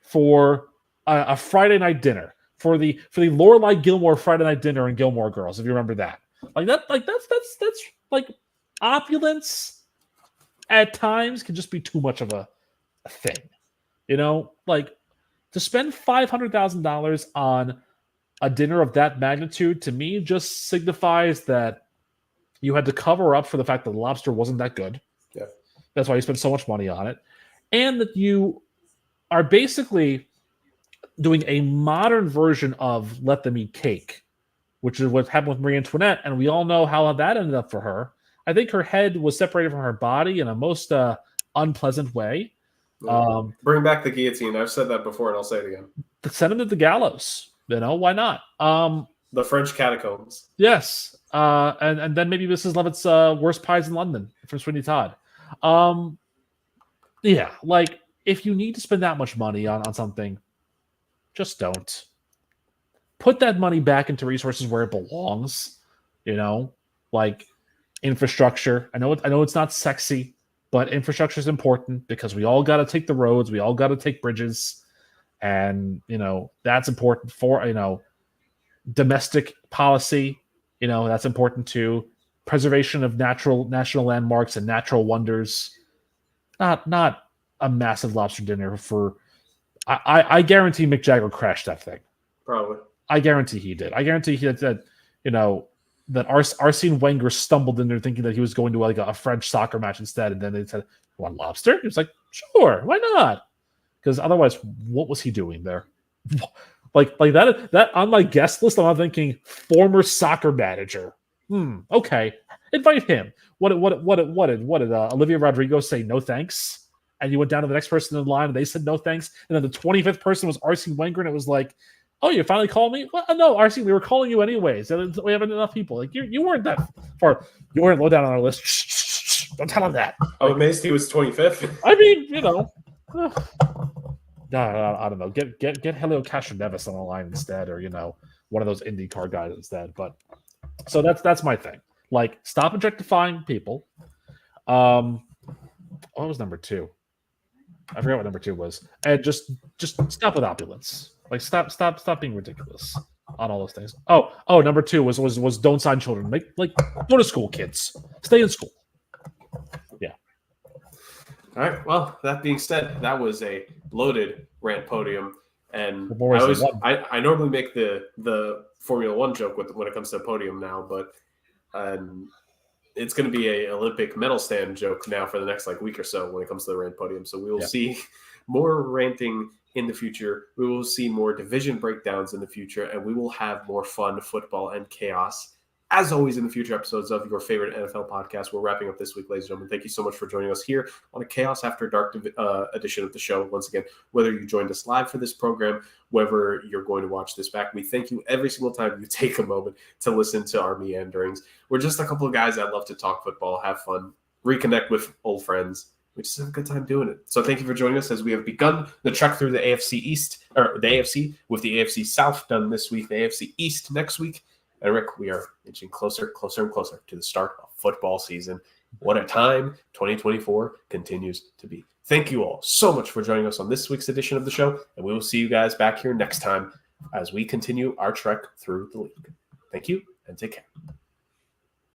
Speaker 2: for a Friday night dinner, for the Lorelai Gilmore Friday night dinner in Gilmore Girls, if you remember that. That's like opulence at times can just be too much of a thing, like to spend $500,000 on a dinner of that magnitude, to me, just signifies that you had to cover up for the fact that the lobster wasn't that good.
Speaker 1: Yeah.
Speaker 2: That's why you spent so much money on it. And that you are basically doing a modern version of Let Them Eat Cake, which is what happened with Marie Antoinette, and we all know how that ended up for her. I think her head was separated from her body in a most unpleasant way.
Speaker 1: Bring back the guillotine. I've said that before, and I'll say it again.
Speaker 2: Send him to the gallows. Why not?
Speaker 1: The French catacombs.
Speaker 2: Yes. And then maybe Mrs. Levitt's Worst Pies in London from Sweeney Todd. Yeah, like if you need to spend that much money on something, just don't. Put that money back into resources where it belongs. Like infrastructure. I know it's not sexy, but infrastructure is important because we all got to take the roads, we all got to take bridges, and that's important for domestic policy. That's important too. Preservation of national landmarks and natural wonders. Not a massive lobster dinner for. I guarantee Mick Jagger crashed that thing.
Speaker 1: Probably.
Speaker 2: I guarantee he did. I guarantee that Arsene Wenger stumbled in there thinking that he was going to like a French soccer match instead, and then they said, "You want lobster?" He was like, "Sure, why not?" Because otherwise, what was he doing there? Like that on my guest list, I'm thinking former soccer manager. Okay, invite him. What did Olivia Rodrigo say? No thanks. And you went down to the next person in line, and they said no thanks. And then the 25th person was Arsene Wenger, and it was like, "Oh, you finally called me?" Well, no, Arsene, we were calling you anyways. We haven't enough people. Like you weren't that far. You weren't low down on our list. Shh, don't tell him that.
Speaker 1: I'm amazed he was 25th.
Speaker 2: I mean, No, I don't know. Get Helio Castroneves on the line instead, or one of those IndyCar guys instead. But so that's my thing. Like, stop objectifying people. What was number 2? I forgot what number 2 was. And just stop with opulence. Like, stop being ridiculous on all those things. Oh, number 2 was don't sign children. Like go to school, kids. Stay in school. Yeah.
Speaker 1: All right. Well, that being said, that was a loaded rant podium, and I normally make the Formula One joke when it comes to a podium now, but it's going to be a Olympic medal stand joke now for the next week or so when it comes to the rant podium. So we will see more ranting in the future. We will see more division breakdowns in the future, and we will have more fun football and chaos as always, in the future episodes of your favorite NFL podcast. We're wrapping up this week, ladies and gentlemen. Thank you so much for joining us here on a Chaos After Dark edition of the show. Once again, whether you joined us live for this program, whether you're going to watch this back, we thank you every single time you take a moment to listen to our meanderings. We're just a couple of guys that love to talk football, have fun, reconnect with old friends. We just have a good time doing it. So thank you for joining us as we have begun the trek through the AFC East, or the AFC, with the AFC South done this week, the AFC East next week. And Rick, we are inching closer and closer to the start of football season. What a time 2024 continues to be. Thank you all so much for joining us on this week's edition of the show, and we will see you guys back here next time as we continue our trek through the league. Thank you, and take care.